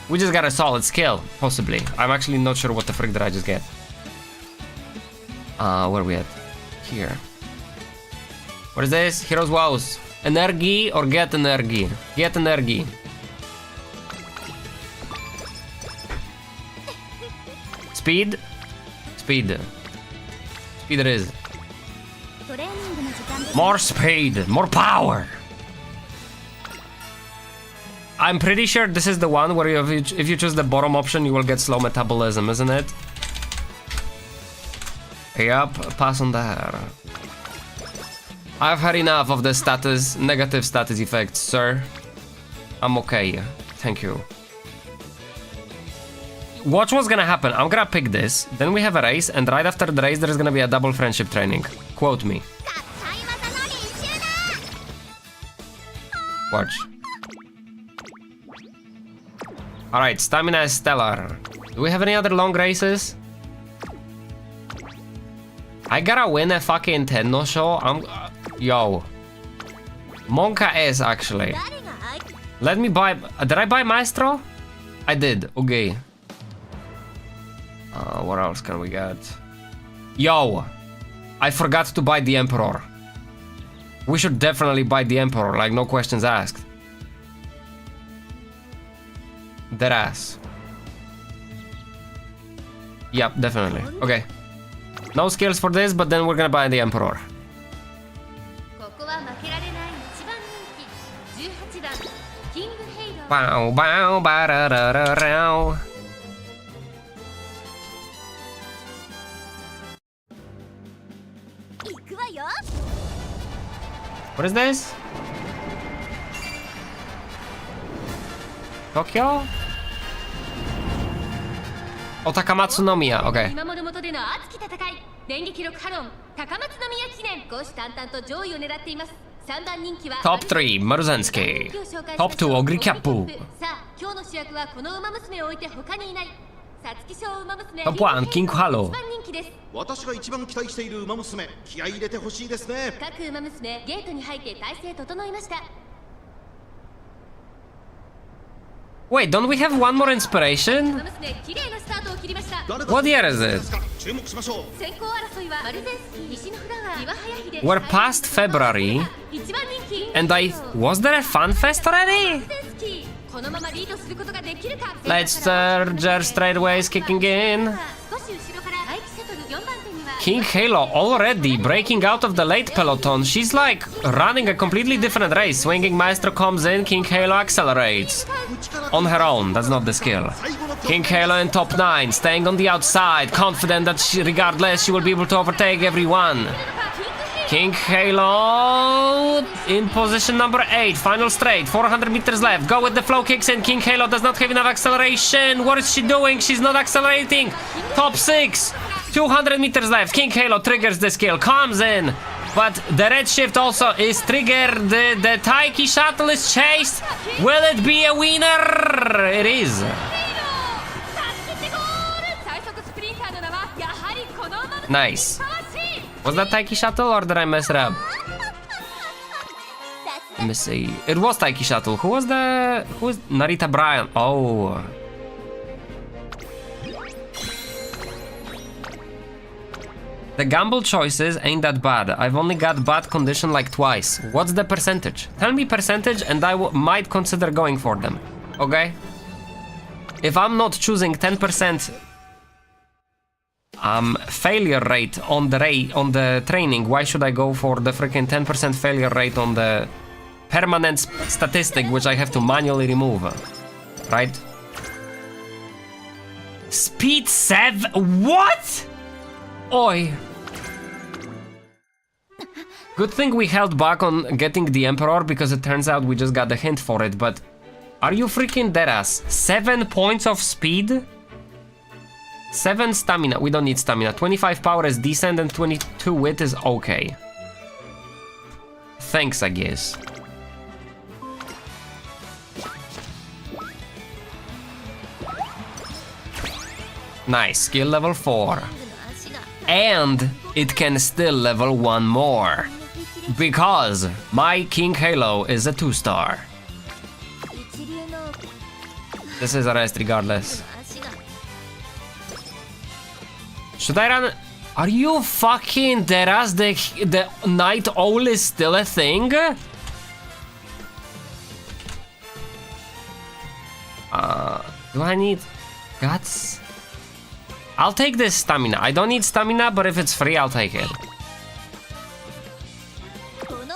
We just got a solid skill, possibly. I'm actually not sure what the frick did I just get. Where are we at? Here. What is this? Heroes Wows. Energy or get energy? Get energy. Speed? Speed. Speed it is. More speed, more power. I'm pretty sure this is the one where if you choose the bottom option, you will get slow metabolism, isn't it? Yup, pass on there. I've had enough of the negative status effects, sir. I'm okay, thank you. Watch what's gonna happen. I'm gonna pick this, then we have a race, and right after the race there's gonna be a double friendship training. Quote me. Watch. Alright, stamina is stellar. Do we have any other long races? I gotta win a fucking Tenno show. Yo. Monka is actually. Let me buy. Did I buy Maestro? I did. Okay. What else can we get? Yo. I forgot to buy the Emperor. We should definitely buy the Emperor, like no questions asked. Dead ass. Yep, definitely. Okay. No skills for this, but then we're gonna buy the Emperor. Bow, bow, ba da da da da. What is this? Tokyo? Oh, Takamatsu no Miya, okay. 見守る元での熱き戦い、電撃力ハロン高松宮記念、虎視眈々と上位を狙っています。3番人気は Top 3, Maruzensky. Top 2, Ogri Kappu. さあ、今日の主役はこの馬娘を置いて他にいない。皐月賞馬娘 Top 1, King Halo. 1番人気です。私が一番期待している馬娘、気合い入れてほしいですね。各馬娘ゲートに入って体勢整いました。 Wait, don't we have one more inspiration? 馬娘綺麗なスタートを切りました。 What year is it? 注目しましょう。先行争いはマルゼンスキー、西のフラワー、岩早秀。 We're past February. 一番人気 And was there a fun fest already? このままリードすることができるか。 Let's straightway is kicking in. 少し後ろから待機シャトル4番手には King Halo already breaking out of the late peloton. She's like running a completely different race. Swinging Maestro comes in, King Halo accelerates. On her own, that's not the skill. King Halo in top 9, staying on the outside, confident that regardless she will be able to overtake everyone. King Halo in position number 8, final straight, 400 meters left. Go with the flow, kicks in. King Halo does not have enough acceleration. What is she doing? She's not accelerating. Top 6, 200 meters left. King Halo triggers the skill, comes in. But the red shift also is triggered. The Taiki shuttle is chased. Will it be a winner? It is. Nice. Was that Taiki shuttle or did I mess it up? Let me see. It was Taiki shuttle. Who was Narita Bryan? Oh. The gamble choices ain't that bad. I've only got bad condition like twice. What's the percentage? Tell me percentage and I might consider going for them. Okay? If I'm not choosing 10% failure rate on the training, why should I go for the freaking 10% failure rate on the permanent statistic which I have to manually remove? Right? Speed 7? What? Oi. Good thing we held back on getting the Emperor because it turns out we just got the hint for it, but are you freaking deadass? 7 points of speed? 7 stamina, we don't need stamina. 25 power is decent and 22 wit is okay. Thanks, I guess. Nice, skill level 4. And it can still level 1 more. Because my King Halo is a 2-star. This is a rest regardless. Should I run? Are you fucking deadass? The Night Owl is still a thing? Do I need guts? I'll take this stamina. I don't need stamina, but if it's free, I'll take it.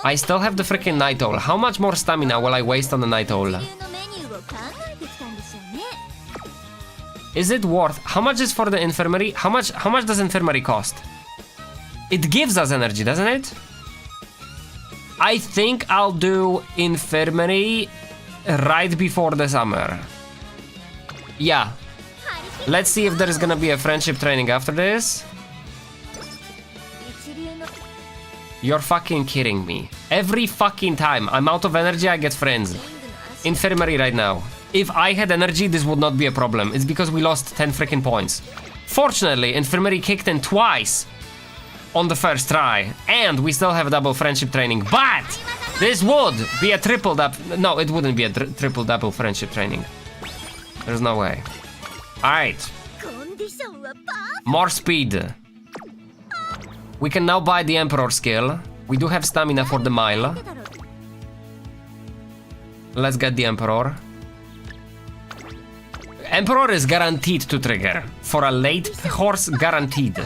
I still have the freaking Night Owl. How much more stamina will I waste on the Night Owl? Is it worth? How much is for the infirmary? How much does infirmary cost? It gives us energy, doesn't it? I think I'll do infirmary right before the summer. Yeah. Let's see if there is gonna be a friendship training after this. You're fucking kidding me. Every fucking time I'm out of energy, I get friends. Infirmary right now. If I had energy, this would not be a problem. It's because we lost 10 freaking points. Fortunately, infirmary kicked in twice on the first try, and we still have a double friendship training. But this would be a triple double. No, it wouldn't be a triple double friendship training. There's no way. Alright. More speed. We can now buy the Emperor skill. We do have stamina for the mile. Let's get the Emperor. Emperor is guaranteed to trigger. For a late horse, guaranteed.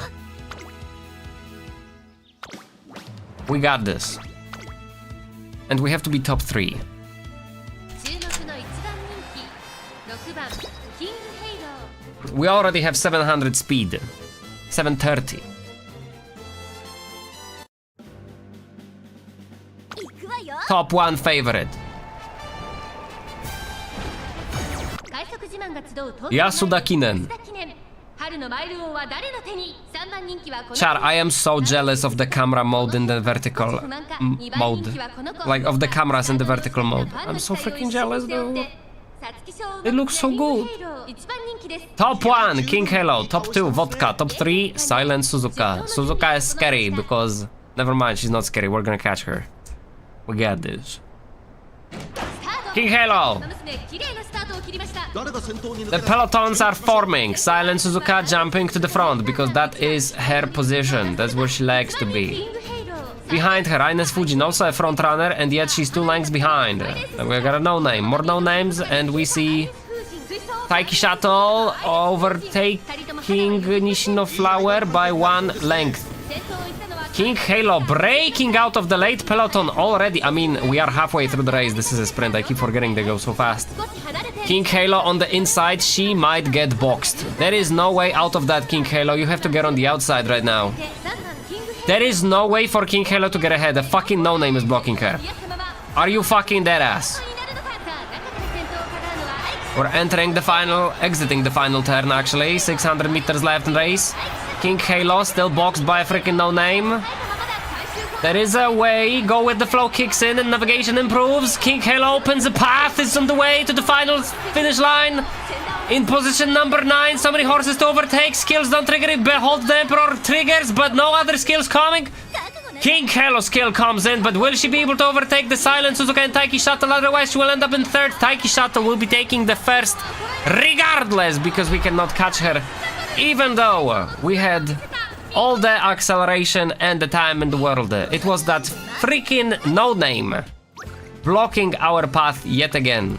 We got this. And we have to be top 3. We already have 700 speed. 730. Top 1 favorite. Yasuda Kinen. Char, I am so jealous of the camera mode in the vertical mode. Like, of the cameras in the vertical mode. I'm so freaking jealous, though. It looks so good. Top 1, King Halo. Top 2, Vodka. Top 3, Silent Suzuka. Suzuka is scary because... Never mind, she's not scary. We're gonna catch her. We got this. King Halo! The pelotons are forming. Silent Suzuka jumping to the front because that is her position. That's where she likes to be. Behind her, Ines Fujin, also a front runner, and yet she's 2 lengths behind. We got a no-name. More no-names, and we see Taiki Shuttle overtaking Nishino Flower by 1 length. King Halo breaking out of the late peloton already. I mean, we are halfway through the race. This is a sprint. I keep forgetting they go so fast. King Halo on the inside. She might get boxed. There is no way out of that, King Halo. You have to get on the outside right now. There is no way for King Halo to get ahead. A fucking no-name is blocking her. Are you fucking dead ass? We're entering the final, exiting the final turn actually. 600 meters left in race. King Halo still boxed by a freaking no-name. There is a way. Go with the flow, kicks in and navigation improves. King Halo opens a path. Is on the way to the final finish line. In position number 9. So many horses to overtake. Skills don't trigger it. Behold the Emperor triggers, but no other skills coming. King Halo's skill comes in, but will she be able to overtake the Silent Suzuka and Taiki Shuttle? Otherwise, she will end up in 3rd. Taiki Shuttle will be taking the 1st regardless, because we cannot catch her. Even though we had all the acceleration and the time in the world. It was that freaking no-name blocking our path yet again.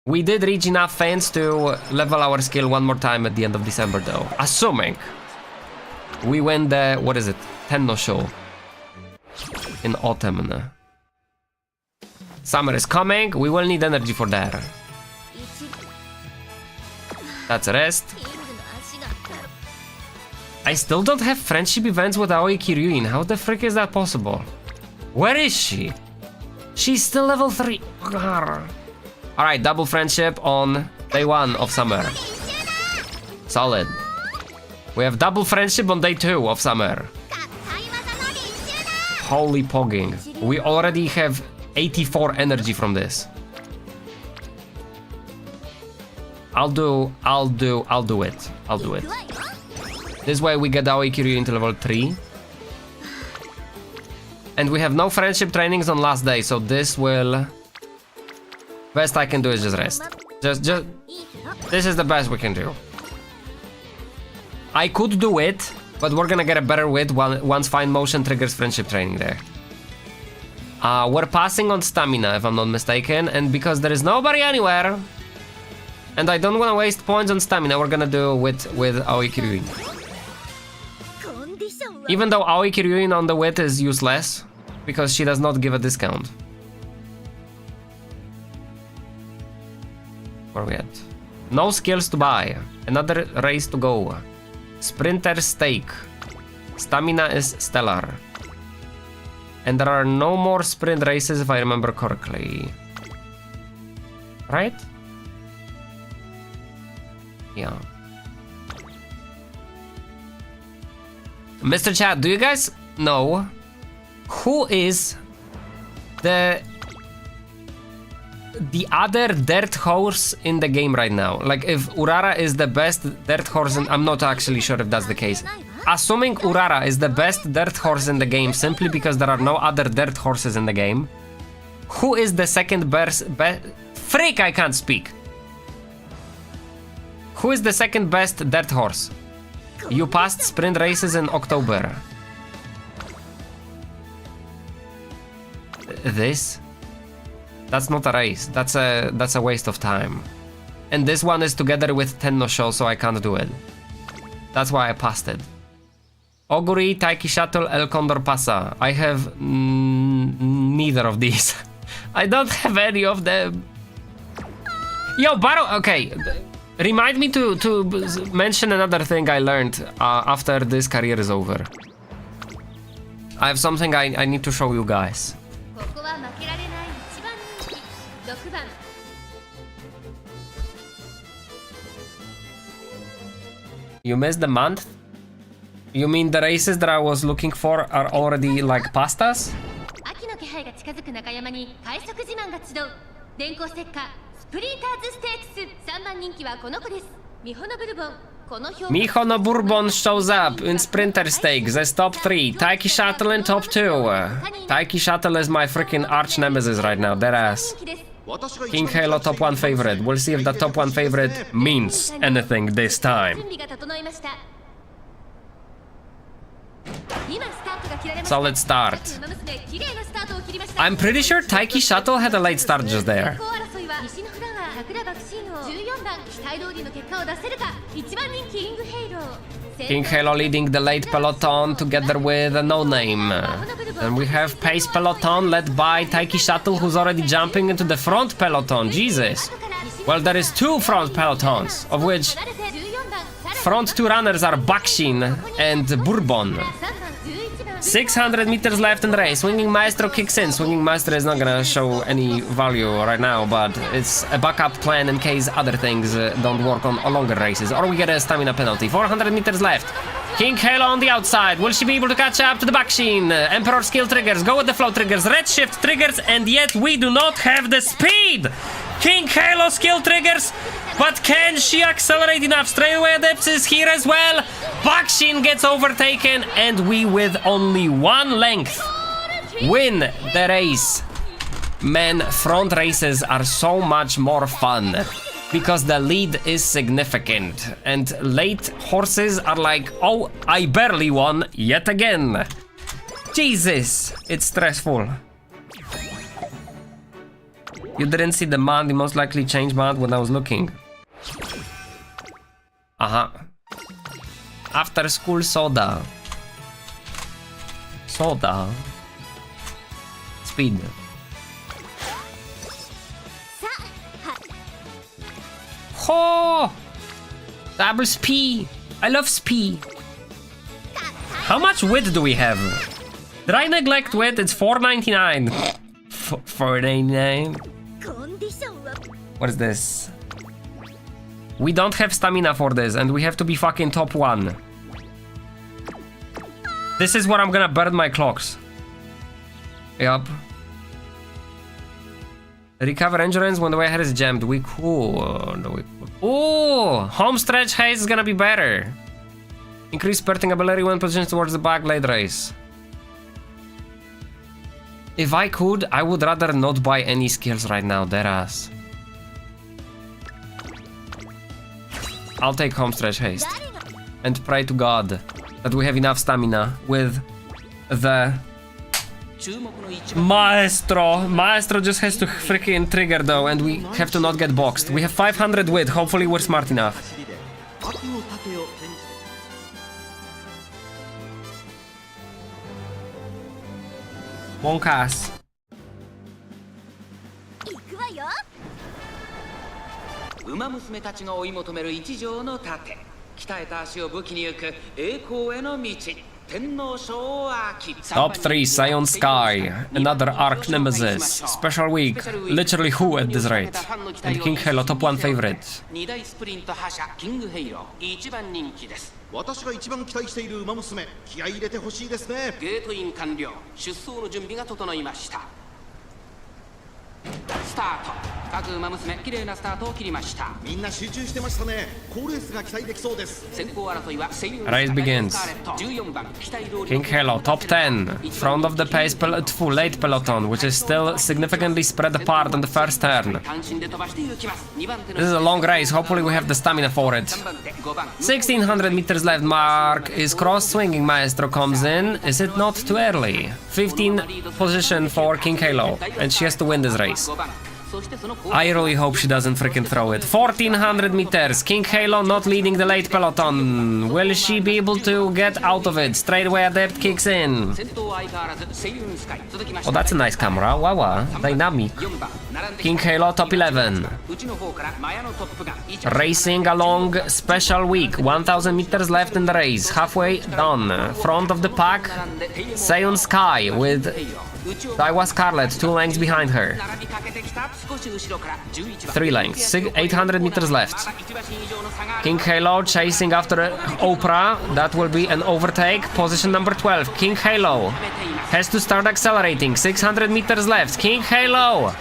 We did reach enough fans to level our skill one more time at the end of December though. Assuming we win the, what is it, Tenno show in autumn. Summer is coming, we will need energy for that. That's a rest. I still don't have friendship events with Aoi Kiryuin. How the frick is that possible? Where is she? She's still level 3. Alright, double friendship on day 1 of summer. Solid. We have double friendship on day 2 of summer. Holy pogging. We already have 84 energy from this. I'll do it. This way we get Aoi Kiryu into level 3. And we have no friendship trainings on last day, so this will... Best I can do is just rest. Just... This is the best we can do. I could do it, but we're gonna get a better wit once Fine Motion triggers friendship training there. We're passing on stamina, if I'm not mistaken, and because there is nobody anywhere, and I don't want to waste points on stamina, we're gonna do with Aoi Kiryuin. Even though Aoi Kiryuin on the wit is useless, because she does not give a discount. Where are we at? No skills to buy. Another race to go. Sprinter stake. Stamina is stellar. And there are no more sprint races if I remember correctly. Right? Yeah. Mr. Chat, do you guys know who is the other dirt horse in the game right now? Like, if Urara is the best dirt horse, and I'm not actually sure if that's the case. Assuming Urara is the best dirt horse in the game simply because there are no other dirt horses in the game, who is the second best? Freak, I can't speak. Who is the second best dirt horse? You passed sprint races in October. This? That's not a race. That's a waste of time. And this one is together with Tenno Show, so I can't do it. That's why I passed it. Oguri, Taiki Shuttle, El Condor Pasa. I have neither of these. I don't have any of them. Yo, Baro. Okay. Remind me to mention another thing I learned after this career is over. I have something I need to show you guys. ここは負けられない1番人気6番 You missed the month? You mean the races that I was looking for are already like past us? 秋の気配が近づく中山に快速自慢が集う電光石火スプリンターズステークス3番人気はこの子ですミホノブルボンこの表 Miho no Bourbon shows up in Sprinter Stakes as top 3, Taiki Shuttle in top 2. Taiki Shuttle is my freaking arch nemesis right now, deadass. King Halo top 1 favorite. We'll see if the top 1 favorite means anything this time. 準備が整いました今スタートが切られました Solid start. ウマ娘綺麗なスタートを切りました I'm pretty sure Taiki Shuttle had a late start just there. 先行争いは西のフラワー桜バクシーノ14番期待通りの結果を出せるか1番人気キングヘイロー King Halo leading the late peloton together with a no-name. Then we have pace peloton led by Taiki Shuttle, who's already jumping into the front peloton. Jesus. Well, there is 2 front pelotons, of which front 2 runners are Bakshin and Bourbon. 600 meters left in the race. Swinging Maestro kicks in. Swinging Maestro is not gonna show any value right now, but it's a backup plan in case other things don't work on longer races. Or we get a stamina penalty. 400 meters left. King Halo on the outside. Will she be able to catch up to the Bakshin? Emperor skill triggers. Go with the flow triggers. Red shift triggers. And yet we do not have the speed. King Halo skill triggers. But can she accelerate enough? Straightaway Adepts is here as well. Bakshin gets overtaken. And we with only 1 length win the race. Man, front races are so much more fun. Because the lead is significant. And late horses are like, oh, I barely won yet again. Jesus, it's stressful. You didn't see the mod, the most likely change mod when I was looking. After school soda. Soda. Speed. Oh! Double Spee! I love Spee! How much wit do we have? Did I neglect wit? It's $4.99. $4.99? What is this? We don't have stamina for this, and we have to be fucking top 1. This is where I'm gonna burn my clocks. Yup. Recover endurance when the way ahead is jammed. We could. Ooh! Home stretch haze is gonna be better. Increase spurting ability when positioned towards the back late race. If I could, I would rather not buy any skills right now, deadass. I'll take home stretch haste. And pray to God that we have enough stamina with the Maestro. Maestro just has to freaking trigger though, and we have to not get boxed. We have 500 wit, hopefully we're smart enough. Monkas. 馬娘たちが追い求める一条の盾鍛えた足を武器に行く栄光への道天皇賞秋 Top 3 Scion Sky, another arch nemesis, special week, literally who at this rate, and King Halo top 1 favorite. 2大スプリント覇者キングヘイロー1番人気です私が一番期待している馬娘気合い入れてほしいですねゲートイン完了出走の準備が整いましたスタート各馬娘綺麗なスタートを切りましたみんな集中してましたね好レースが期待できそうです先行争いはRace begins. 14番期待通り King Halo top 10, front of the pace full late peloton, which is still significantly spread apart on the first turn. 単身で飛ばして行きます2番手の This is a long race, hopefully we have the stamina for it. 3番手5番 1600 meters left mark is cross swinging Maestro comes in. Is it not too early? 15 position for King Halo, and she has to win this race. 5番 I really hope she doesn't freaking throw it. 1400 meters. King Halo not leading the late peloton. Will she be able to get out of it? Straightaway adept kicks in. Oh, that's a nice camera. Wow, wow. Dynamic. King Halo top 11. Racing along special week. 1000 meters left in the race. Halfway done. Front of the pack. Seiyun Sky with Daiwa Scarlet 2 lengths behind her. 3 lengths. 800 meters left. King Halo chasing after Oprah. That will be an overtake. Position number 12. King Halo has to start accelerating. 600 meters left. King Halo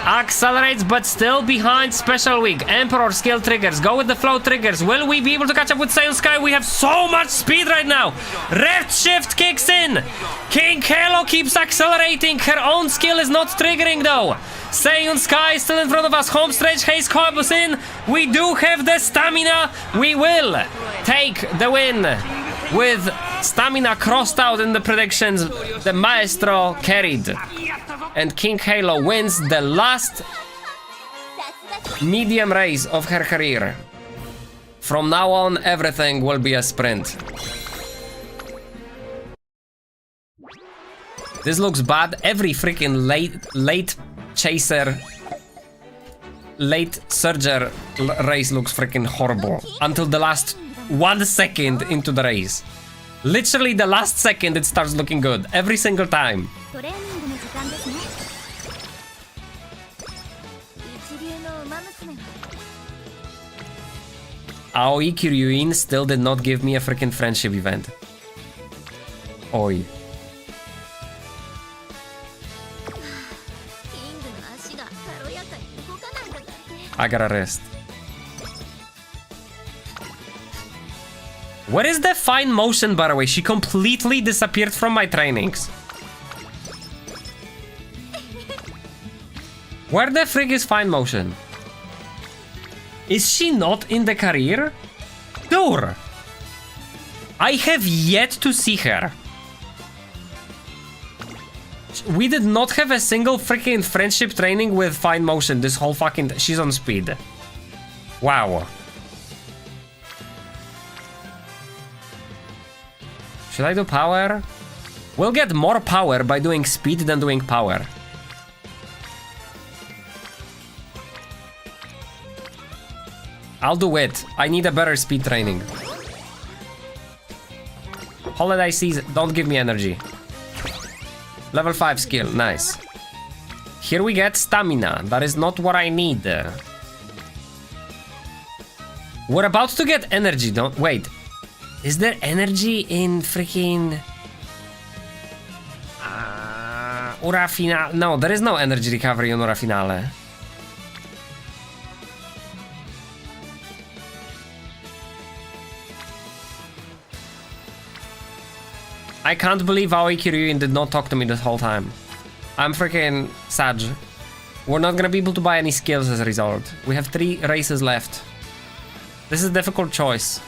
accelerates, but still behind special week. Emperor skill triggers. Go with the flow triggers. Will we be able to catch up with Seiyun Sky? We have so much speed right now. Left shift kicks in. King Halo keeps accelerating. Her own skill is not triggering though. Seiyun Sky still in front of us. Home stretch. Haze Corbus in. We do have the stamina. We will take the win with stamina crossed out in the predictions. The Maestro carried. And King Halo wins the last medium race of her career. From now on, everything will be a sprint. This looks bad. Every freaking late chaser, late surger race looks freaking horrible. Until the last 1 second into the race. Literally the last second it starts looking good. Every single time. Aoi Kiryuin still did not give me a freaking friendship event. Oi. I gotta rest. Where is the fine motion, by the way? She completely disappeared from my trainings. Where the frig is fine motion? Is she not in the career? Dude! I have yet to see her. We did not have a single freaking friendship training with fine motion this whole fucking... She's on speed. Wow. Should I do power? We'll get more power by doing speed than doing power. I'll do it. I need a better speed training. Holiday season. Don't give me energy. Level 5 skill. Nice. Here we get stamina. That is not what I need. We're about to get energy. Don't wait. Is there energy in freaking Ura Finale? No, there is no energy recovery on Ura Finale. I can't believe Aoi Kiryuin did not talk to me this whole time. I'm freaking sad. We're not gonna be able to buy any skills as a result. We have 3 races left. This is a difficult choice.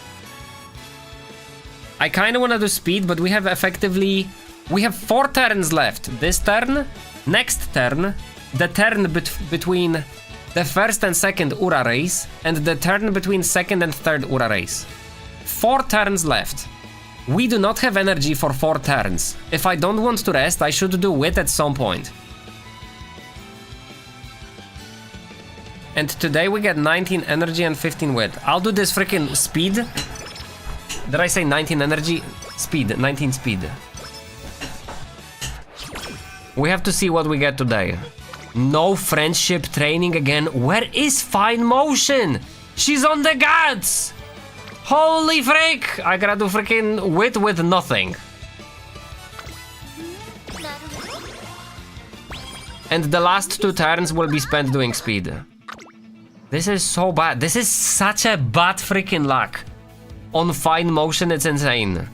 I kinda wanna do speed, but we have effectively... We have 4 turns left. This turn, next turn, the turn between the first and second Ura race, and the turn between second and third Ura race. 4 turns left. We do not have energy for 4 turns. If I don't want to rest, I should do wit at some point. And today we get 19 energy and 15 wit. I'll do this freaking speed. Did I say 19 energy? Speed, 19 speed. We have to see what we get today. No friendship training again. Where is fine motion? She's on the guts! Holy frick! I gotta do freaking wit with nothing. And the last 2 turns will be spent doing speed. This is so bad. This is such a bad freaking luck. On fine motion, it's insane.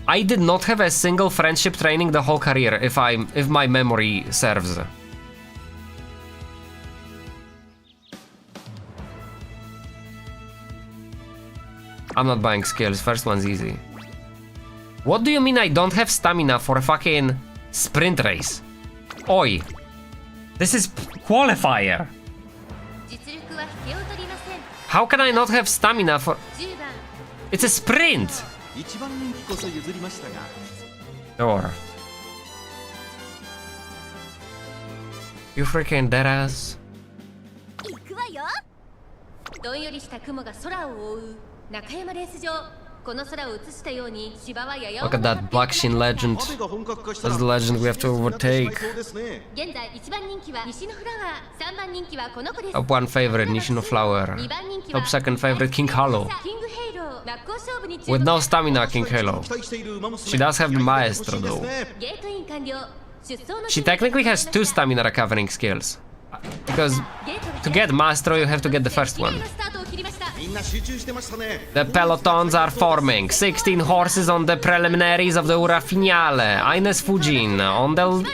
I did not have a single friendship training the whole career, if my memory serves. I'm not buying skills, first one's easy. What do you mean I don't have stamina for a fucking sprint race? Oi. This is qualifier. 実力は引けを取りません。 How can I not have stamina for... 10番 It's a sprint! 一番人気こそ譲りましたが Sure. You freaking deadass. 行くわよ。どんよりした雲が空を覆う中山レース場。この空を映したように芝はやや Look at that Bakshin legend. 雨が本格化したら That's the legend we have to overtake. そうですね現在1番人気は西のフラワー、3番人気はこの子です。 Top 1 favorite, Nishino Flower. 2番人気は Top 2 favorite, King Halo. キングヘイロー、真っ向勝負に注 With 目 no stamina, King Halo. 期待している馬娘 She does have the Maestro 期待 though. してほしいですねゲートイン完了。出走の She technically has 2 stamina recovering skills. Because ゲートが to get Maestro, you have to get the first 綺麗 one. なスタートを切りました。みんな集中してましたね The pelotons are forming. 16 horses on the preliminaries of the Ura Finale. Ines Fujin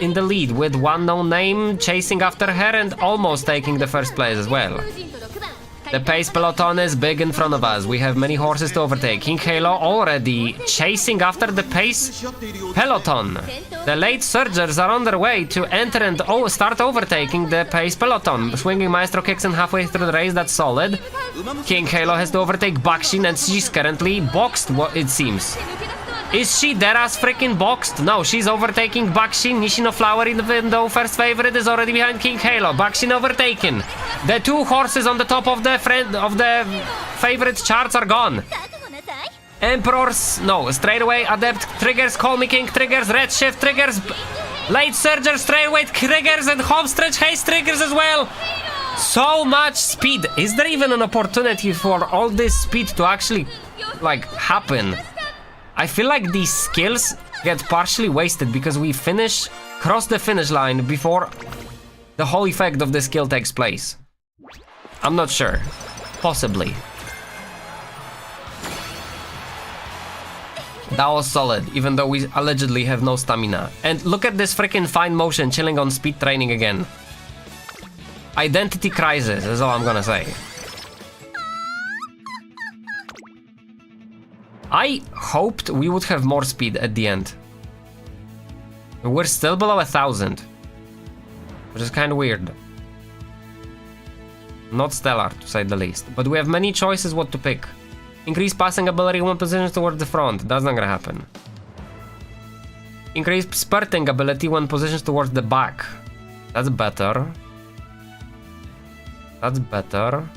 in the lead with one known name chasing after her and almost taking the first place as well. 風神と6番 The pace peloton is big in front of us. We have many horses to overtake. King Halo already chasing after the pace し合っているよう peloton. The late surgers are on their way to enter and start overtaking the pace peloton. Swinging Maestro kicks in halfway through the race. That's solid. King Halo has to overtake Bakshin and she's currently boxed, what it seems. 抜け出すとは Is she dead ass freaking boxed? No, she's overtaking Bakshin. Nishino Flower, even though first favorite is already behind King Halo. Bakshin overtaken. The 2 horses on the top of the favorite charts are gone. 覚悟なさい。 Emperors, no, straight away Adept triggers, Call Me King triggers, Redshift triggers, Late Surger straight away triggers, and Homestretch Haste triggers as well. So much speed. Is there even an opportunity for all this speed to actually, like, happen? I feel like these skills get partially wasted because we cross the finish line before the whole effect of the skill takes place. I'm not sure. Possibly. That was solid, even though we allegedly have no stamina. And look at this freaking fine motion chilling on speed training again. Identity crisis is all I'm gonna say. I hoped we would have more speed at the end. We're still below 1,000. Which is kind of weird. Not stellar, to say the least. But we have many choices what to pick. Increase passing ability 1 position towards the front. That's not gonna happen. Increase spurting ability 1 position towards the back. That's better. That's better.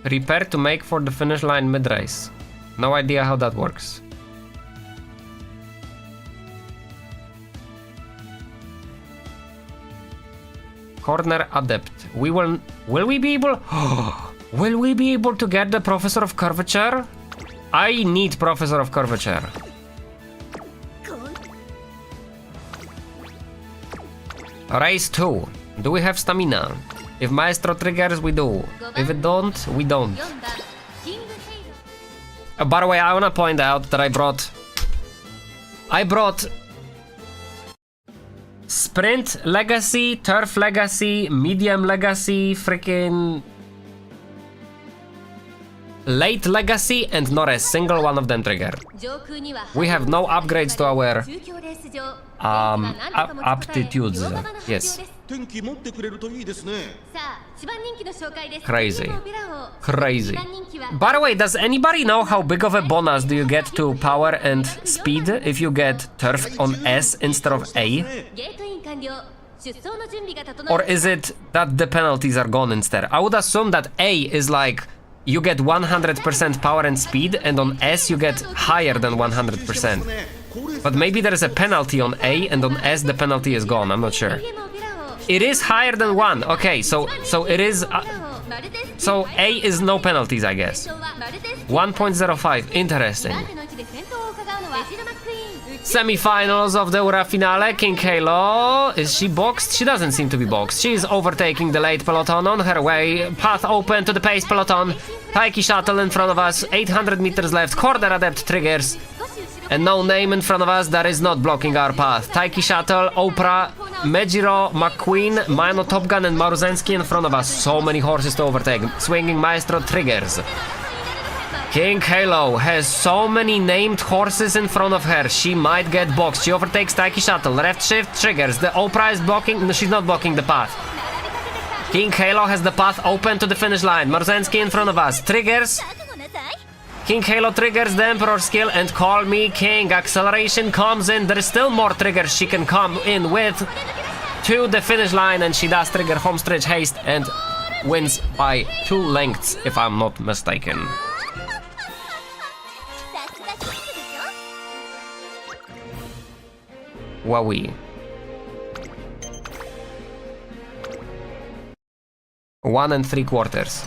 Prepare to make for the finish line mid-race. No idea how that works. Corner Adept. Will we be able... Will we be able to get the Professor of Curvature? I need Professor of Curvature. Race 2. Do we have stamina? If Maestro triggers, we do. If it don't, we don't. 4番キングヘイロー。 By the way, I wanna point out that I brought Sprint Legacy, Turf Legacy, Medium Legacy, freaking Late Legacy, and not a single one of them trigger. 上空には We have no upgrades to our 中京レース場 aptitudes. Yes. 天気持ってくれるといいですねさあ、一番人気の紹介です。 Crazy. オペラ王 Crazy. 一番人気は By the way, does anybody know how big of a bonus do you get to power and speed if you get turf on S instead of A? ゲートイン完了。出走の準備が整 Or い is it that the penalties are gone instead? I would assume that A is like you get 100% power and speed, and on S you get higher than 100%. But maybe there is a penalty on A, and on S the penalty is gone. I'm not sure. ゲームオペラ王 It is higher than 1. Okay, so it is. So A is no penalties, I guess. 1.05. Interesting. ランデの位置で先頭を伺うのはベジルマックイーン。 Semi-finals of the Ura Finale. King Halo. Is she boxed? She doesn't seem to be boxed. She's overtaking the late peloton on her way. Path open to the pace peloton. Taiki Shuttle in front of us. 800 meters left. Corner Adept triggers. 少し後ろ And no name in front of us that is not blocking our path. Taiki Shuttle, Oprah, Mejiro, McQueen, Mano Top Gun, and Maruzensky in front of us. So many horses to overtake. Swinging Maestro triggers. King Halo has so many named horses in front of her. She might get boxed. She overtakes Taiki Shuttle. Left shift triggers. The Oprah is blocking. No, she's not blocking the path. King Halo has the path open to the finish line. Marzensky in front of us. Triggers. King Halo triggers the Emperor skill and call me King. Acceleration comes in. There is still more triggers she can come in with to the finish line, and she does trigger homestretch haste and wins by 2 lengths, if I'm not mistaken. Wowee. 1 3/4.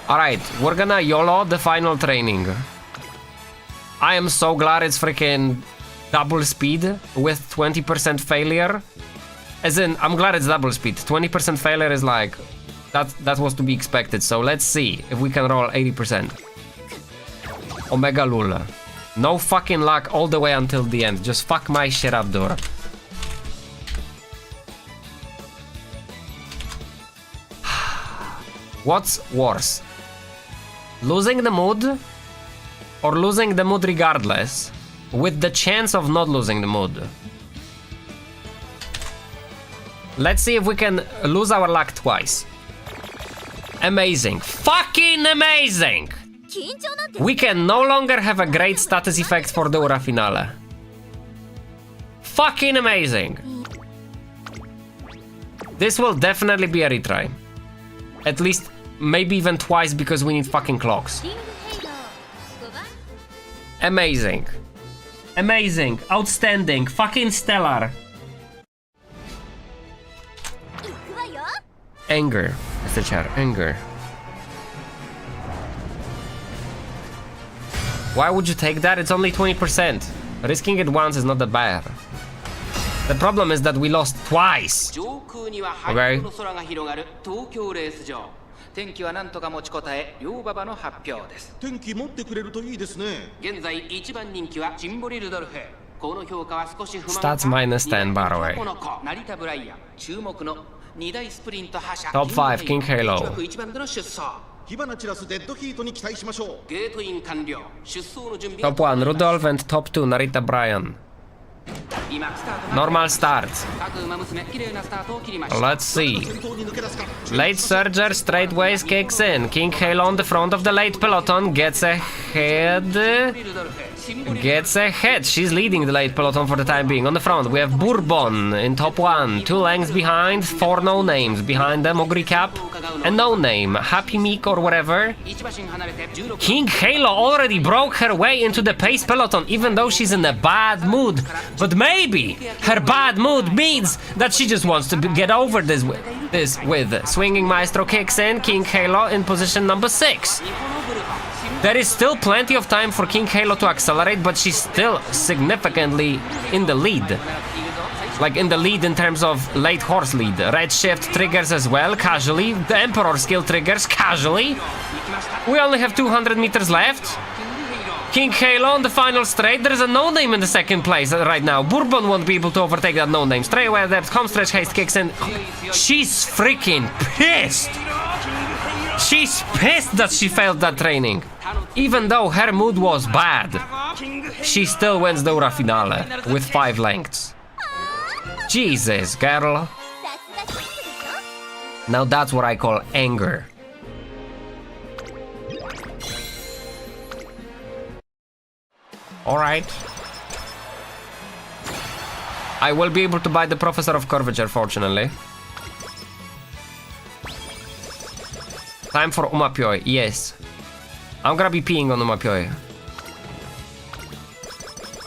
Alright, we're gonna YOLO the final training. I am so glad it's freaking double speed with 20% failure. As in, I'm glad it's double speed. 20% failure is like, that was to be expected. So let's see if we can roll 80%. Omega Lula. No fucking luck all the way until the end. Just fuck my shit up, Dora. What's worse? Losing the mood or losing the mood regardless with the chance of not losing the mood? Let's see if we can lose our luck twice. Amazing. Fucking amazing! We can no longer have a great status effect for the Ura Finale. Fucking amazing! This will definitely be a retry. At least, maybe even twice, because we need fucking clocks. Amazing. Amazing. Outstanding. Fucking stellar. Anger. Mr. Chair, anger. Why would you take that? It's only 20%. Risking it once is not that bad. The problem is that we lost twice. Okay. 天気はなんとか持ちこたえ、両馬場の発表です。天気持ってくれるといいですね。現在1番人気はジンボリルドルフ。この評価は少し不満。 Stats minus 10 by the way. 成田ブライアン、注目の2大スプリント覇者。 Top 5 King Halo. 1番での出走。火花散らすデッドヒートに期待しましょう。ゲートイン完了。出走の準備。 Top 1 Rudolph and top 2 Narita Bryan. Normal start. Let's see. Late Surger straightways kicks in. King Halo on the front of the late peloton gets ahead. She's leading the late peloton for the time being. On the front, we have Bourbon in top 1. 2 lengths behind, 4 no-names. Behind them, Ogre Cap and no-name. Happy Meek or whatever. King Halo already broke her way into the pace peloton, even though she's in a bad mood. But maybe her bad mood means that she just wants to get over this with. Swinging Maestro kicks in. King Halo in position number 6. There is still plenty of time for King Halo to accelerate, but she's still significantly in the lead. Like in the lead in terms of late horse lead. Red shift triggers as well, casually. The Emperor skill triggers casually. We only have 200 meters left. King Halo on the final straight. There is a no-name in the second place right now. Bourbon won't be able to overtake that no-name. Straight away depth, homestretch haste kicks in. She's freaking pissed. She's pissed that she failed that training. Even though her mood was bad, she still wins the Ura Finale with 5 lengths. Jesus, girl. Now that's what I call anger. Alright. I will be able to buy the Professor of Curvature, fortunately. Time for UmaPyoi, yes. I'm gonna be peeing on UmaPyoi.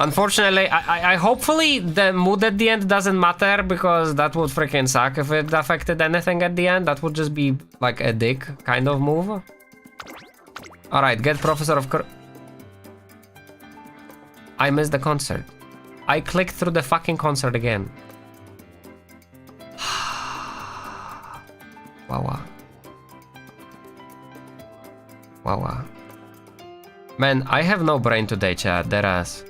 Unfortunately, I hopefully the mood at the end doesn't matter, because that would freaking suck if it affected anything at the end. That would just be like a dick kind of move. Alright, get Professor of I missed the concert. I clicked through the fucking concert again. Wow. Man, I have no brain today, chat. Deadass.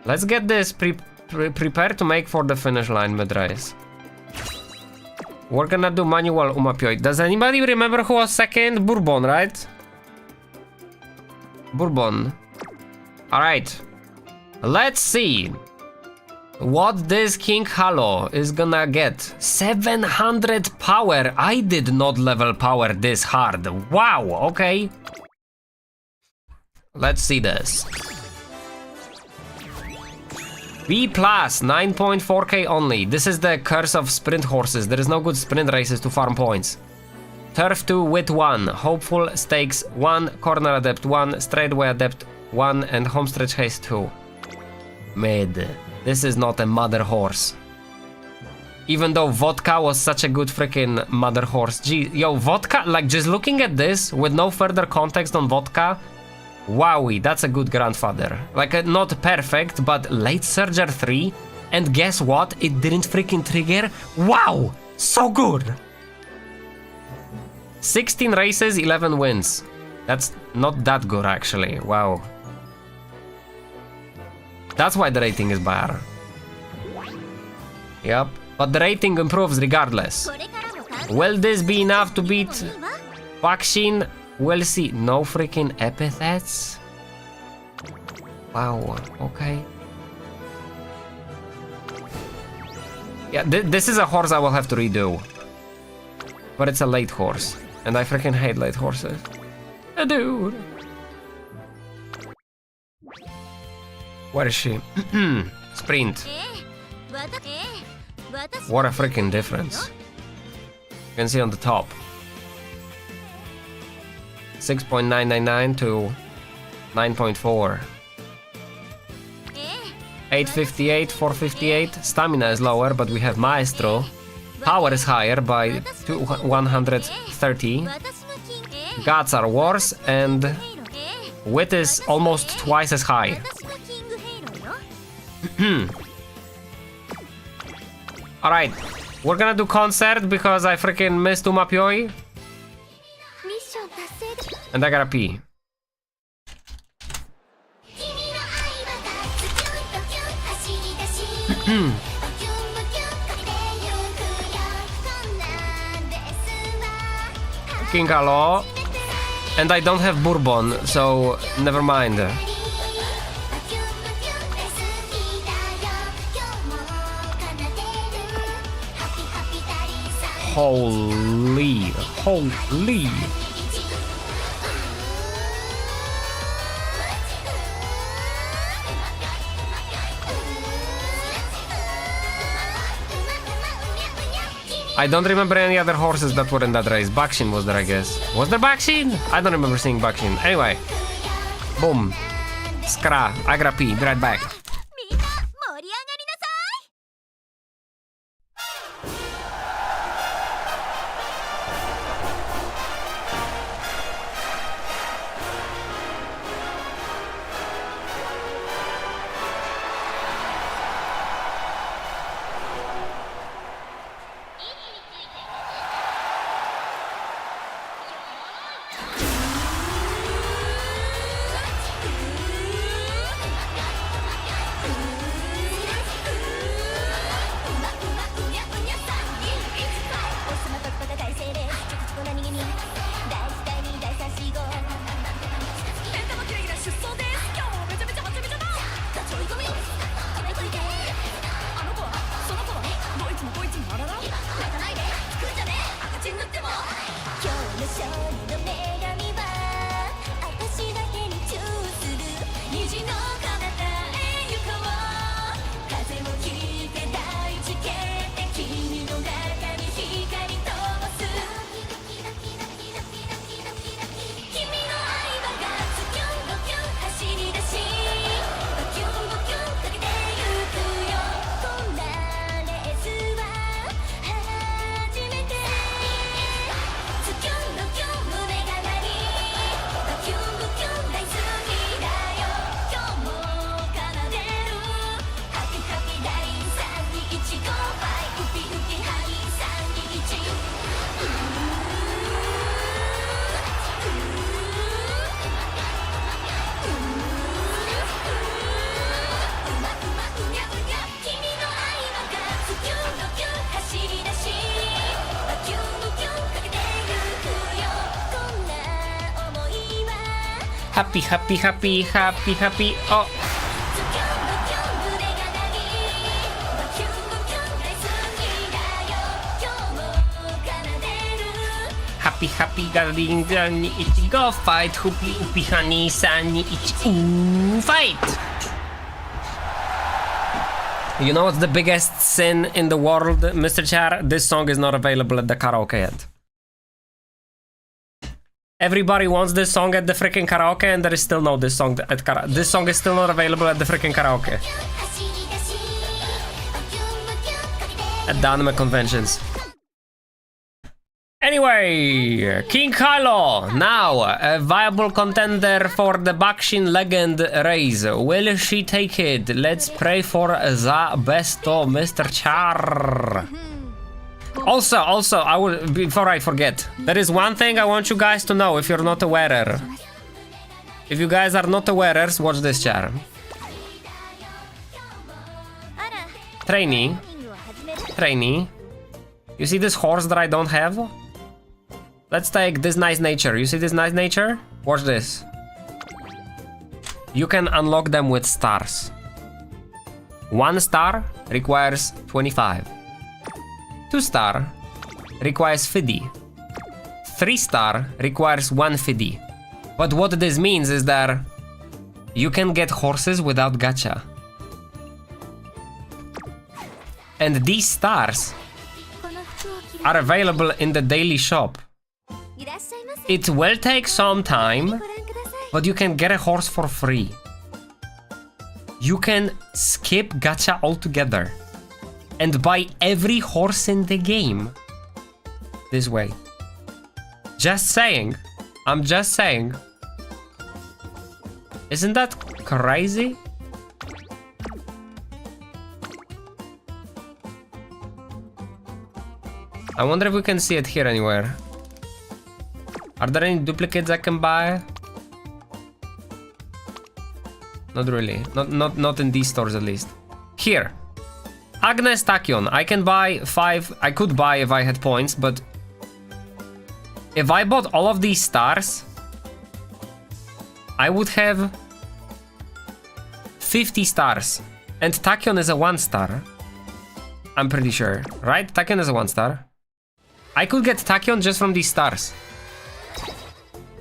Let's get this prepared to make for the finish line mid-race. We're gonna do manual UmaPyoi. Does anybody remember who was second? Bourbon, right? Bourbon. Alright. Let's see what this King Halo is gonna get. 700 power. I did not level power this hard. Wow, okay. Let's see this. B+, 9.4k only. This is the curse of sprint horses. There is no good sprint races to farm points. Turf 2, Wit 1, Hopeful Stakes 1, Corner Adept 1, Straightway Adept 1, and Homestretch Haste 2. Mid. This is not a mother horse. Even though Vodka was such a good freaking mother horse. Gee, yo, Vodka, like just looking at this with no further context on Vodka, wowie, that's a good grandfather. Like, not perfect, but late Surger 3, and guess what? It didn't freaking trigger. Wow! So good! 16 races, 11 wins. That's not that good, actually. Wow. That's why the rating is better. Yep. But the rating improves regardless. Will this be enough to beat Vaccine? We'll see. No freaking epithets? Wow, okay. Yeah, this is a horse I will have to redo. But it's a late horse. And I freaking hate late horses. Dude. Where is she? Sprint. What a freaking difference. You can see on the top. 6.999 to 9.4. 858, 458. Stamina is lower, but we have Maestro. Power is higher by 130. Guts are worse, and Wit is almost twice as high. Alright, we're gonna do concert because I freaking missed UmaPyoi. And I gotta pee. King Halo. And I don't have Bourbon, so never mind. Holy. I don't remember any other horses that were in that race. Bakshin was there, I guess. Was there Bakshin? I don't remember seeing Bakshin. Anyway. Boom. Skra. I gotta pee. Be right back. Happy, happy, happy, happy, happy. Oh. Happy, happy, garing, gani, ichi, go fight. Hoopy, hoopy, honey, sunny, ichi, ooh, fight. You know what's the biggest sin in the world, Mr. Char? This song is not available at the karaoke yet. Everybody wants this song at the freaking karaoke, and there is still no this song at karaoke. This song is still not available at the freaking karaoke. At the anime conventions. Anyway, King Kylo, now a viable contender for the Bakshin Legend race. Will she take it? Let's pray for the best of Mr. Char. Also, I will, before I forget, there is one thing I want you guys to know if you're not aware. If you guys are not aware, watch this, Char. Trainee. You see this horse that I don't have? Let's take this nice nature. You see this nice nature? Watch this. You can unlock them with stars. 1 star requires 25. 2 star requires 50. 3 star requires 150. But what this means is that you can get horses without gacha. And these stars are available in the daily shop. It will take some time, but you can get a horse for free. You can skip gacha altogether and buy every horse in the game this way. Just saying. I'm just saying. Isn't that crazy? I wonder if we can see it here anywhere. Are there any duplicates I can buy? Not really. Not in these stores at least. Here. Agnes Tachyon. I can buy 5. I could buy if I had points, but if I bought all of these stars, I would have 50 stars. And Tachyon is a 1 star. I'm pretty sure. Right? Tachyon is a 1 star. I could get Tachyon just from these stars.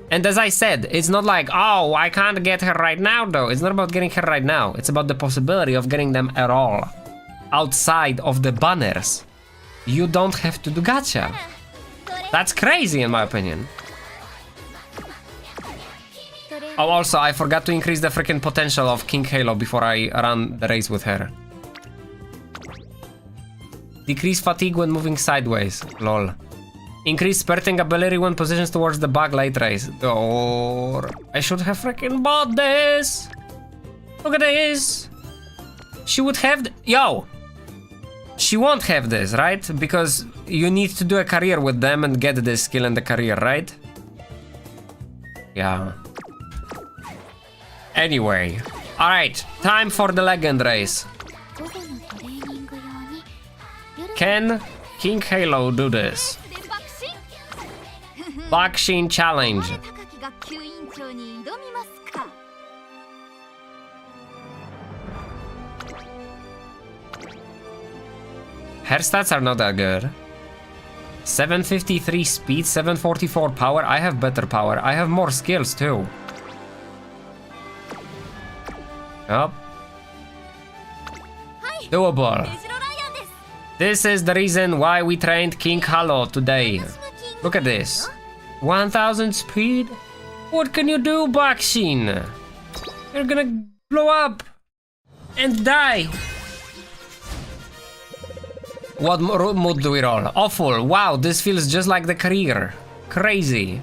And as I said, it's not like, oh, I can't get her right now though. It's not about getting her right now. It's about the possibility of getting them at all. Outside of the banners. You don't have to do gacha. That's crazy in my opinion. Oh, also, I forgot to increase the freaking potential of King Halo before I run the race with her. Decrease fatigue when moving sideways. Lol. Increase spurting ability when positions towards the bug late race. Or I should have freaking bought this. Look at this. She would have yo. She won't have this, right? Because you need to do a career with them and get this skill in the career, right? Yeah. Anyway. Alright, time for the legend race. Can King Halo do this? Bakshin challenge. Her stats are not that good. 753 speed, 744 power. I have better power. I have more skills too. Yup. Doable. This is the reason why we trained King Halo today. Look at this. 1000 speed? What can you do, Bakshin? You're gonna blow up and die. What mood do we roll? Awful. Wow, this feels just like the career. Crazy.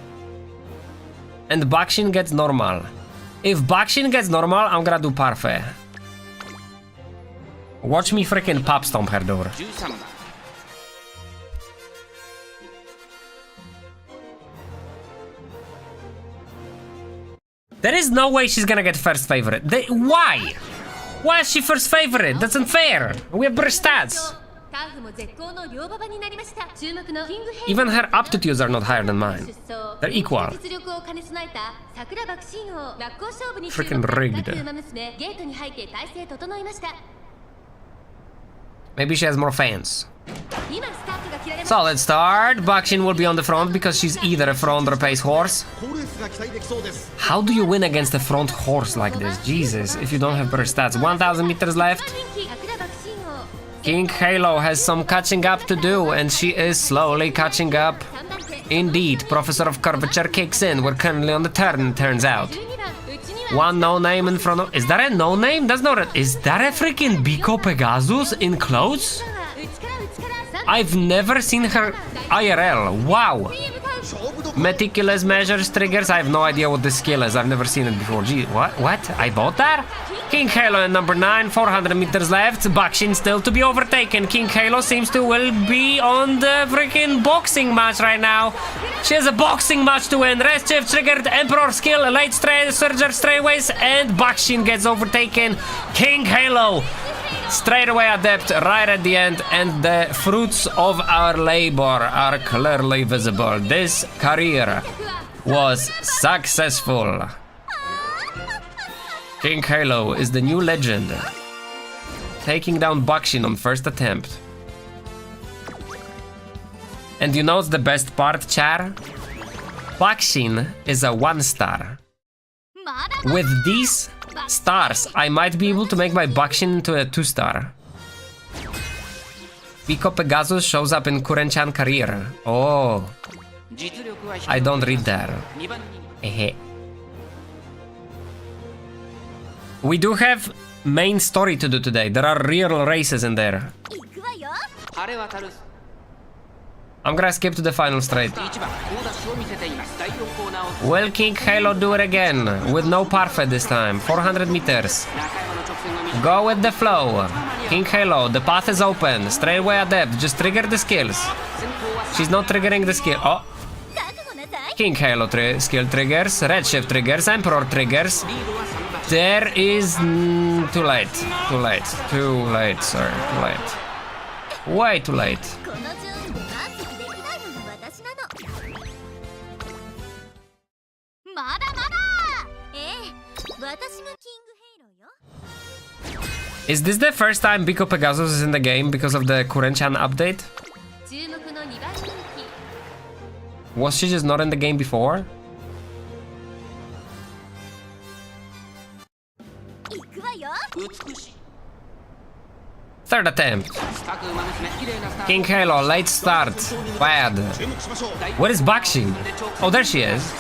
And Bakshin gets normal. If Bakshin gets normal, I'm gonna do parfait. Watch me freaking pop stomp her door. There is no way she's gonna get first favorite. Why? Why is she first favorite? That's unfair. We have better stats. Even her aptitudes are not higher than mine. They're equal. Freaking rigged. Maybe she has more fans. So let's start. Bakshin will be on the front because she's either a front or a pace horse. 好レースが期待できそうです How do you win against a front horse like this? Jesus, if you don't have better stats. 1,000 meters left. King Halo has some catching up to do, and she is slowly catching up. Indeed, Professor of Curvature kicks in. We're currently on the turn, turns out. One no-name in front of... Is that a no-name? That's not a... Is that a freaking Biko Pegasus in clothes? I've never seen her IRL. Wow. Meticulous measures, triggers. I have no idea what this skill is. I've never seen it before. Gee, what? I bought that? King Halo in number 9, 400 meters left. Bakshin still to be overtaken. King Halo seems to will be on the freaking boxing match right now. She has a boxing match to win. Reschiv triggered Emperor skill, late surger straightaways, and Bakshin gets overtaken. King Halo straight away adept right at the end, and the fruits of our labor are clearly visible. This career was successful. King Halo is the new legend, taking down Bakshin on first attempt. And you know what's the best part, Char? Bakshin is a 1-star. With these stars, I might be able to make my Bakshin into a 2-star. Biko Pegasus shows up in Kuren-chan career. Oh. I don't read that. We do have main story to do today. There are real races in there. I'm gonna skip to the final straight. Will King Halo do it again? With no parfait this time. 400 meters. Go with the flow. King Halo, the path is open. Straightaway adept. Just trigger the skills. She's not triggering the skill. Oh. King Halo skill triggers. Redshift triggers. Emperor triggers. There is... too late. Too late. Too late, sir. Too late. Way too late. Is this the first time Biko Pegasus is in the game because of the Kuren-chan update? Was she just not in the game before? Third attempt. King Halo, late start. Bad. Where is Bakshin? Oh, there she is.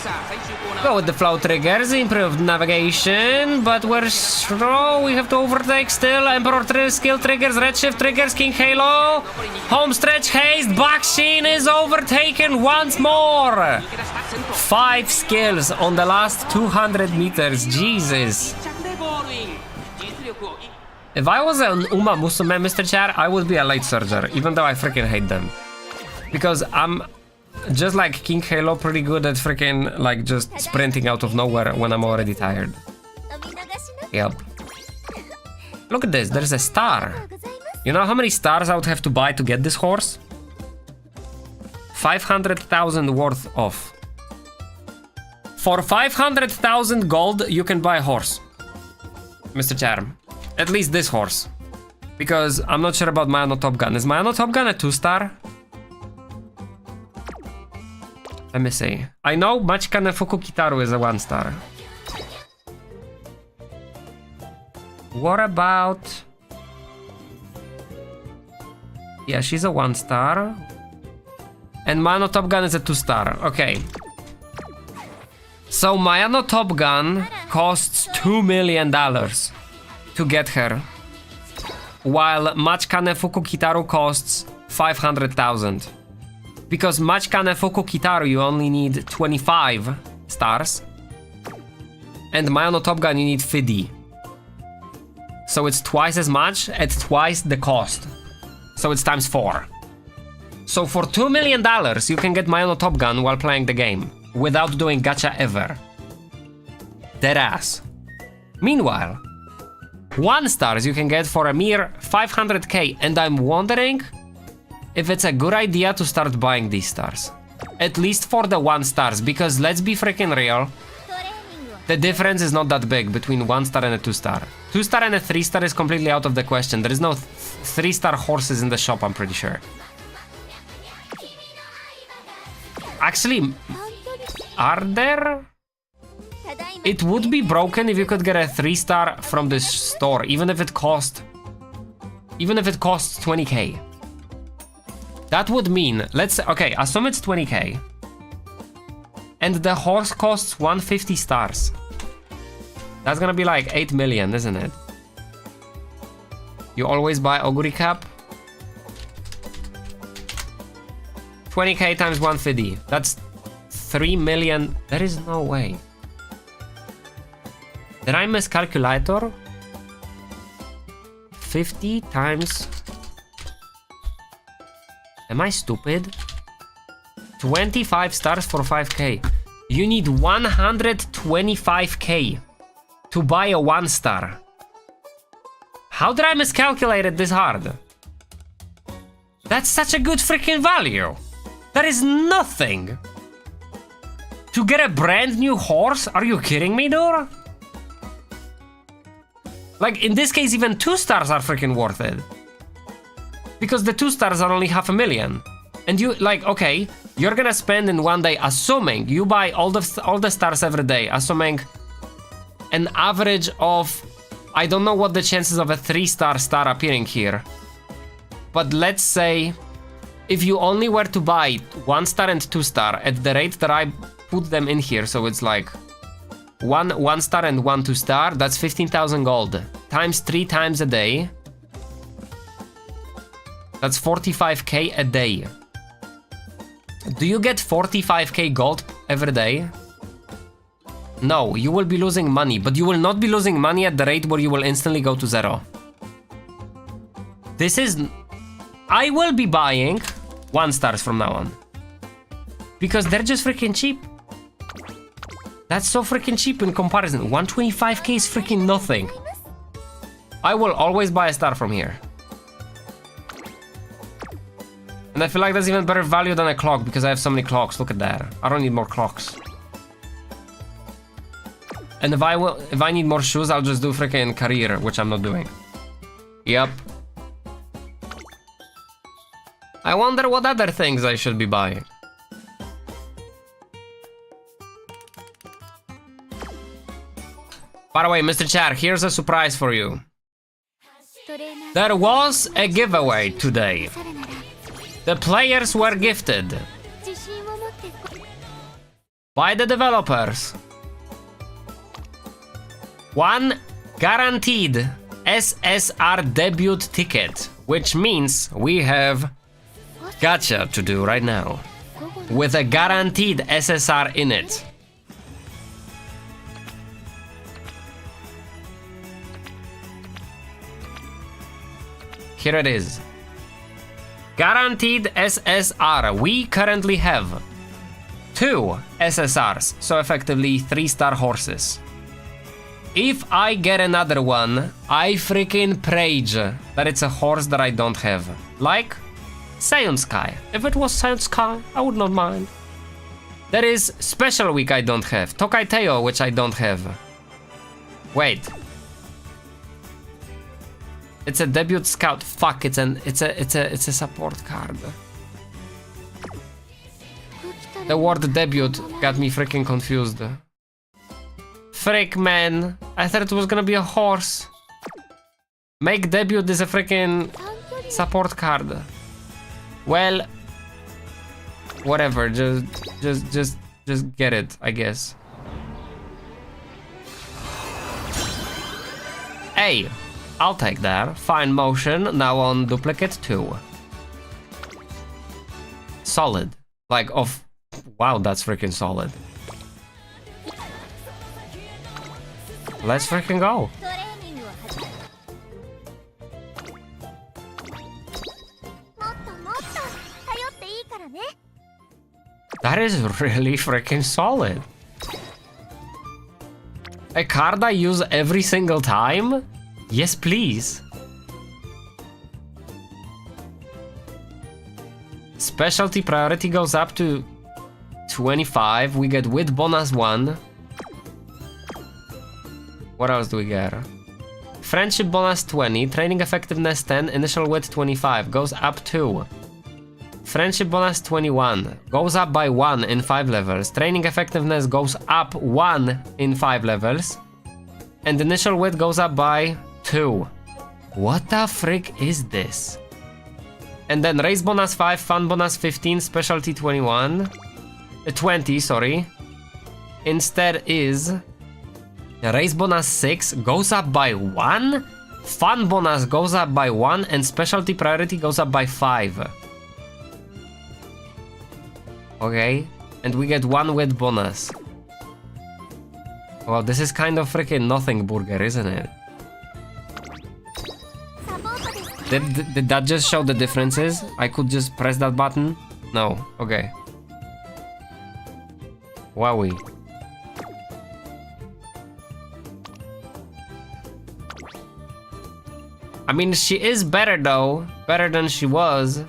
Go with the flow triggers, improved navigation, but we're slow. We have to overtake still. Emperor skill triggers, Redshift triggers, King Halo. Home stretch haste. Bakshin is overtaken once more. 5 skills on the last 200 meters. Jesus. If I was an UmaMusume, Mr. Char, I would be a late surger, even though I freaking hate them. Because I'm, just like King Halo, pretty good at freaking, like, just sprinting out of nowhere when I'm already tired. Yep. Look at this, there's a star. You know how many stars I would have to buy to get this horse? 500,000 worth of. For 500,000 gold, you can buy a horse. Mr. Char. At least this horse. Because I'm not sure about Mayano Top Gun. Is Mayano Top Gun a 2-star? Let me see. I know Machikane Fuku Kitaru is a 1-star. What about... Yeah, she's a 1-star. And Mayano Top Gun is a 2-star. Okay. So Mayano Top Gun costs $2 million to get her, while Machikane Fuku Kitaru costs 500,000. Because Machikane Fuku Kitaru you only need 25 stars, and Mayano Top Gun you need 50. So it's twice as much at twice the cost. So it's times 4. So for $2 million you can get Mayano Top Gun while playing the game, without doing gacha ever. Deadass. Meanwhile, 1-stars you can get for a mere 500k, and I'm wondering if it's a good idea to start buying these stars. At least for the 1 stars, because let's be freaking real. The difference is not that big between 1 star and a 2 star. 2 star and a 3 star is completely out of the question. There is no 3 star horses in the shop, I'm pretty sure. Actually, are there? It would be broken if you could get a 3 star from this store, even if it costs 20k. That would mean, okay, assume it's 20k. And the horse costs 150 stars. That's gonna be like 8 million, isn't it? You always buy Oguri Cap? 20k times 150. That's 3 million. There is no way. Did I miscalculator? 50 times... Am I stupid? 25 stars for 5k. You need 125k to buy a 1 star. How did I miscalculate it this hard? That's such a good freaking value. That is nothing. To get a brand new horse? Are you kidding me, dude? Like, in this case, even 2 stars are freaking worth it. Because the 2 stars are only 500,000. And you, like, okay, you're gonna spend in 1 day, assuming you buy all the stars every day, assuming an average of, I don't know what the chances of a 3-star star appearing here. But let's say, if you only were to buy 1 star and 2 star at the rate that I put them in here, so it's like 1 star and 1 2 star, that's 15,000 gold. Times 3 times a day. That's 45k a day. Do you get 45k gold every day? No, you will be losing money, but you will not be losing money at the rate where you will instantly go to 0. This is... I will be buying 1 stars from now on. Because they're just freaking cheap. That's so freaking cheap in comparison. 125k is freaking nothing. I will always buy a star from here. And I feel like that's even better value than a clock because I have so many clocks. Look at that. I don't need more clocks. And if I need more shoes, I'll just do freaking career, which I'm not doing. Yep. I wonder what other things I should be buying. By the way, Mr. Char, here's a surprise for you. There was a giveaway today. The players were gifted by the developers 1 guaranteed SSR debut ticket, which means we have gacha to do right now with a guaranteed SSR in it. Here it is. Guaranteed SSR. We currently have 2 SSRs, so effectively 3-star horses. If I get another one, I freaking rage that it's a horse that I don't have. Like Scion Sky. If it was Scion Sky, I would not mind. There is Special Week I don't have. Tokai Teo, which I don't have. Wait. It's a debut scout. Fuck, it's a support card. The word debut got me freaking confused. Frick, man. I thought it was gonna be a horse. Make debut is a freaking support card. Well, whatever. Just get it, I guess. Hey. I'll take that. Fine motion, now on duplicate 2. Solid. Like, of... Wow, that's freaking solid. Let's freaking go. That is really freaking solid. A card I use every single time? Yes, please. Specialty priority goes up to 25. We get wit bonus 1. What else do we get? Friendship bonus 20, training effectiveness 10, initial wit 25, goes up 2. Friendship bonus 21, goes up by 1 in 5 levels. Training effectiveness goes up 1 in 5 levels. And initial wit goes up by 2. What the frick is this? And then race bonus 5, fun bonus 15, specialty 20, sorry. Instead is race bonus 6 goes up by 1, fun bonus goes up by 1, and specialty priority goes up by 5. Okay, and we get 1 wit bonus. Well, this is kind of freaking nothing burger, isn't it? Did that just show the differences? I could just press that button? No, okay. Wowie. I mean, she is better though. Better than she was.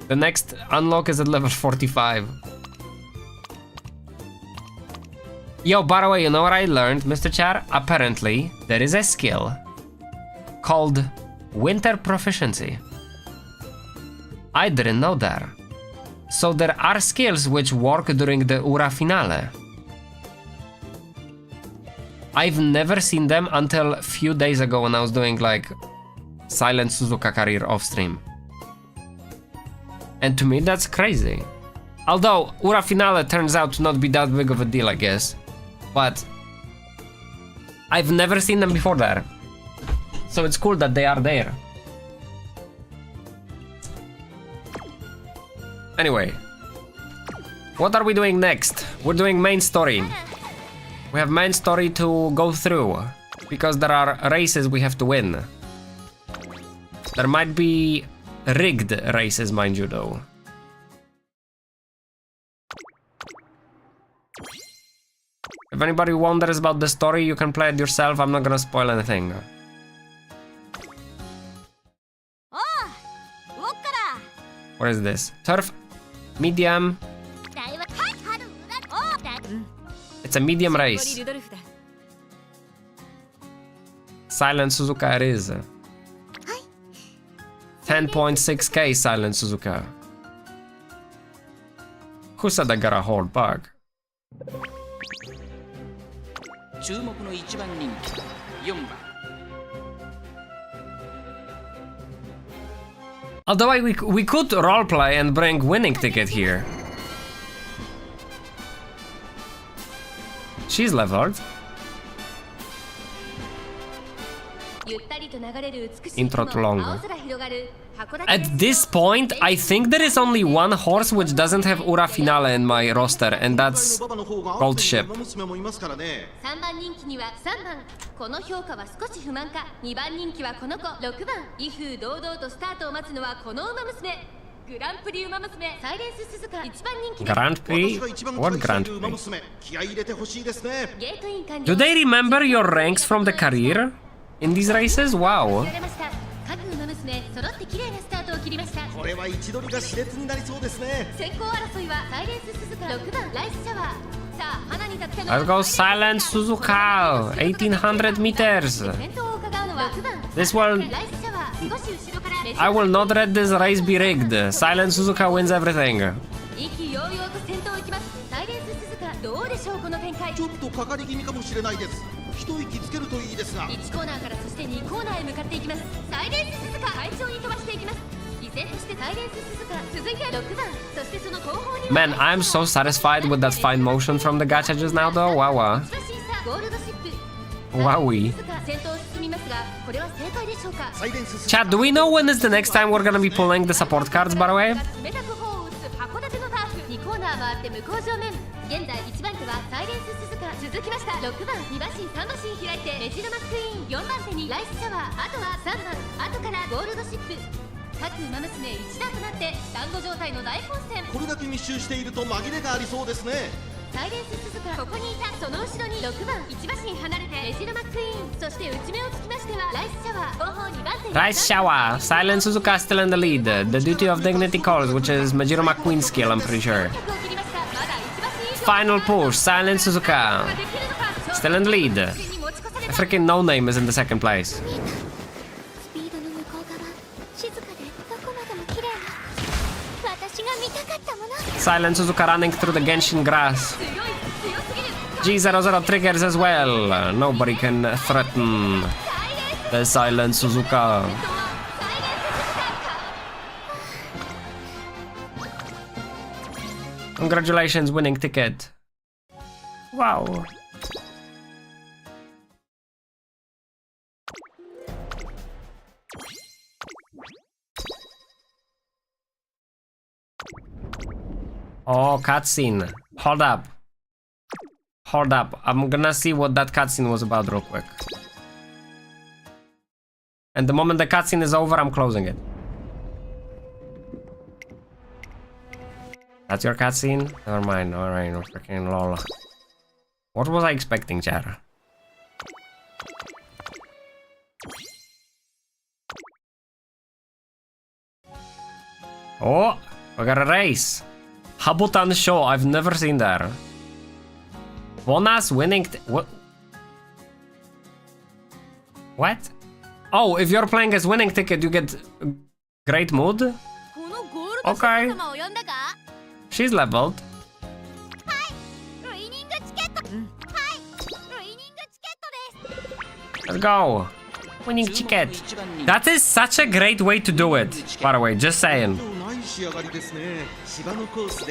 The next unlock is at level 45. Yo, by the way, you know what I learned, Mr. Char? Apparently, there is a skill called Winter Proficiency. I didn't know that. So there are skills which work during the Ura finale. I've never seen them until a few days ago when I was doing like Silent Suzuka career off stream. And to me that's crazy. Although Ura finale turns out to not be that big of a deal, I guess. But I've never seen them before there. So it's cool that they are there. Anyway, what are we doing next? We're doing main story. We have main story to go through because there are races we have to win. There might be rigged races, mind you, though. If anybody wonders about the story, you can play it yourself. I'm not gonna spoil anything. What is this? Turf? Medium? It's a medium race. Silent Suzuka it is. 10.6k Silent Suzuka. Who said I got a whole bug? Although we could roleplay and bring winning ticket here. She's leveled. Intro too long. At this point, I think there is only one horse which doesn't have Ura Finale in my roster, and that's Gold Ship. Grand Prix? What Grand Prix? Do they remember your ranks from the career in these races? Wow. Let's go Silent Suzuka, 1800 meters. This one, I will not let this race be rigged. Silent Suzuka wins everything. Man, I'm so satisfied with that fine motion from the gacha just now though. Wow. Wowie. Chat, do we know when is the next time we're gonna be pulling the support cards, by the way? サイレンス鈴鹿、ここにいた。その後ろに6番、1馬身離れてメジロマックイーン、そして内目をつきましてはライスシャワー、後方2番手。 Rice Shower, Silent Suzuka still in the lead. The Duty of Dignity calls, which is Majiro McQueen's skill, I'm pretty sure. Final push, Silent Suzuka. Still in the lead. A freaking no name is in the second place. Silent Suzuka running through the Genshin grass. G00 triggers as well. Nobody can threaten the Silent Suzuka. Congratulations, winning ticket. Wow. Oh, cutscene. Hold up. Hold up. I'm gonna see what that cutscene was about real quick. And the moment the cutscene is over, I'm closing it. That's your cutscene? Never mind. Alright, no freaking lol. What was I expecting, chat? Oh, we got a race. Habutan show. I've never seen that. Bonas winning. What? What? Oh, if you're playing as winning ticket, you get great mood. Okay. She's leveled. Let's go. Winning ticket. That is such a great way to do it. By the way, just saying.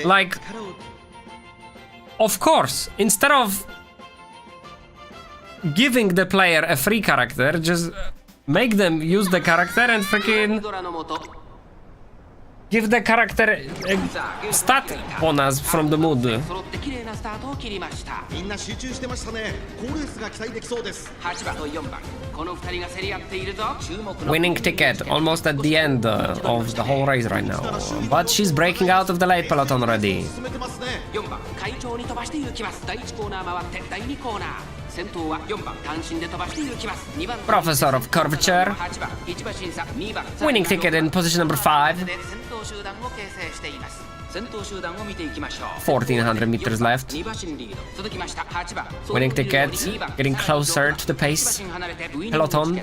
Like, of course, instead of giving the player a free character, just make them use the character and freaking give the character a stat bonus from the mood. Winning ticket, almost at the end of the whole race right now. But she's breaking out of the late peloton already. Professor of Curvature. Winning ticket in position number 5. 1400 meters left. Winning ticket, getting closer to the pace. Peloton.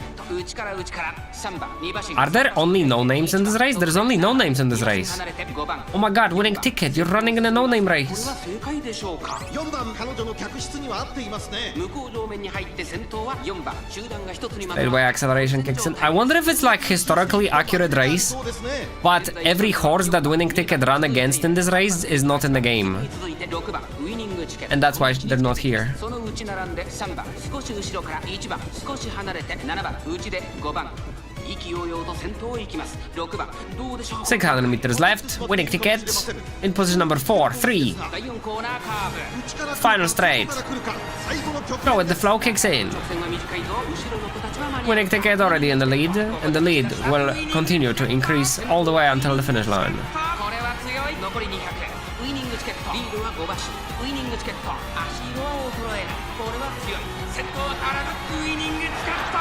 Are there only no names in this race? There's only no names in this race. Oh my god, winning ticket, you're running in a no name race. Railway acceleration kicks in. I wonder if it's like historically accurate race, but every horse that winning ticket run against in this race is not in the game. And that's why they're not here. 600 meters left. Winning ticket in position number 4, 3. Final straight. Go with the flow kicks in. Winning ticket already in the lead, and the lead will continue to increase all the way until the finish line.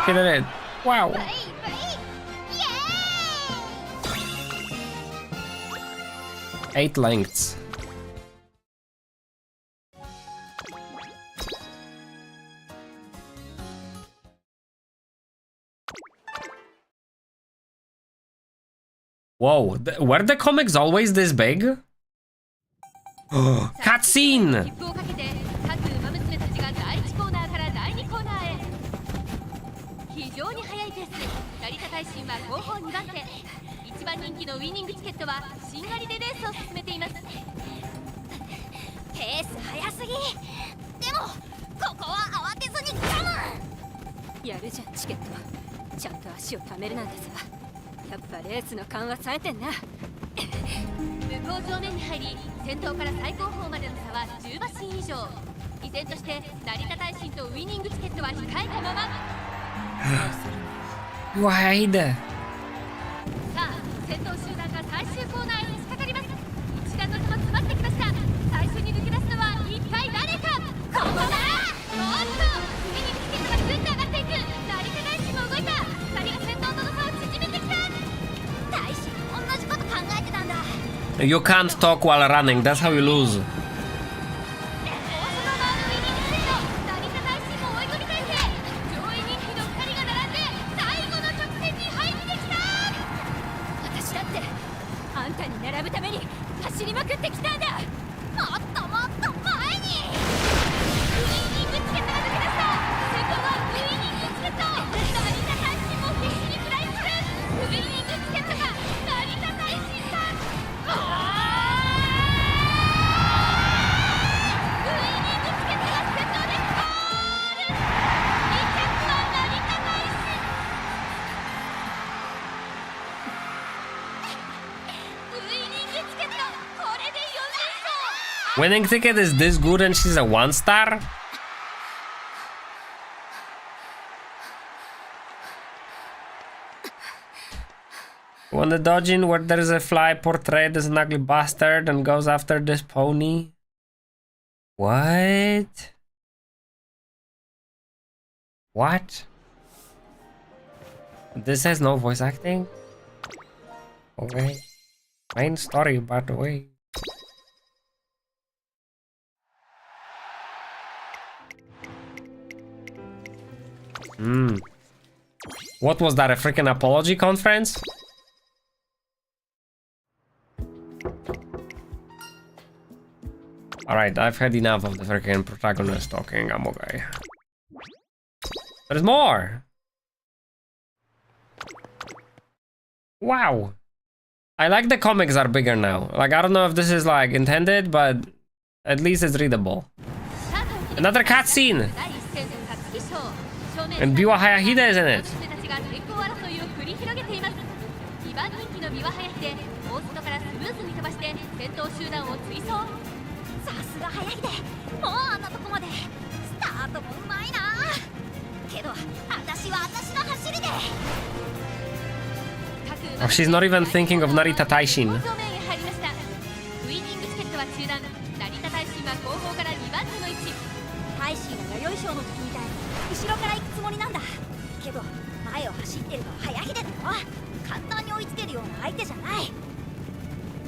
Hit it. Wow. Eight lengths. Whoa, were the comics always this big? Cutscene! 非常に速いペース。成田大臣は後方2番手。1番人気のウィニングチケットはしんがりでレースを進めています。ペース速すぎ。でもここは慌てずに我慢。やるじゃんチケット。ちゃんと足を溜めるなんてさ。やっぱレースの勘は冴えてんな。向こう上面に入り、先頭から最高峰までの差は10馬身以上。依然として成田大臣とウィニングチケットは控えたまま。Wide. さあ、先頭集団が最終コーナーに仕掛かります。一段の差も詰まってきました。最初に抜け出すのは一体誰？ You can't talk while running, that's how you lose. 'Winning ticket is this good and she's a 1-star? When the dodging where there is a fly portrayed as an ugly bastard and goes after this pony? What? What? This has no voice acting? Okay. Main story, by the way. What was that, a freaking apology conference? Alright, I've had enough of the freaking protagonist talking, I'm okay. There's more! Wow! I like the comics are bigger now. Like, I don't know if this is like intended, but at least it's readable. Another cutscene! And Biwa Hayahide is in it. Oh, she's not even thinking of Narita Taishin.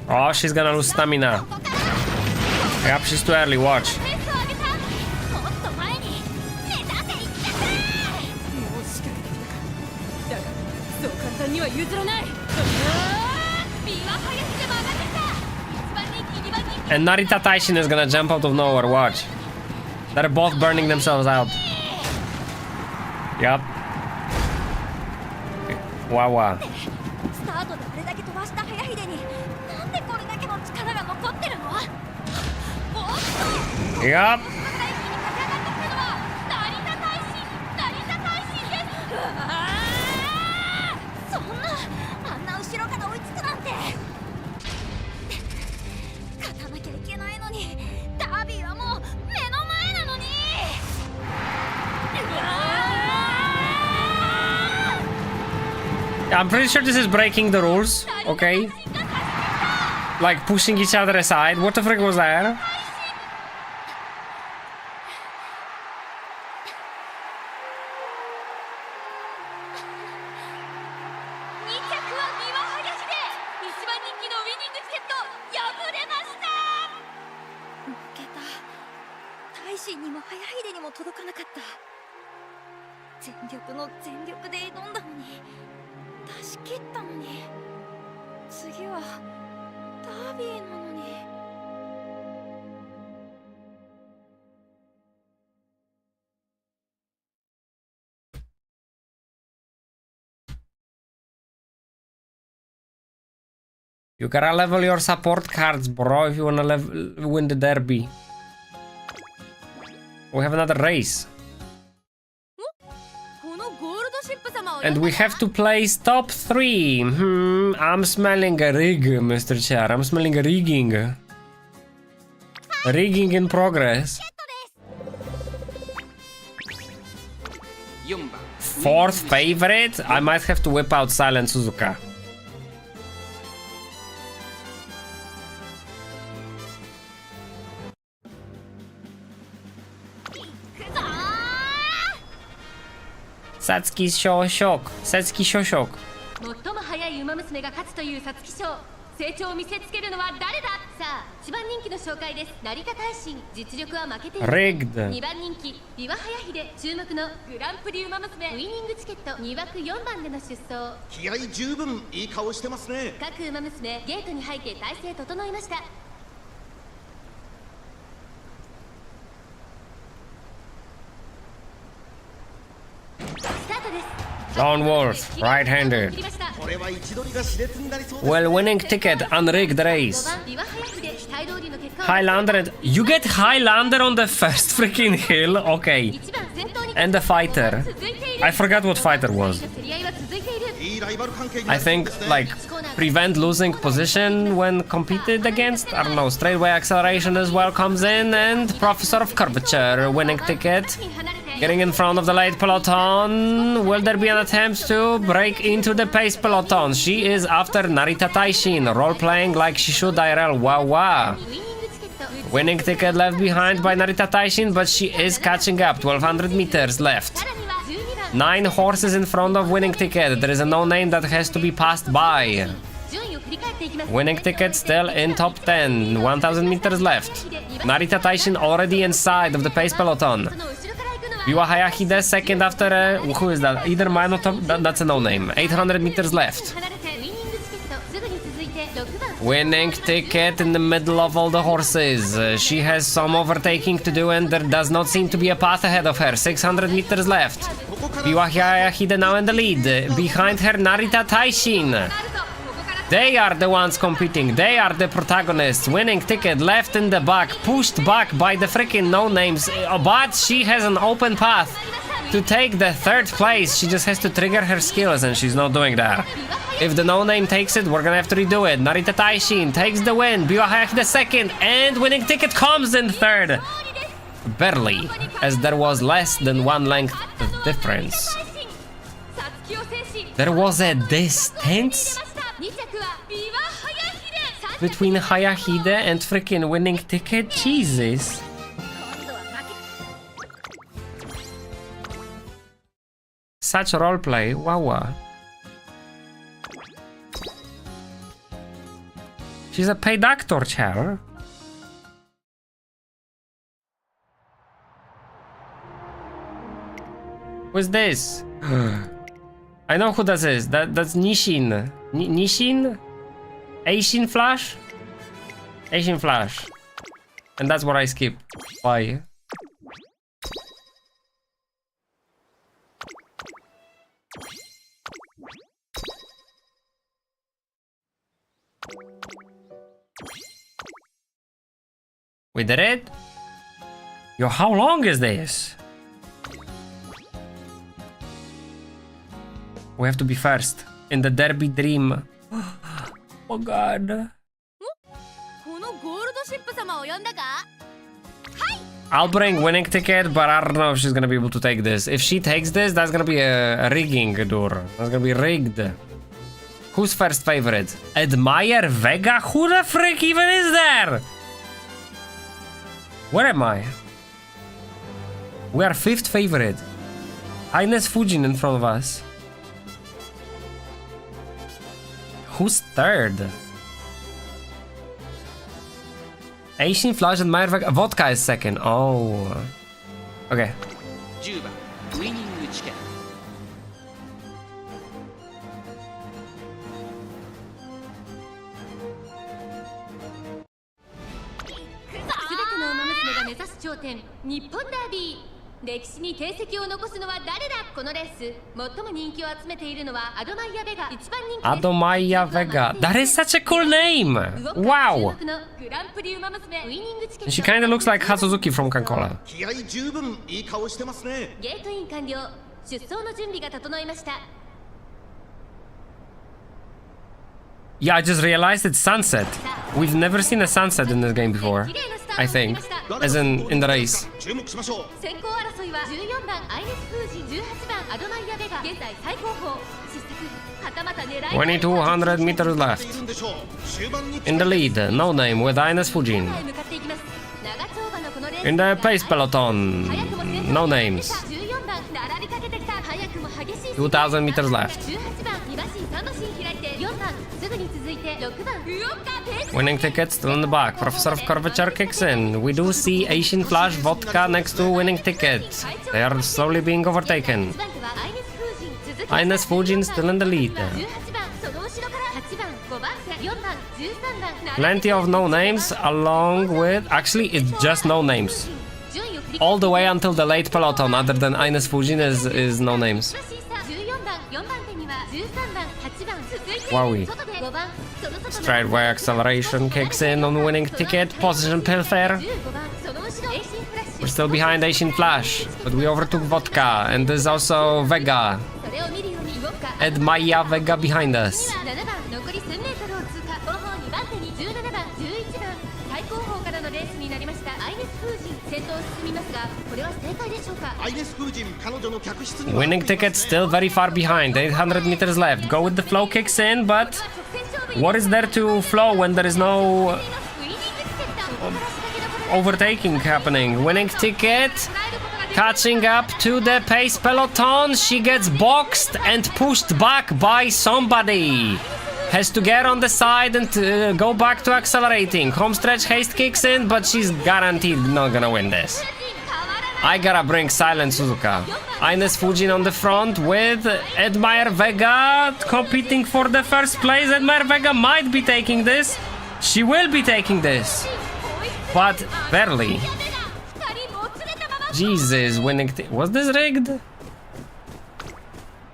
Oh, she's gonna lose stamina. Yep, she's too early, watch. And Narita Taishin is gonna jump out of nowhere, watch. They're both burning themselves out. Yup. Wow, wow. Yup. I'm pretty sure this is breaking the rules, okay? Like pushing each other aside. What the frick was that? You gotta level your support cards, bro, if you wanna win the derby. We have another race. And we have to place top 3. I'm smelling a rig, Mr. Chair. I'm smelling a rigging. Rigging in progress. 4th favorite? I might have to whip out Silent Suzuka. Satsuki Shoshok. Satsuki Shoshok. 最も速い馬娘が勝つという皐月賞成長を見せつけるのは誰だ。さあ1番人気の紹介です。成田大臣、実力は負けている。Rigged 2番人気ビワハヤヒデ、注目のグランプリウマ娘。ウィニングチケット2枠4番での出走。気合十分いい顔してますね。各ウマ娘ゲートに入って体勢整いました。スタートです。 Lone Wolf, right-handed. これは位置取りが熾烈になりそうです。 Well, winning ticket, unrigged race. 5番ビワハヤヒデ、期待通りの結果を。 Highlander, you get Highlander on the first freaking hill? Okay. 1番先頭に And the fighter. I forgot what fighter was. 競り合いは続いている。いいライバル関係にな I りそうで think, すね。 like, prevent losing position when competed against. I don't know, straightway acceleration as well comes in, and Professor of Curvature, winning ticket. Getting in front of the late peloton. Will there be an attempt to break into the pace peloton? She is after Narita Taishin, role-playing like she should IRL. Wow, wow. Winning ticket left behind by Narita Taishin, but she is catching up. 1200 meters left. 9 horses in front of winning ticket. There is a no-name that has to be passed by. Winning ticket still in top 10. 1000 meters left. Narita Taishin already inside of the pace peloton. Biwa Hayahide second after who is that? Either mine or top, that's a no-name. 800 meters left. Winning ticket in the middle of all the horses. She has some overtaking to do and there does not seem to be a path ahead of her. 600 meters left. Biwa Hayahide now in the lead. Behind her Narita Taishin. They are the ones competing. They are the protagonists. Winning ticket left in the back. Pushed back by the freaking no-names. But she has an open path to take the third place. She just has to trigger her skills and she's not doing that. If the no-name takes it, we're gonna have to redo it. Narita Taishin takes the win. Biwa Hayahide second. And winning ticket comes in third. Barely, as there was less than 1 length of difference. There was a distance between Hayahide and freaking winning ticket? Jesus. Such roleplay, wow. She's a paid actor, Char. Who's this? I know who that is. That's Nishin. Nishin? Asian Flash? Asian Flash. And that's what I skip. Why? We did it? Yo, how long is this? We have to be first in the Derby Dream. Oh god. I'll bring winning ticket, but I don't know if she's gonna be able to take this. If she takes this, that's gonna be a rigging door. That's gonna be rigged. Who's first favorite? Admire Vega? Who the frick even is there? Where am I? We are 5th favorite. Ines Fujin in front of us. Who's 3rd? Asian Flash and Meyer Vodka is 2nd. Oh. Okay. 10番ウイニングチケット。全てのウマ娘が目指す頂点、日本ダービー。歴史に定石を残すのは誰だ。このレース、最も人気を集めているのはアドマイヤ・ベガ。一番人気です。Adomaya Vega. That is such a cool name. Wow. She kind of looks like Hatsuzuki from Kankola. 気合十分いい顔してますね。ゲートイン完了。出走の準備が整いました。Yeah, I just realized it's sunset. We've never seen a sunset in this game before. I think. As in the race. 注目しましょう。先行争いは14番アイネス・フージン、18番アドマイヤ・ベガ、現在最高峰。失策、はたまた狙い。2200 meters left. いるんでしょう。終盤に In the lead, no name with Ines Fujin. 向かっていきます。長丁場のこのレース。 In the pace peloton, no names. 14番並びかけてきた。早くも激しい。 2000 meters left. 18番2馬身3馬身開いて4番すぐに続いて6番。うわ Winning ticket still in the back. Professor of Curvature kicks in. We do see Asian Flash Vodka next to winning ticket. They are slowly being overtaken. Ines Fujin still in the lead. Plenty of no names along with... Actually, it's just no names. All the way until the late peloton, other than Ines Fujin is no names. Wowie. Straightway acceleration kicks in on winning ticket. Position pilfer. We're still behind Asian Flash, but we overtook Vodka, and there's also Vega. Ed Maya Vega behind us. Winning ticket still very far behind. 800 meters left. Go with the flow kicks in, but what is there to flow when there is no overtaking happening? Winning ticket catching up to the pace peloton. She gets boxed and pushed back by somebody. Has to get on the side and go back to accelerating. Homestretch haste kicks in, but she's guaranteed not gonna win this. I gotta bring Silent Suzuka. Ines Fujin on the front with Edmire Vega competing for the first place. Edmire Vega might be taking this. She will be taking this. But barely. Jesus, winning. Was this rigged?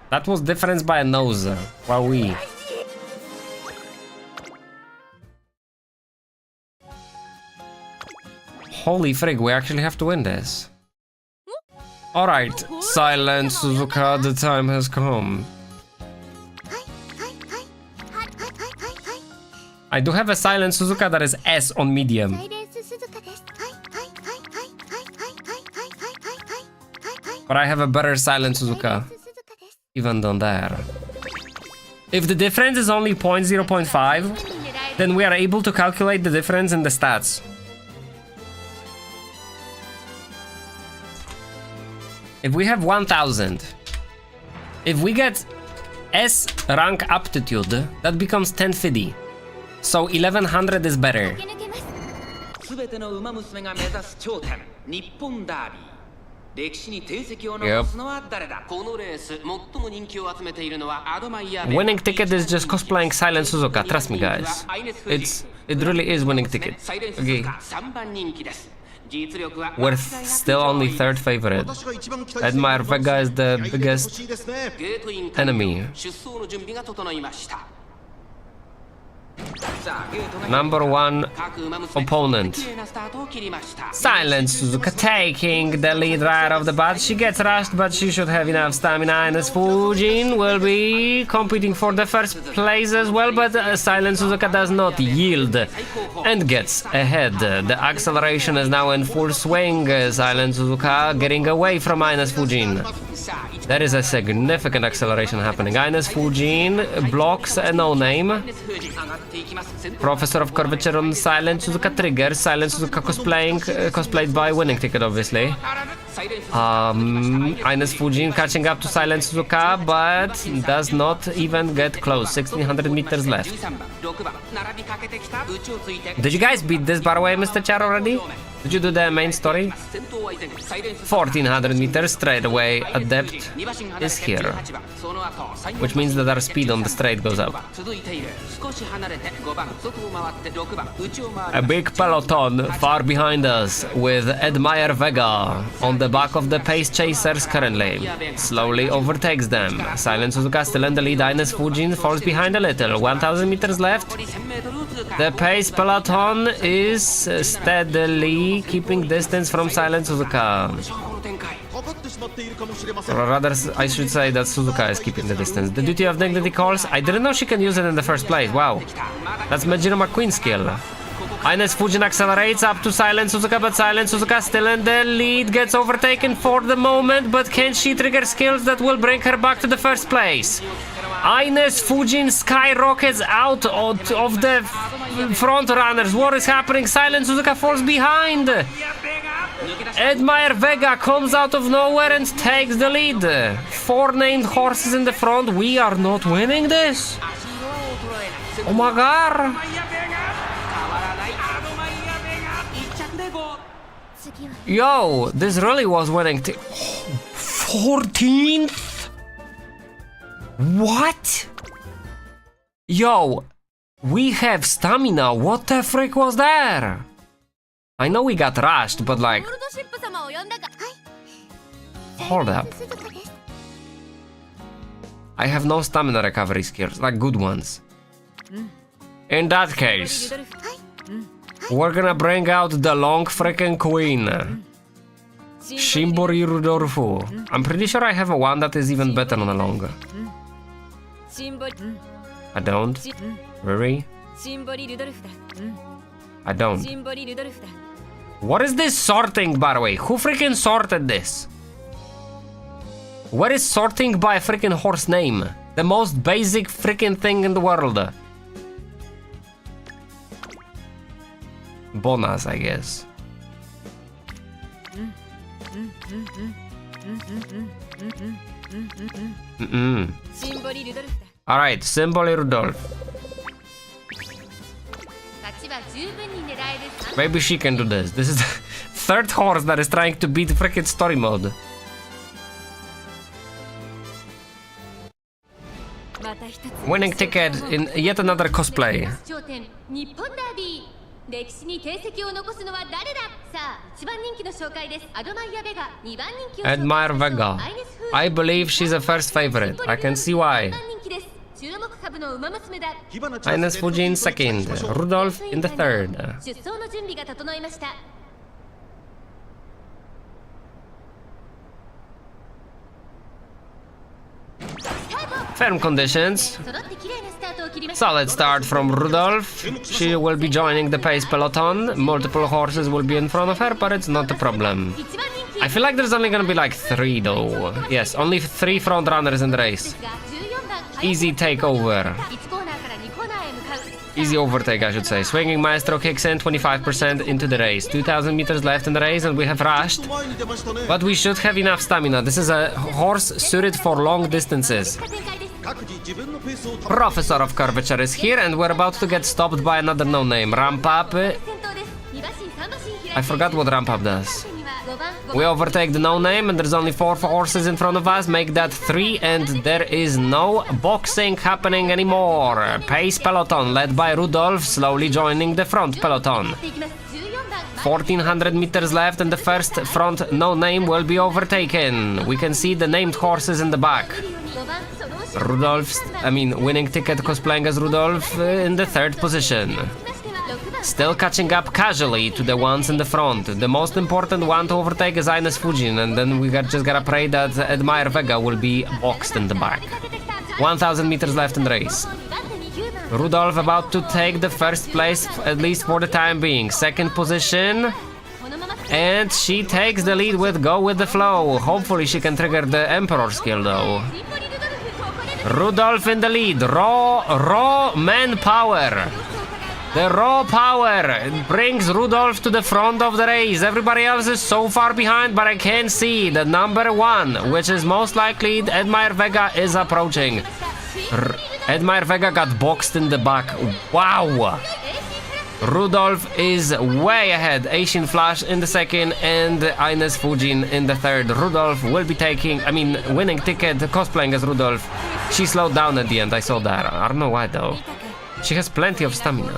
That was difference by a nose. Wowee. Holy frig, we actually have to win this. Alright, Silent Suzuka, the time has come. I do have a Silent Suzuka that is S on medium. But I have a better Silent Suzuka, even than there. If the difference is only 0.5, then we are able to calculate the difference in the stats. If we have 1000, if we get S rank aptitude, that becomes 1050. So 1100 is better. Winning ticket is just cosplaying Silent Suzuka, trust me guys. It really is winning ticket. Okay. We're still only third favorite. Edmire Vega is the biggest enemy. Number one opponent. Silent Suzuka taking the lead right off the bat. She gets rushed, but she should have enough stamina. Ines Fujin will be competing for the first place as well, but Silent Suzuka does not yield and gets ahead. The acceleration is now in full swing. Silent Suzuka getting away from Ines Fujin. There is a significant acceleration happening. Ines Fujin blocks a no-name. Professor of Curvature on Silent Suzuka triggers. Silent Suzuka cosplayed by winning ticket, obviously. Ines Fujin catching up to Silent Suzuka, but does not even get close. 1600 meters left. Did you guys beat this, by the way, Mr. Char, already? Did you do the main story? 1400 meters straight away. Adept is here, which means that our speed on the straight goes up. A big peloton far behind us with Edmire Vega on the back of the pace chasers currently. Slowly overtakes them. Silent Suzuka still in the lead. Ines Fujin falls behind a little. 1000 meters left. The pace peloton is steadily keeping distance from Silent Suzuka. Or rather, I should say that Suzuka is keeping the distance. The duty of dignity calls. I didn't know she can use it in the first place. Wow. That's Majiro McQueen's skill. Ines Fujin accelerates up to Silent Suzuka, but Silent Suzuka still in the lead. Gets overtaken for the moment, but can she trigger skills that will bring her back to the first place? Ines Fujin skyrockets out of the front runners. What is happening? Silent Suzuka falls behind. Edmire Vega comes out of nowhere and takes the lead. 4 named horses in the front. We are not winning this. Oh my god. Yo, this really was winning. 14th? What? Yo, we have stamina. What the frick was there? I know we got rushed, but like... Hold up. I have no stamina recovery skills, like good ones. In that case, we're gonna bring out the long frickin' queen. Shimbori Rudolfu. I'm pretty sure I have a one that is even better on a long. I don't. Really? I don't. What is this sorting, by the way? Who freaking sorted this? What is sorting by a freaking horse name? The most basic freaking thing in the world. Bonus, I guess. Alright, Symbol Rudolph. Maybe she can do this. This is the third horse that is trying to beat freaking story mode. Winning ticket in yet another cosplay. Admire Vega. I believe she's a first favorite. I can see why. Ines Fuji in second. Rudolph in the third. Firm conditions. Solid start from Rudolph. She will be joining the pace peloton. Multiple horses will be in front of her, but it's not a problem. I feel like there's only gonna be like 3 though. Yes, only 3 front runners in the race. Easy takeover. Easy overtake, I should say. Swinging Maestro kicks in 25% into the race. 2,000 meters left in the race and we have rushed. But we should have enough stamina. This is a horse suited for long distances. Professor of Curvature is here and we're about to get stopped by another no-name. Ramp up. I forgot what ramp up does. We overtake the no-name and there's only 4 horses in front of us. Make that 3 and there is no boxing happening anymore. Pace peloton led by Rudolph slowly joining the front peloton. 1400 meters left and the first front no-name will be overtaken. We can see the named horses in the back. Winning ticket cosplaying as Rudolph in the 3rd position. Still catching up casually to the ones in the front. The most important one to overtake is Ines Fujin, and then we just gotta pray that Admire Vega will be boxed in the back. 1000 meters left in the race. Rudolph about to take the first place, at least for the time being. 2nd position. And she takes the lead with Go With The Flow. Hopefully she can trigger the Emperor skill though. Rudolph in the lead. Raw manpower. The raw power brings Rudolph to the front of the race. Everybody else is so far behind, but I can see the number 1, which is most likely Admire Vega, is approaching. Admire Vega got boxed in the back. Wow! Rudolph is way ahead. Asian Flash in the 2nd and Ines Fujin in the 3rd. Rudolph will be winning ticket, cosplaying as Rudolph. She slowed down at the end, I saw that. I don't know why though. She has plenty of stamina.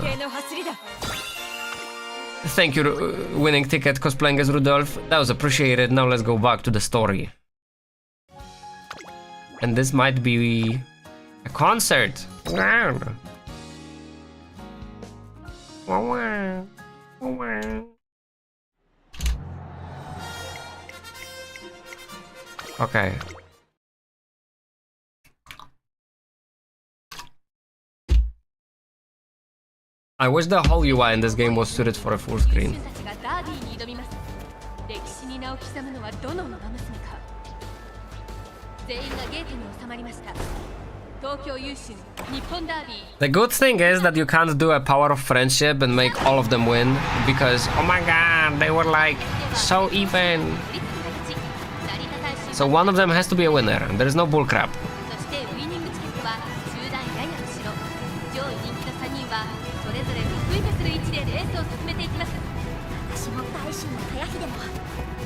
Thank you, winning ticket, cosplaying as Rudolph. That was appreciated. Now let's go back to the story. And this might be a concert. Okay. I wish the whole UI in this game was suited for a full screen. The good thing is that you can't do a power of friendship and make all of them win, because oh my god, they were like so even. So one of them has to be a winner, there is no bullcrap. 大臣も早秀も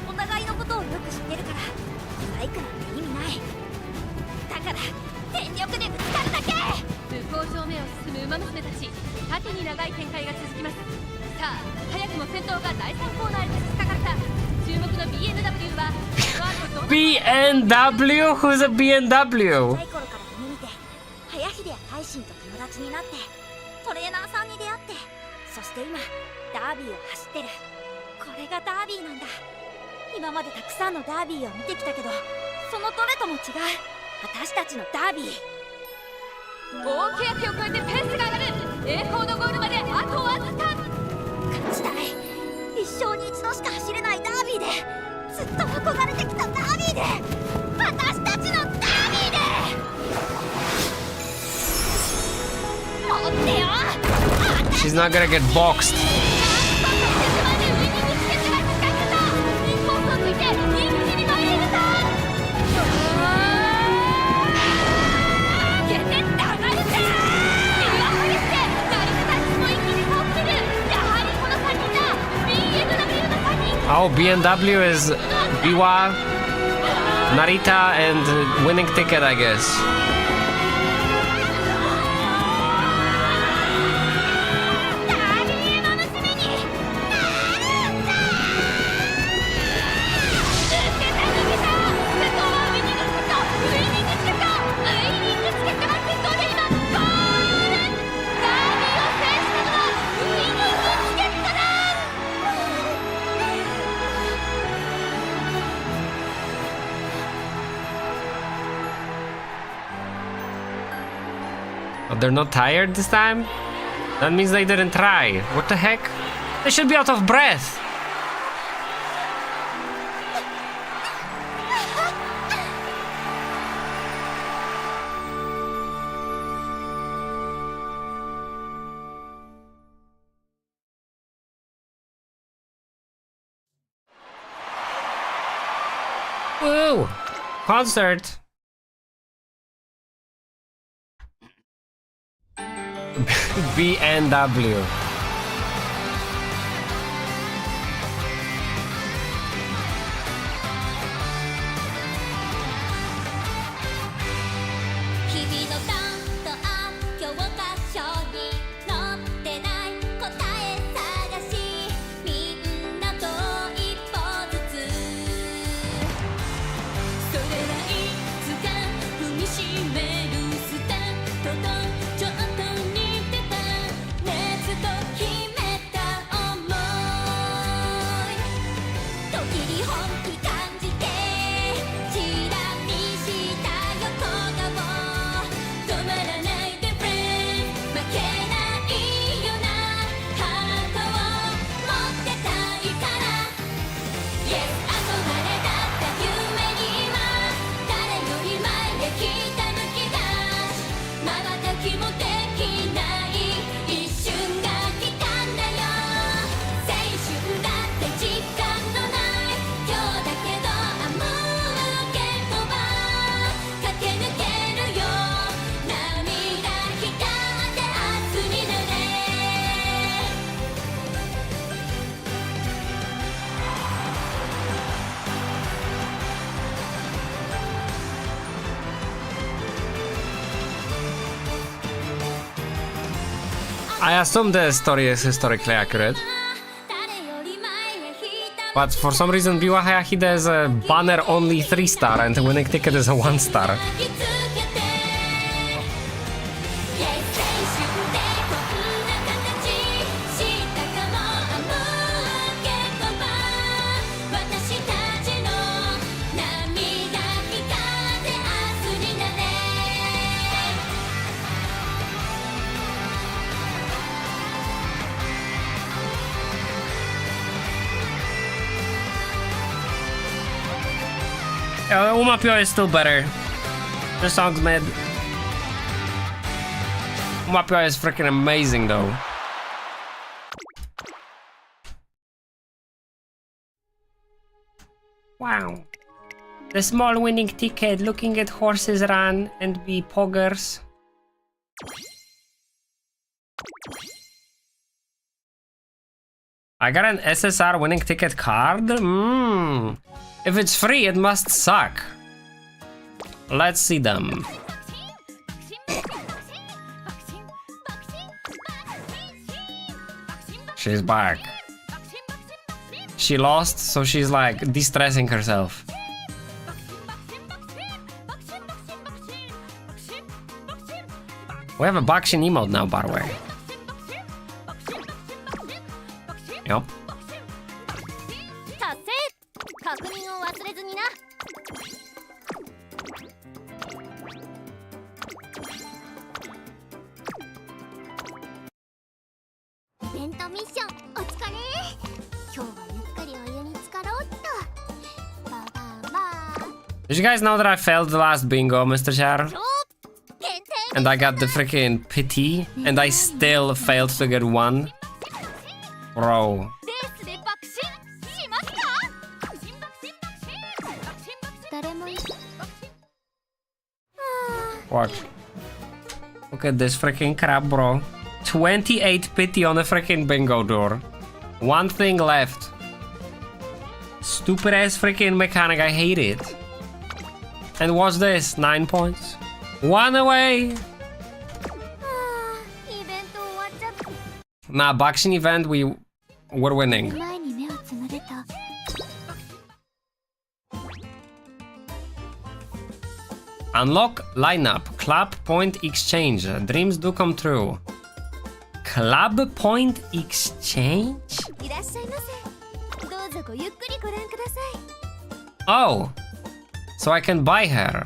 お互いのことをよく知ってるから細工なんて意味ない。だから全力でぶつかるだけ。向こう正面を進む馬娘たち、縦に長い展開が続きます。さあ早くも先頭が第3コーナーへと突っかかった。注目の BNW は BNW? Who's a BNW? 小さい頃から夢見て早秀や大臣と友達になってトレーナーさんに出会って、そして今ダービーを走ってる。これがダービーなんだ。今までたくさんのダービーを見てきたけど、そのどれとも違う私たちのダービー。大欅を越えてペースが上がる。栄光のゴールまであとわずか。勝ちたい。一生に一度しか走れないダービーで、ずっと憧れてきたダービーで、私たちのダービーで。持ってよ。 She's not gonna get boxed. Oh, BMW is Biwa, Narita, and winning ticket, I guess. Oh, they're not tired this time? That means they didn't try. What the heck? They should be out of breath. Woo! Concert! BNW. I assume the story is historically accurate. But for some reason Biwa Hayahide is a banner only 3-star and the winning ticket is a 1-star. UmaPyo is still better. The song's mid. UmaPyo is freaking amazing though. Wow. The small winning ticket, looking at horses run and be poggers. I got an SSR winning ticket card? If it's free, it must suck. Let's see them. She's back. She lost, so she's like distressing herself. We have a Bakshin emote now, by the way. Yep. 達成確認を忘れずになイベントミッションお疲れ今日はゆっくりお湯に浸かろうっとバババ Did you guys know that I failed the last bingo, Mr. Char? 今日限定 And I got the freaking pity, and I still failed to get one? Bro. レースで爆心しますか誰もいWatch. Look at this freaking crap, bro. 28 pity on a freaking bingo door. One thing left. Stupid ass freaking mechanic, I hate it. And watch this, 9 points. One away! イベント終わっちゃった Nah, Bakshin event, were winning. 前に目をつむれた Unlock lineup. Club point exchange. Dreams do come true. Club point exchange? いらっしゃいませどうぞごゆっくりご覧ください Oh, so I can buy her.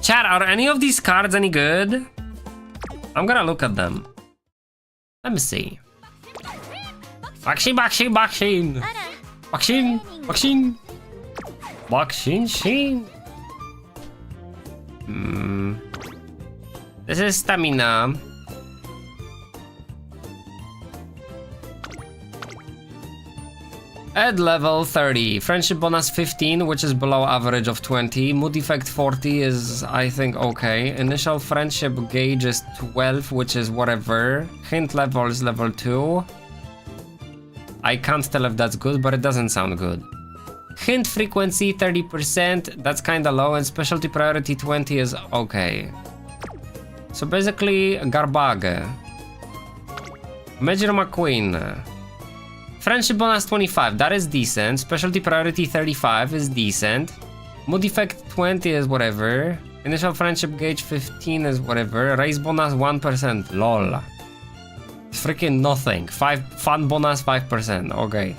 Chat, are any of these cards any good? I'm gonna look at them. Let me see. Bakshin, Bakshin, Bakshin. あら Bakshin, Bakshin. Bakshin, Shin. This is stamina. Add level 30. Friendship bonus 15, which is below average of 20. Mood effect 40 is, I think, okay. Initial friendship gauge is 12, which is whatever. Hint level is level 2. I can't tell if that's good, but it doesn't sound good. Hint frequency 30%, that's kinda low, and specialty priority 20 is okay. So basically, Garbage. Major McQueen. Friendship bonus 25, that is decent. Specialty priority 35 is decent. Mood effect 20 is whatever. Initial friendship gauge 15 is whatever. Raise bonus 1%, lol. Freaking nothing. Fun bonus 5%, okay.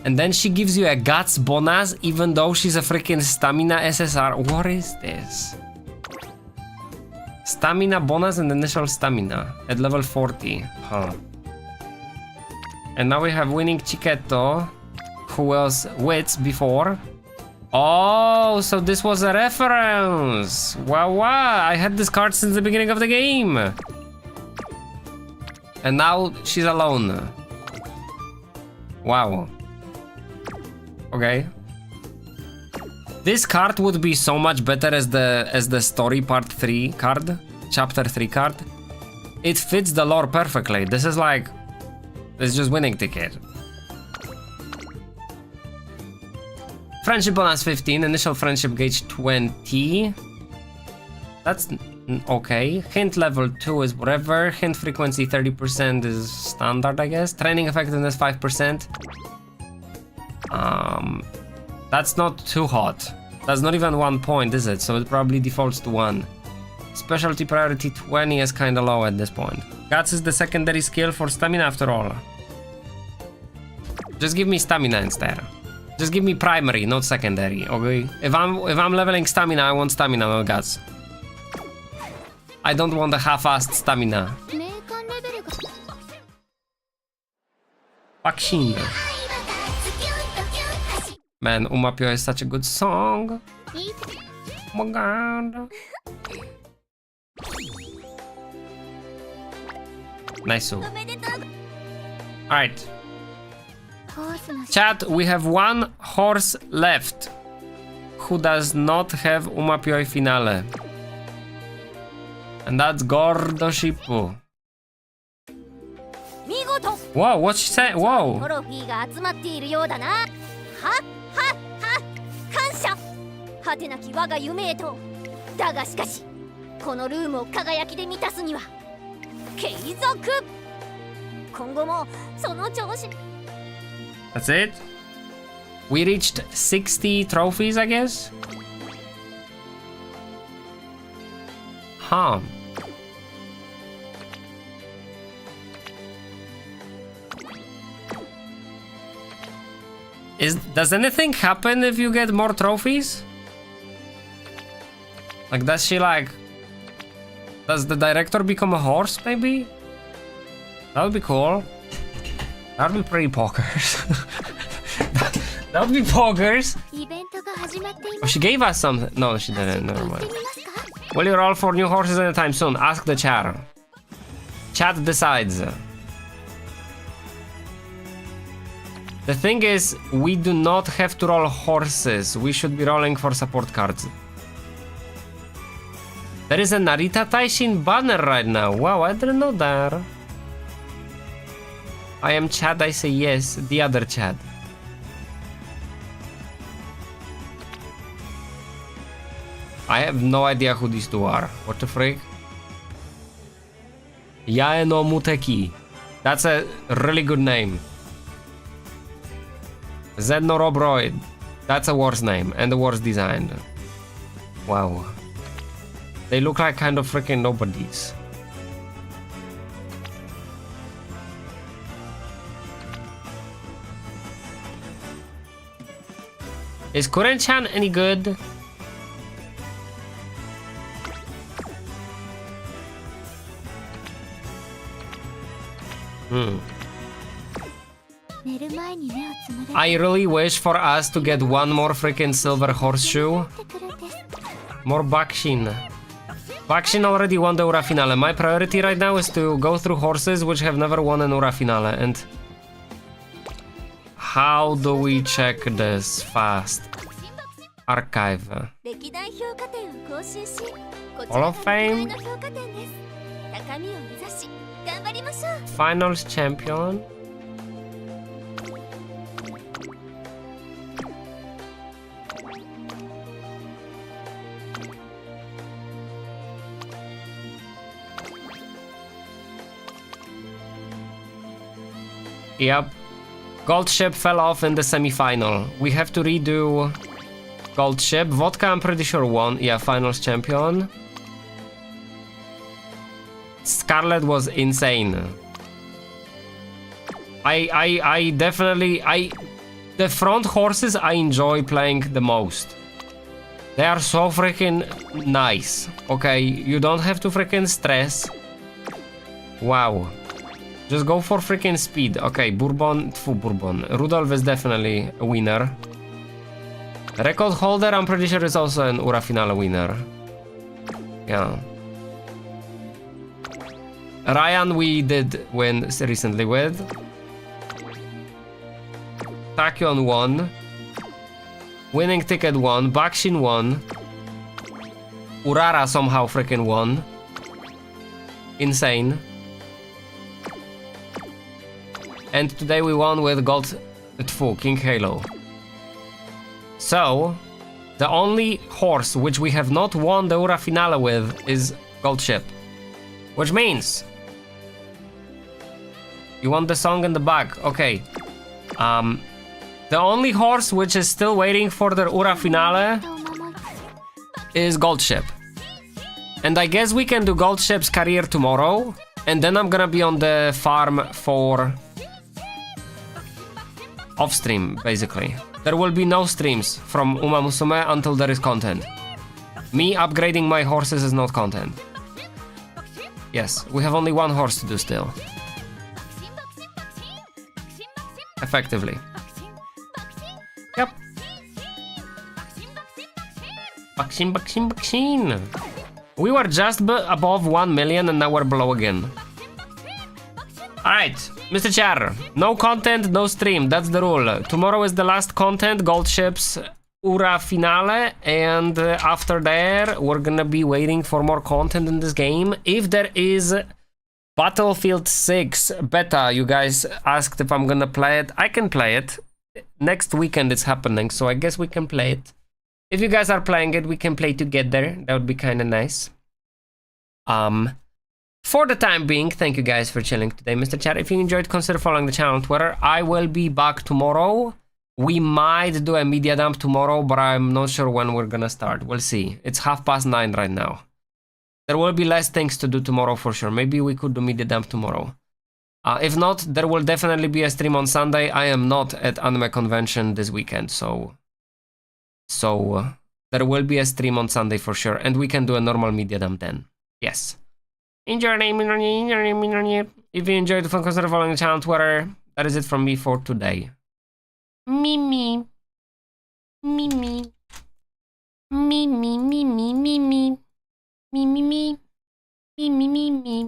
And then she gives you a guts bonus even though she's a freaking stamina SSR. What is this? Stamina bonus and initial stamina at level 40. Huh. And now we have winning Chiquetto, who was Wits before. Oh, so this was a reference. Wow, wow. I had this card since the beginning of the game. And now she's alone. Wow. Okay. This card would be so much better as the story part 3 card, chapter 3 card. It fits the lore perfectly. This is like, it's just winning ticket. Friendship bonus 15, initial friendship gauge 20. That's okay. Hint level 2 is whatever. Hint frequency 30% is standard, I guess. Training effectiveness 5%. That's not too hot. That's not even 1 point, is it? So it probably defaults to 1. Specialty priority 20 is kinda low at this point. Guts is the secondary skill for stamina after all. Just give me stamina instead. Just give me primary, not secondary, okay? If I'm leveling stamina, I want stamina, not guts. I don't want a half-assed stamina. 名鑑レベルが Bakshin. Man, UmaMusume is such a good song. いい Oh my god. Nice. おめでとう Alright. コースの Chat, we have one horse left who does not have UmaMusume finale. And that's Gordo Shippu. 見事 Whoa, what she said? ト Whoa. ロフィーが集まっているようだな。は感謝。果てなき我が夢へと。だがしかしこのルームを輝きで満たすには継続。今後もその調子。 That's it? We reached 60 trophies, I guess? Huh. Does anything happen if you get more trophies? Like, does she like... Does the director become a horse, maybe? That would be cool. That would be pretty pokers. That would be pokers. イベントが始まってい Oh, ます。 she gave us something. No, she didn't. Never 行って mind. みますか？ Will you roll for new horses anytime soon? Ask the chat. Chat decides. The thing is, we do not have to roll horses. We should be rolling for support cards. There is a Narita Taishin banner right now. Wow, I didn't know that. I am Chad, I say yes. The other Chad. I have no idea who these two are. What the frick? Yae no Muteki. That's a really good name. Zedno Robroid. That's a worse name and a worse design. Wow. They look like kind of freaking nobodies. Is Kuren-chan any good? I really wish for us to get one more freaking silver horseshoe. More Bakshin. Bakshin already won the Ura Finale. My priority right now is to go through horses which have never won an Ura Finale. And how do we check this fast? Archive. Hall of Fame. Finals champion. Yep. Gold Ship fell off in the semi-final. We have to redo Gold Ship. Vodka, I'm pretty sure, won. Yeah, finals champion. Scarlet was insane. I definitely... The front horses I enjoy playing the most. They are so freaking nice. Okay, you don't have to freaking stress. Wow. Just go for freaking speed. Okay, Bourbon. Rudolph is definitely a winner. Record holder, I'm pretty sure is also an Ura Finale winner. Yeah. Ryan we did win recently with. Tachyon won. Winning ticket won. Bakshin won. Urara somehow freaking won. Insane. And today we won with Gold Tfu, King Halo. So, the only horse which we have not won the Ura Finale with is Gold Ship. Which means... You want the song in the back? Okay. The only horse which is still waiting for the Ura Finale is Gold Ship. And I guess we can do Gold Ship's career tomorrow. And then I'm gonna be on the farm for... off-stream, basically. There will be no streams from UmaMusume until there is content. Me upgrading my horses is not content. Yes, we have only one horse to do still. Effectively. Yep. Bakshin. We were just above 1 million and now we're below again. Alright, Mr. Char, no content, no stream, that's the rule. Tomorrow is the last content, Gold Ship's Ura Finale, and after there, we're gonna be waiting for more content in this game. If there is Battlefield 6 beta, you guys asked if I'm gonna play it. I can play it. Next weekend it's happening, so I guess we can play it. If you guys are playing it, we can play together. That would be kind of nice. For the time being, thank you guys for chilling today, Mr. Chat. If you enjoyed, consider following the channel on Twitter. I will be back tomorrow. We might do a media dump tomorrow, but I'm not sure when we're gonna start. We'll see. It's 9:30 right now. There will be less things to do tomorrow for sure. Maybe we could do media dump tomorrow. If not, there will definitely be a stream on Sunday. I am not at anime convention this weekend, so there will be a stream on Sunday for sure, and we can do a normal media dump then. Yes. If you enjoyed the fun, consider following the channel on Twitter. That is it from me for today. Mimi. Mimi. Mimi. Mimi. Mimi. Mimi. Mimi. Mimi.